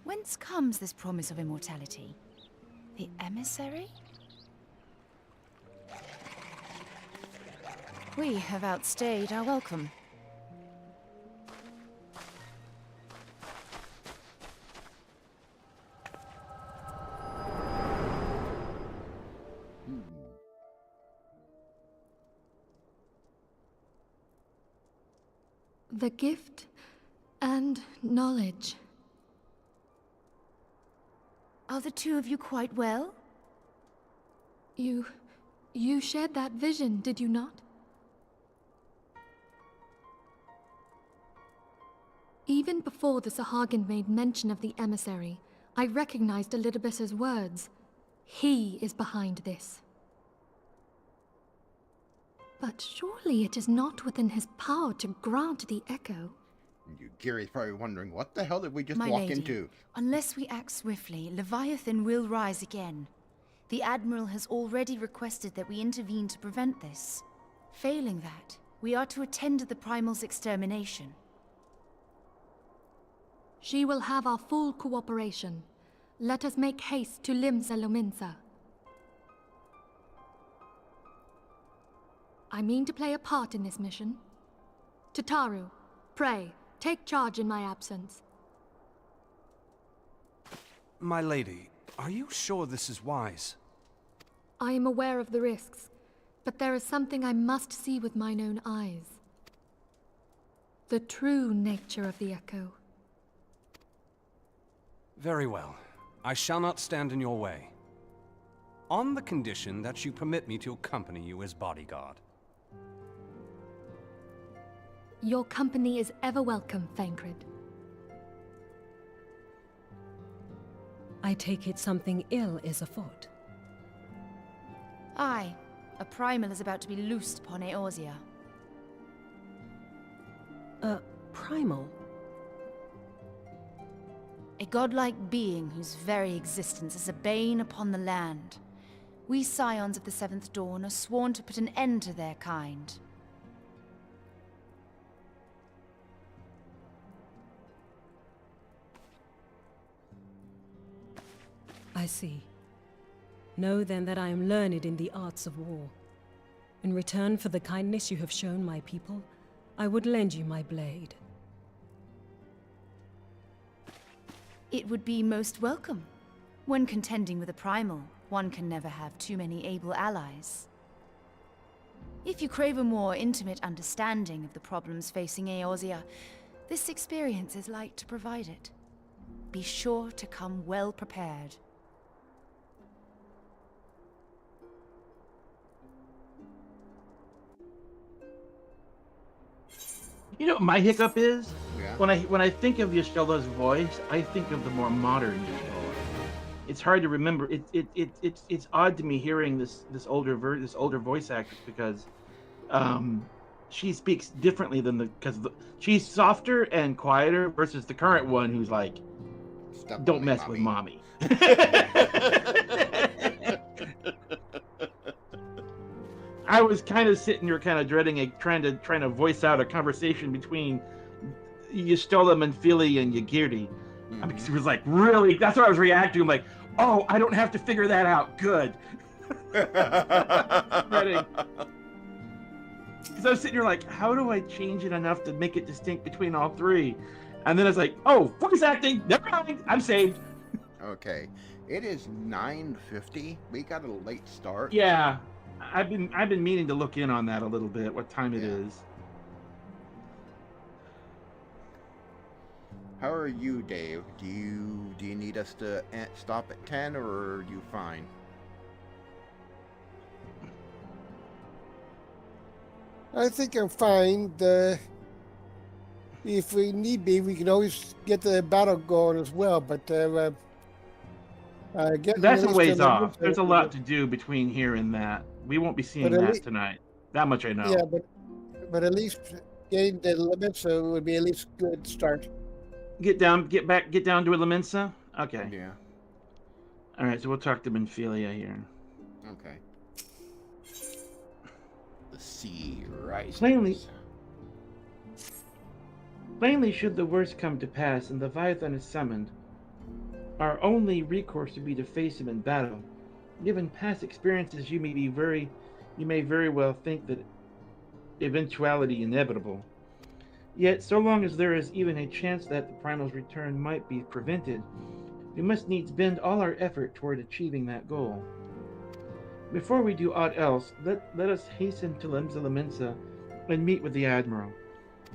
[SPEAKER 11] Whence comes this promise of immortality? The emissary? We have outstayed our welcome.
[SPEAKER 12] The gift and knowledge.
[SPEAKER 11] Are the two of you quite well?
[SPEAKER 12] You shared that vision, did you not? Even before the Sahagin made mention of the emissary, I recognized Elidibus's words. He is behind this. But surely it is not within his power to grant the echo.
[SPEAKER 2] Gary's probably wondering, what the hell did we just
[SPEAKER 11] My
[SPEAKER 2] walk
[SPEAKER 11] lady,
[SPEAKER 2] into?
[SPEAKER 11] unless we act swiftly, Leviathan will rise again. The Admiral has already requested that we intervene to prevent this. Failing that, we are to attend to the Primal's extermination.
[SPEAKER 12] She will have our full cooperation. Let us make haste to Limsa Lominsa. I mean to play a part in this mission. Tataru, pray, take charge in my absence.
[SPEAKER 10] My lady, are you sure this is wise?
[SPEAKER 12] I am aware of the risks, but there is something I must see with mine own eyes. The true nature of the echo.
[SPEAKER 10] Very well. I shall not stand in your way. On the condition that you permit me to accompany you as bodyguard.
[SPEAKER 12] Your company is ever welcome, Thancred.
[SPEAKER 4] I take it something ill is afoot.
[SPEAKER 11] Aye, a Primal is about to be loosed upon Eorzea.
[SPEAKER 4] A Primal?
[SPEAKER 11] A godlike being whose very existence is a bane upon the land. We Scions of the Seventh Dawn are sworn to put an end to their kind.
[SPEAKER 4] I see. Know then that I am learned in the arts of war. In return for the kindness you have shown my people, I would lend you my blade.
[SPEAKER 11] It would be most welcome. When contending with a Primal, one can never have too many able allies. If you crave a more intimate understanding of the problems facing Eorzea, This experience is like to provide it. Be sure to come well prepared.
[SPEAKER 1] You know what my hiccup is?
[SPEAKER 2] Yeah.
[SPEAKER 1] When I think of Ystela's voice, I think of the more modern Ystela. It's hard to remember. It's odd to me hearing this older voice actress because she speaks differently than because she's softer and quieter versus the current one who's like, don't mess with mommy. I was kind of sitting here, kind of dreading trying to voice out a conversation between Ystela Manfili and Ygiri. I mean, she was like, really? That's what I was reacting. I'm like, oh, I don't have to figure that out. Good. Dreading. Because I was sitting here like, how do I change it enough to make it distinct between all three? And then it's like, oh, voice acting. Never mind. I'm saved.
[SPEAKER 2] Okay, it is 9:50. We got a late start.
[SPEAKER 1] Yeah. I've been meaning to look in on that a little bit. What time it is?
[SPEAKER 2] How are you, Dave? Do you need us to stop at 10, or are you fine?
[SPEAKER 3] I think I'm fine. If we need be, we can always get the battle going as well. But
[SPEAKER 1] that's a ways off. There's a lot to do between here and that. We won't be seeing that tonight. That much I know.
[SPEAKER 3] Yeah, but at least getting the Lominsa would be at least a good start.
[SPEAKER 1] Get down to Lominsa? Okay.
[SPEAKER 2] Yeah.
[SPEAKER 1] All right, so we'll talk to Benfilia here.
[SPEAKER 2] Okay. The sea rises.
[SPEAKER 1] Plainly, should the worst come to pass and Leviathan is summoned, our only recourse would be to face him in battle. Given past experiences, you may very well think that eventuality inevitable. Yet, so long as there is even a chance that the Primal's return might be prevented, we must needs bend all our effort toward achieving that goal. Before we do aught else, let us hasten to Limsa Lominsa and meet with the Admiral.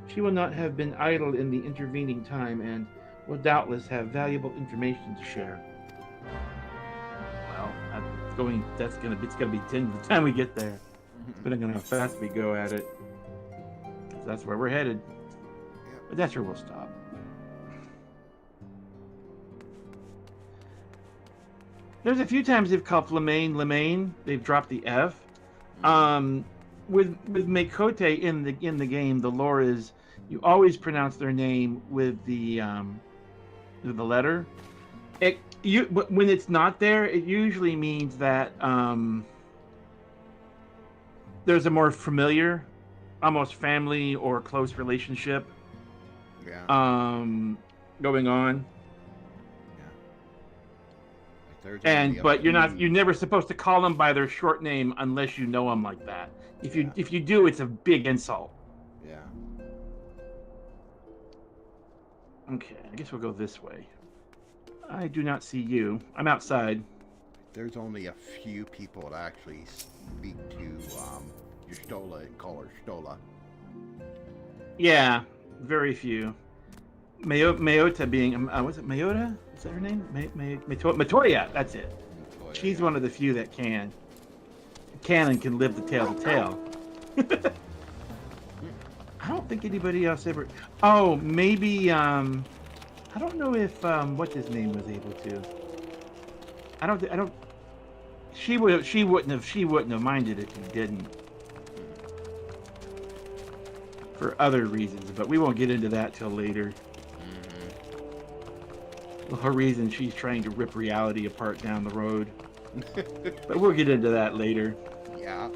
[SPEAKER 1] She will not have been idle in the intervening time and will doubtless have valuable information to share. Well, it's gonna be 10 by the time we get there. Depending on how fast we go at it. That's where we're headed. But that's where we'll stop. There's a few times they've called Lemaine. They've dropped the F. With Makote in the game, the lore is you always pronounce their name with the letter. When it's not there, it usually means that there's a more familiar, almost family or close relationship going on. But you're never supposed to call them by their short name unless you know them like that. If you do, it's a big insult.
[SPEAKER 2] Yeah.
[SPEAKER 1] Okay, I guess we'll go this way. I do not see you. I'm outside.
[SPEAKER 2] There's only a few people that actually speak to Ystela and call her Stola.
[SPEAKER 1] Yeah, very few. Mayota being, was it Mayota? Is that her name? Matoya, that's it. She's one of the few that can and can live the tale to tale. I don't think anybody else ever. Oh, maybe. I don't know if what's his name was able to. I don't. She wouldn't have minded if he didn't. For other reasons, but we won't get into that till later. Her reason she's trying to rip reality apart down the road. But we'll get into that later.
[SPEAKER 2] Yeah.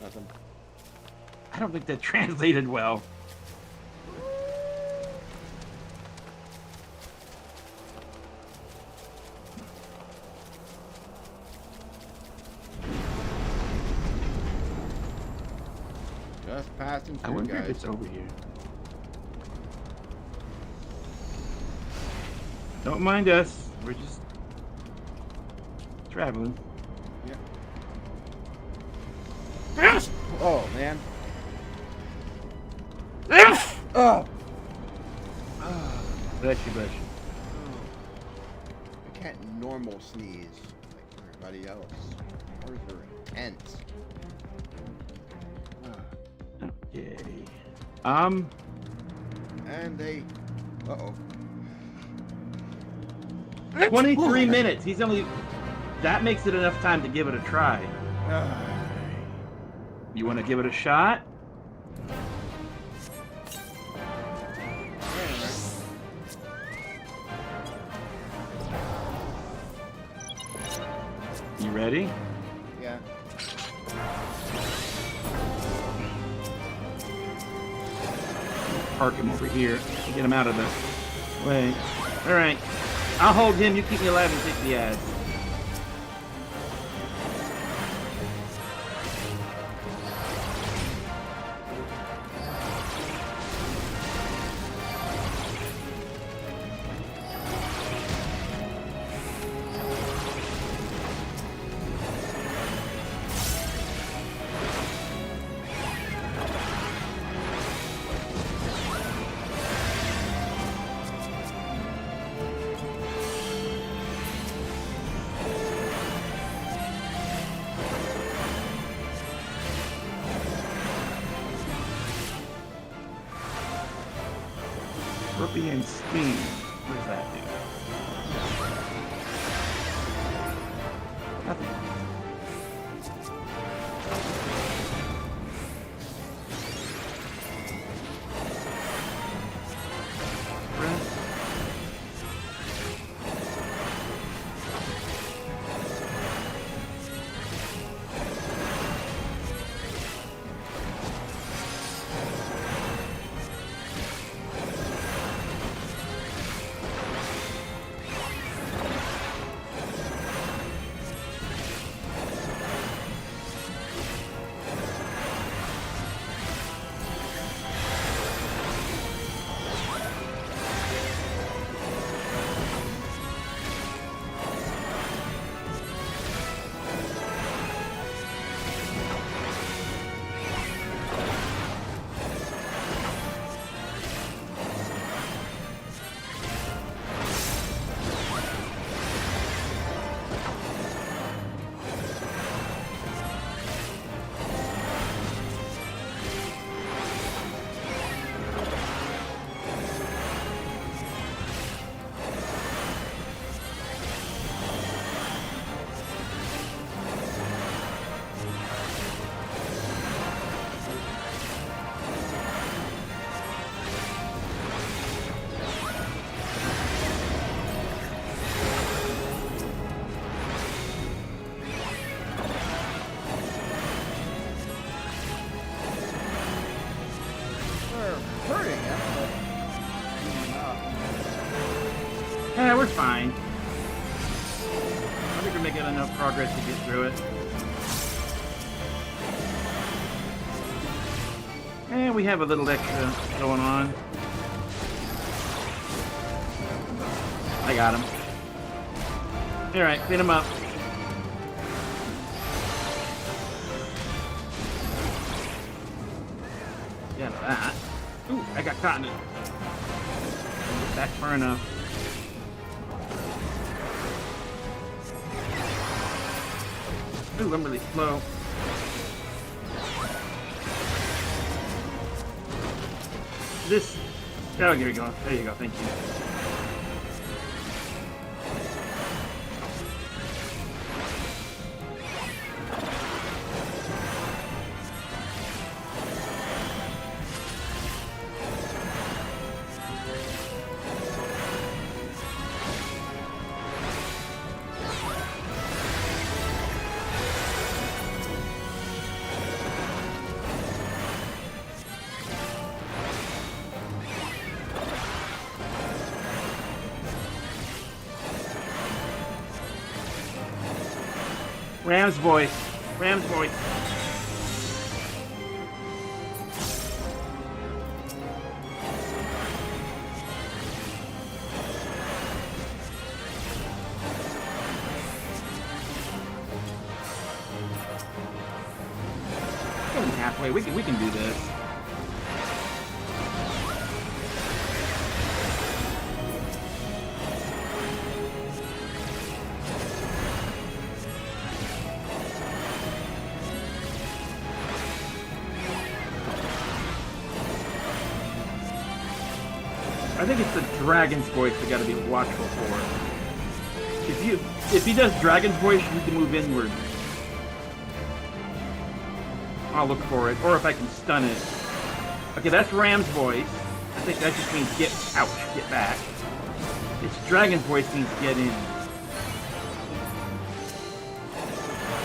[SPEAKER 2] Nothing.
[SPEAKER 1] I don't think that translated well.
[SPEAKER 2] Just passing through,
[SPEAKER 1] I wonder
[SPEAKER 2] guys.
[SPEAKER 1] if it's over here. Don't mind us. We're just traveling.
[SPEAKER 2] Yeah. Oh, man. Oh.
[SPEAKER 1] Bless you, bless you.
[SPEAKER 2] I can't normal sneeze like everybody else. Ours are intense.
[SPEAKER 1] Okay.
[SPEAKER 2] And they... Uh-oh.
[SPEAKER 1] 23 minutes. He's only... That makes it enough time to give it a try. You want to give it a shot? You ready?
[SPEAKER 2] Yeah.
[SPEAKER 1] Park him over here. Get him out of the way. All right. I'll hold him. You keep me alive and take the ads. Ruby and Steam. What does that do? Nothing. Press. Yeah, we're fine. I think we're making enough progress to get through it. And we have a little extra going on. I got him. Alright, clean him up. Yeah, that. Ooh, I got caught in it. Get back far enough. Ooh, I'm really slow. This... Oh, here we go. There you go. Thank you. Ram's voice. Ram's voice. halfway. We can do this. I think it's the dragon's voice we gotta be watchful for. If he does dragon's voice, we can move inward. I'll look for it, or if I can stun it. Okay, that's Ram's voice. I think that just means get back. It's dragon's voice means get in.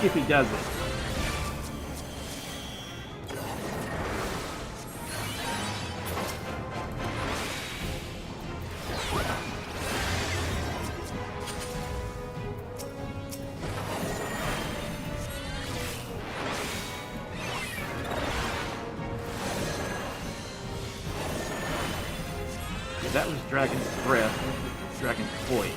[SPEAKER 1] If he does it. That was Dragon's Breath, Dragon's Voice.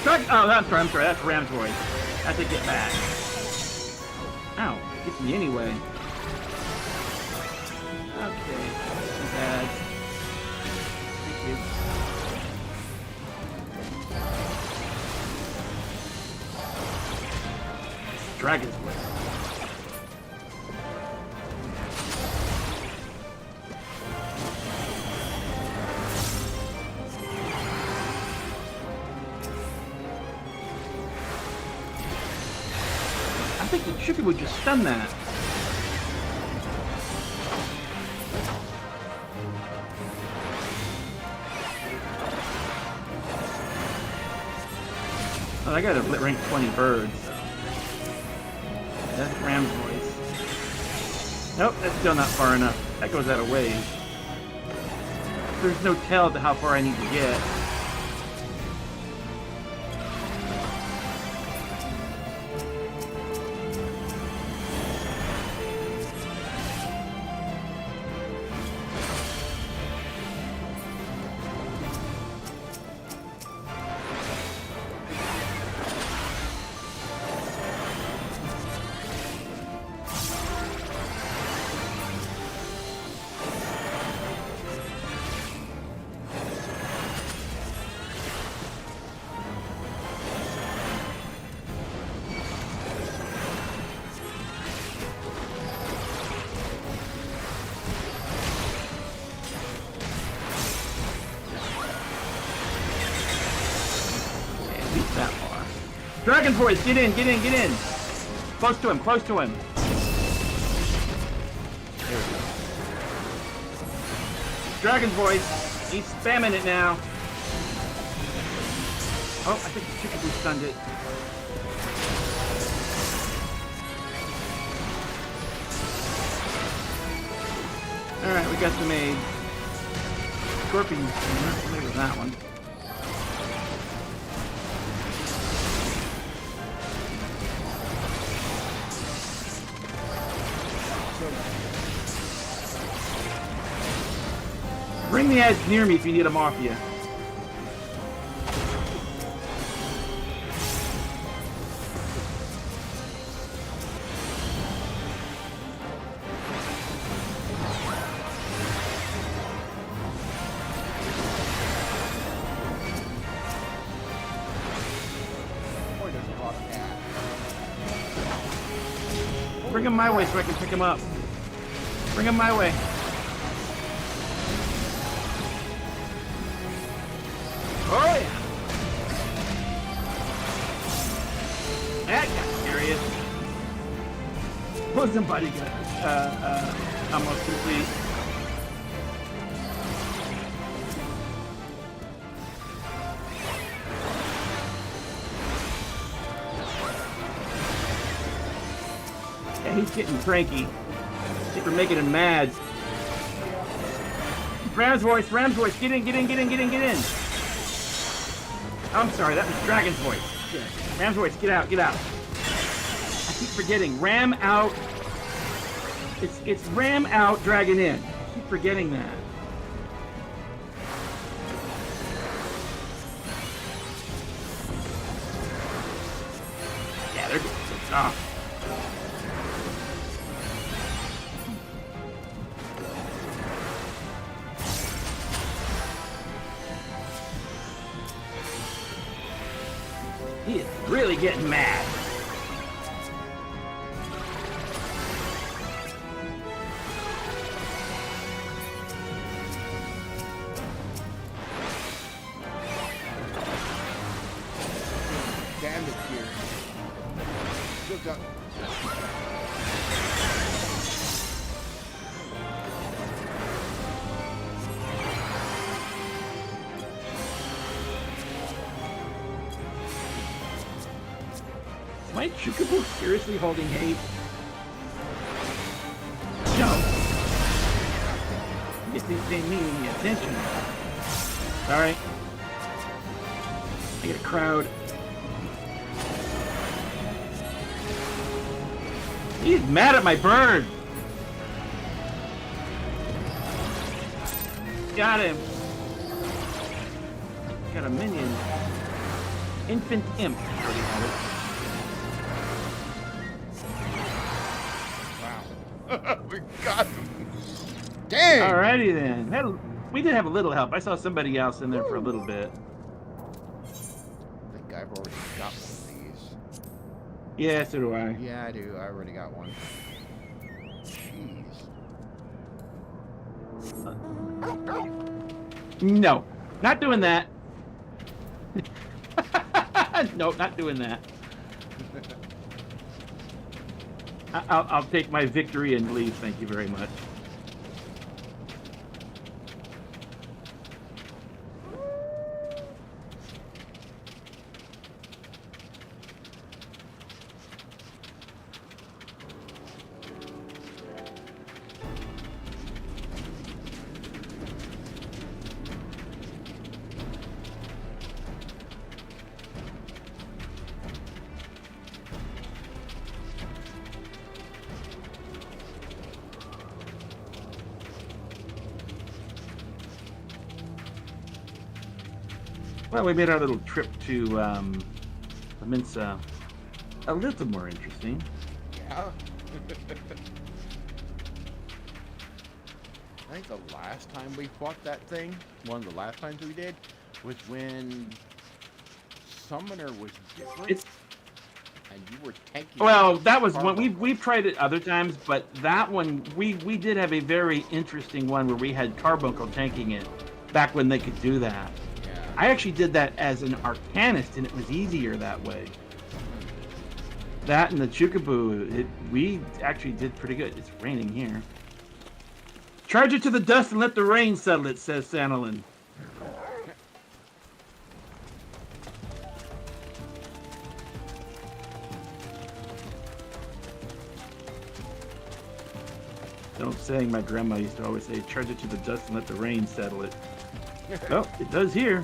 [SPEAKER 1] I'm sorry, that's Ram's voice. I have to get back. Ow, it gets me anyway. Okay, too bad. Thank you. Dragon's Voice. I think the Chippy would just stun that. Oh, I got a rank 20 birds. That's Ram's voice. Nope, that's still not far enough. That goes out of ways. There's no tell to how far I need to get. That far. Dragon's Voice, get in, get in, get in! Close to him, close to him. There we go. Dragon's Voice, he's spamming it now. Oh, I think the Chickaboo stunned it. Alright, we got some aid. Scorpion, maybe it was that one. Bring the ads near me if you need them off you. Bring him my way so I can pick him up. Bring him my way. Oh yeah! That got serious. Bosom buddy got almost complete. Yeah, he's getting cranky. I think we're making him mad. Ram's voice, get in, get in, get in, get in, get in. I'm sorry, that was Dragon's Voice. Yeah. Ram's Voice, get out, get out. I keep forgetting. Ram out. It's Ram out, Dragon in. I keep forgetting that. Ah. He is really getting mad.
[SPEAKER 2] Damage here. Still got.
[SPEAKER 1] Is my Chocobo seriously holding hate? No. I guess these ain't mean any attention. Sorry. I get a crowd. He's mad at my bird. Got him. Got a minion. Infant imp. Already had it.
[SPEAKER 2] Wow. We got him. Dang.
[SPEAKER 1] Alrighty then. We did have a little help. I saw somebody else in there for a little bit.
[SPEAKER 2] I think I've already got one of these.
[SPEAKER 1] Yeah, so do I.
[SPEAKER 2] Yeah, I do. I already got one. Jeez.
[SPEAKER 1] No, not doing that. Nope, not doing that. I'll take my victory and leave. Thank you very much. Well, we made our little trip to Lominsa a little more interesting.
[SPEAKER 2] Yeah. I think the last time we fought that thing, one of the last times we did, was when Summoner was different. And you were tanking.
[SPEAKER 1] Well, that was one we've tried it other times, but that one we did have a very interesting one where we had Carbuncle tanking it back when they could do that. I actually did that as an Arcanist, and it was easier that way. That and the Chocobo, we actually did pretty good. It's raining here. Charge it to the dust and let the rain settle it, says Sanolin. Don't saying my grandma used to always say, charge it to the dust and let the rain settle it. Oh, it does here.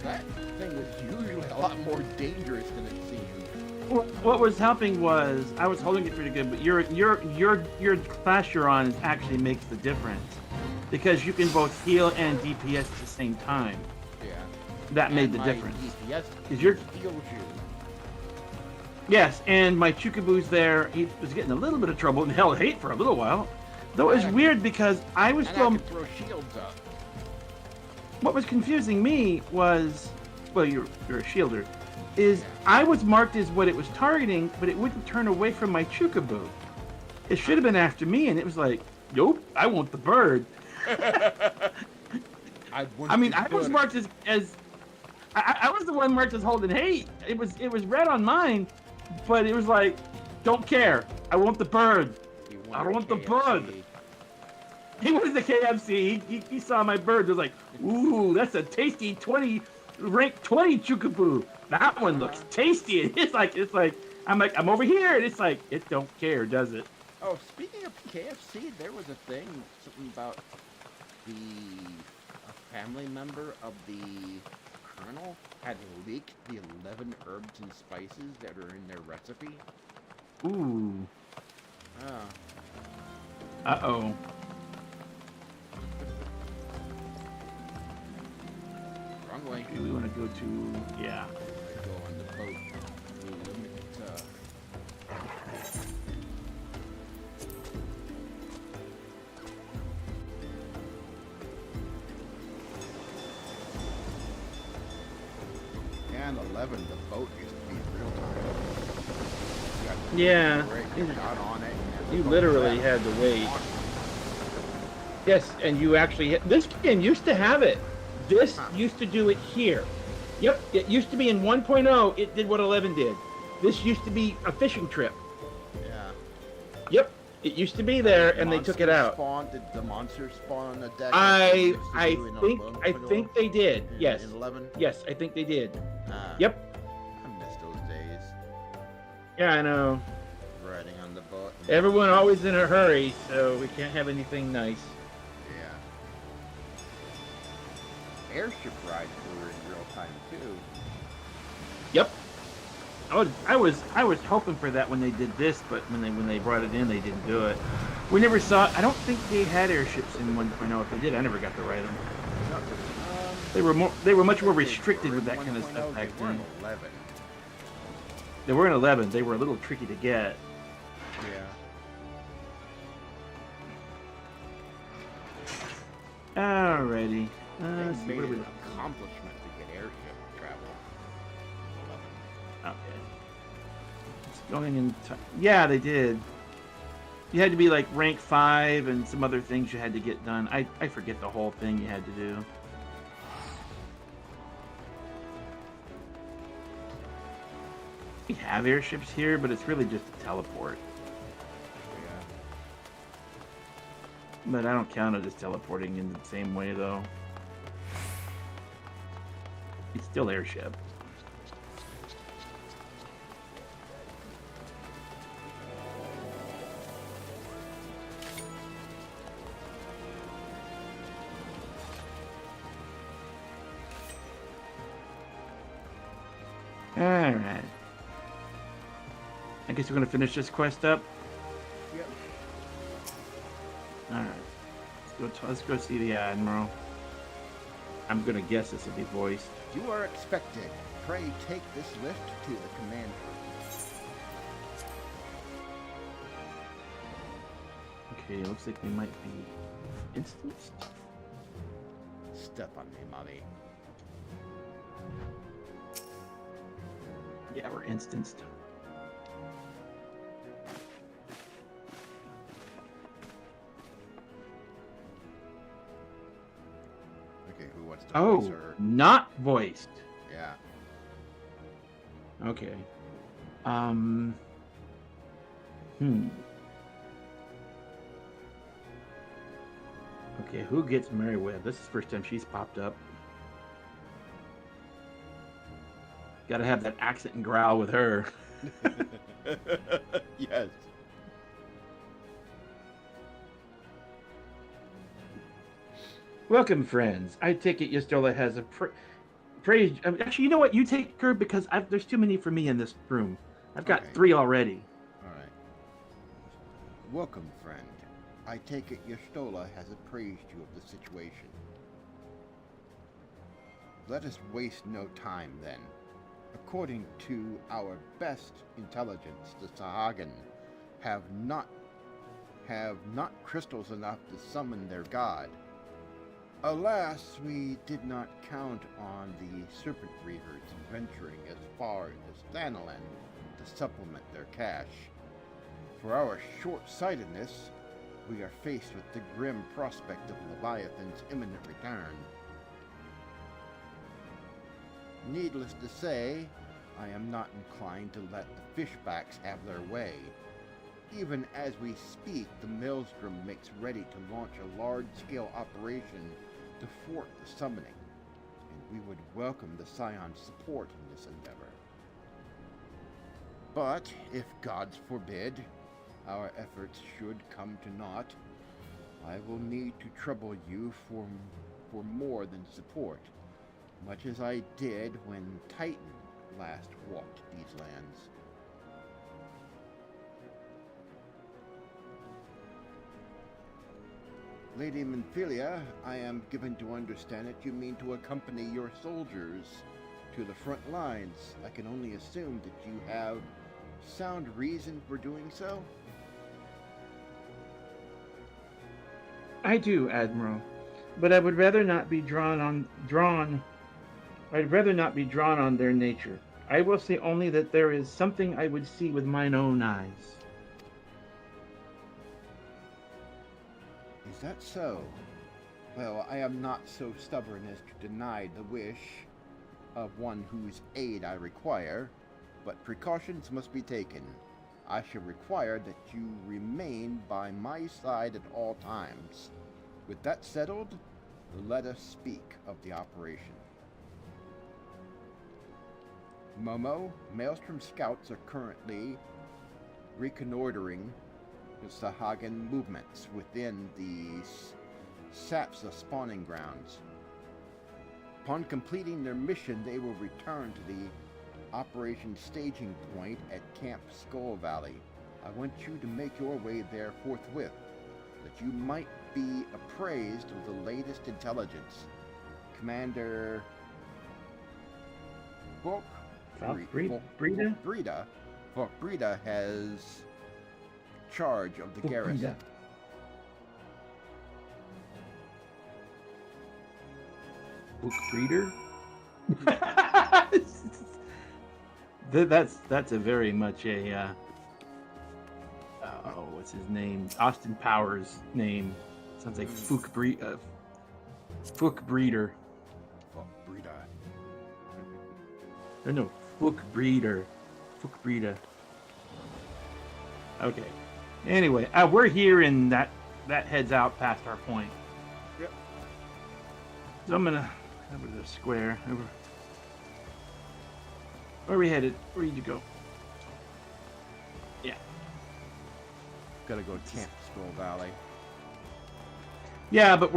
[SPEAKER 2] That thing was usually a lot more dangerous than it seemed.
[SPEAKER 1] What was helping was I was holding it pretty good, but your class you're on actually makes the difference because you can both heal and DPS at the same time.
[SPEAKER 2] Yeah.
[SPEAKER 1] That made the difference.
[SPEAKER 2] DPS
[SPEAKER 1] because you're
[SPEAKER 2] heals you.
[SPEAKER 1] Yes, and my Chocobo's there. He was getting a little bit of trouble and held hate for a little while. Though it was weird because I was still.
[SPEAKER 2] I could throw shields up.
[SPEAKER 1] What was confusing me was, well, you're a shielder, is I was marked as what it was targeting, but it wouldn't turn away from my Chocobo. It should have been after me, and it was like, Nope, I want the bird.
[SPEAKER 2] I
[SPEAKER 1] was marked as I was the one marked as holding hate. It was red on mine, but it was like, don't care. I want the bird. I want the bird. He was the KFC. He saw my bird. He was like, ooh, that's a tasty rank 20 chukaboo. That one looks tasty. And it's like, I'm over here, and it's like, it don't care, does it?
[SPEAKER 2] Oh, speaking of KFC, there was a thing, something about a family member of the Colonel had leaked the 11 herbs and spices that are in their recipe.
[SPEAKER 1] Ooh. Uh-oh.
[SPEAKER 2] Wrong way.
[SPEAKER 1] Okay, we want to go to, yeah.
[SPEAKER 2] Go on the boat. And 11, the boat used to be in real time.
[SPEAKER 1] Yeah.
[SPEAKER 2] Got on it.
[SPEAKER 1] You literally had to wait. Yes, and you actually this game used to have it. This used to do it here. Yep, it used to be in 1.0. It did what 11 did. This used to be a fishing trip.
[SPEAKER 2] Yeah.
[SPEAKER 1] Yep, it used to be there, and they took it out.
[SPEAKER 2] Did the monsters spawn on the deck?
[SPEAKER 1] I think they did. Yes.
[SPEAKER 2] In 11.
[SPEAKER 1] Yes, I think they did. Yep.
[SPEAKER 2] I miss those days.
[SPEAKER 1] Yeah, I know.
[SPEAKER 2] Riding on the boat.
[SPEAKER 1] Everyone always in a hurry, so we can't have anything nice.
[SPEAKER 2] Yeah. Airship rides were in real time too.
[SPEAKER 1] Yep. I was hoping for that when they did this, but when they brought it in, they didn't do it. We never saw. I don't think they had airships in 1.0. If they did, I never got to ride them. They were much more restricted with that kind of stuff back then.
[SPEAKER 2] 11.
[SPEAKER 1] They were in 11. They were a little tricky to get.
[SPEAKER 2] Yeah.
[SPEAKER 1] Alrighty.
[SPEAKER 2] They made it an accomplishment to get airship travel.
[SPEAKER 1] Okay. It's going in. Yeah, they did. You had to be like rank 5 and some other things you had to get done. I forget the whole thing you had to do. We have airships here, but it's really just a teleport.
[SPEAKER 2] Yeah.
[SPEAKER 1] But I don't count it as teleporting in the same way, though. It's still airship. Alright. I guess we're going to finish this quest up?
[SPEAKER 2] Yep.
[SPEAKER 1] Alright. Let's go see the Admiral. I'm going to guess this will be voiced.
[SPEAKER 2] You are expected. Pray take this lift to the command room.
[SPEAKER 1] Okay, looks like we might be instanced.
[SPEAKER 2] Step on me, mommy.
[SPEAKER 1] Yeah, we're instanced.
[SPEAKER 2] Okay, who wants to voice her?
[SPEAKER 1] Not voiced.
[SPEAKER 2] Yeah.
[SPEAKER 1] Okay. Okay, who gets Merriweather? This is the first time she's popped up. Gotta have that accent and growl with her.
[SPEAKER 2] Yes.
[SPEAKER 1] Welcome, friends. I take it Yestola has a praise. Actually, you know what? You take her because there's too many for me in this room. I've got 3 already.
[SPEAKER 2] All right. Welcome, friend. I take it Yestola has appraised you of the situation. Let us waste no time, then. According to our best intelligence, the Sahagan have not crystals enough to summon their god. Alas, we did not count on the Serpent Reavers venturing as far as Thanalan to supplement their cache. For our short-sightedness, we are faced with the grim prospect of Leviathan's imminent return. Needless to say, I am not inclined to let the fishbacks have their way. Even as we speak, the Maelstrom makes ready to launch a large-scale operation to thwart the summoning, and we would welcome the Scions' support in this endeavor. But, if gods forbid, our efforts should come to naught, I will need to trouble you for more than support, much as I did when Titan last walked these lands. Lady Minfilia, I am given to understand that you mean to accompany your soldiers to the front lines. I can only assume that you have sound reason for doing so?
[SPEAKER 1] I do, Admiral, but I would rather not be I'd rather not be drawn on their nature. I will say only that there is something I would see with mine own eyes.
[SPEAKER 2] Is that so? Well, I am not so stubborn as to deny the wish of one whose aid I require, but precautions must be taken. I shall require that you remain by my side at all times. With that settled, let us speak of the operation. Momo, Maelstrom scouts are currently reconnoitering the Sahagan movements within the Sapsa spawning grounds. Upon completing their mission, they will return to the operation staging point at Camp Skull Valley. I want you to make your way there forthwith, that you might be appraised of the latest intelligence. Commander Brida has charge of the garrison.
[SPEAKER 1] Book breeder? That's a very much a what's his name? Austin Powers name. Sounds like Fook breeder.
[SPEAKER 2] Fook Breeder.
[SPEAKER 1] No, Fook breeder. Fook breeder. Okay. Anyway, we're here and that heads out past our point.
[SPEAKER 2] Yep.
[SPEAKER 1] So I'm gonna over to the square. Over. Where are we headed? Where did you go? Yeah.
[SPEAKER 2] Gotta go to Camp Skull Valley.
[SPEAKER 1] Yeah, but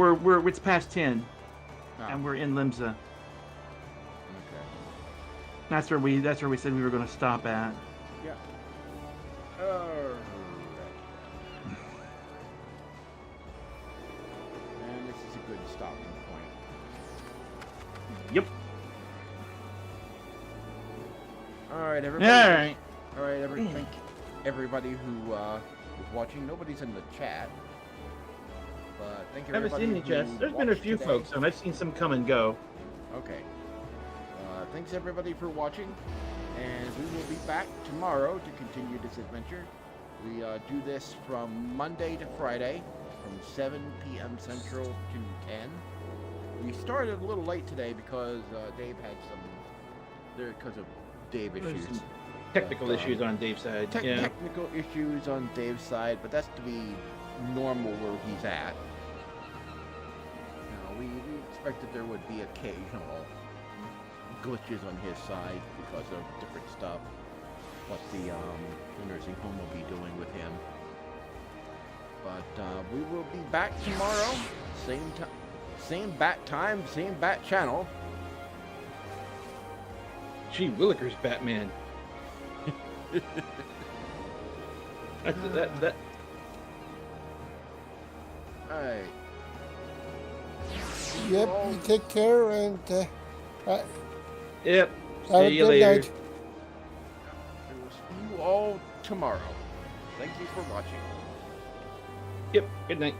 [SPEAKER 1] it's past 10, and we're in Limsa.
[SPEAKER 2] Okay.
[SPEAKER 1] That's where we said we were going to stop at.
[SPEAKER 2] Yeah. Alright. And this is a good stopping point.
[SPEAKER 1] Yep.
[SPEAKER 2] Alright, everybody. Alright, everybody. Thank everybody who was watching. Nobody's in the chat. But thank you, everybody.
[SPEAKER 1] I haven't seen any chats. There's been a few folks, and I've seen some come and go.
[SPEAKER 2] Okay. Thanks, everybody, for watching. And we will be back tomorrow to continue this adventure. We do this from Monday to Friday, from 7 p.m. Central to 10. We started a little late today because Dave had because of Dave issues.
[SPEAKER 1] Some technical issues on Dave's side.
[SPEAKER 2] Technical issues on Dave's side, but that's to be normal where he's at. We expected there would be occasional glitches on his side because of different stuff, what the nursing home will be doing with him. But we will be back tomorrow, same bat time, same bat channel.
[SPEAKER 1] Gee, Willikers Batman. that.
[SPEAKER 2] Alright.
[SPEAKER 3] Yep, you take care and
[SPEAKER 1] yep.
[SPEAKER 3] Have
[SPEAKER 1] See
[SPEAKER 3] a
[SPEAKER 1] you
[SPEAKER 3] good
[SPEAKER 1] later.
[SPEAKER 3] night.
[SPEAKER 2] I will see you all tomorrow. Thank you for watching.
[SPEAKER 1] Yep. Good night.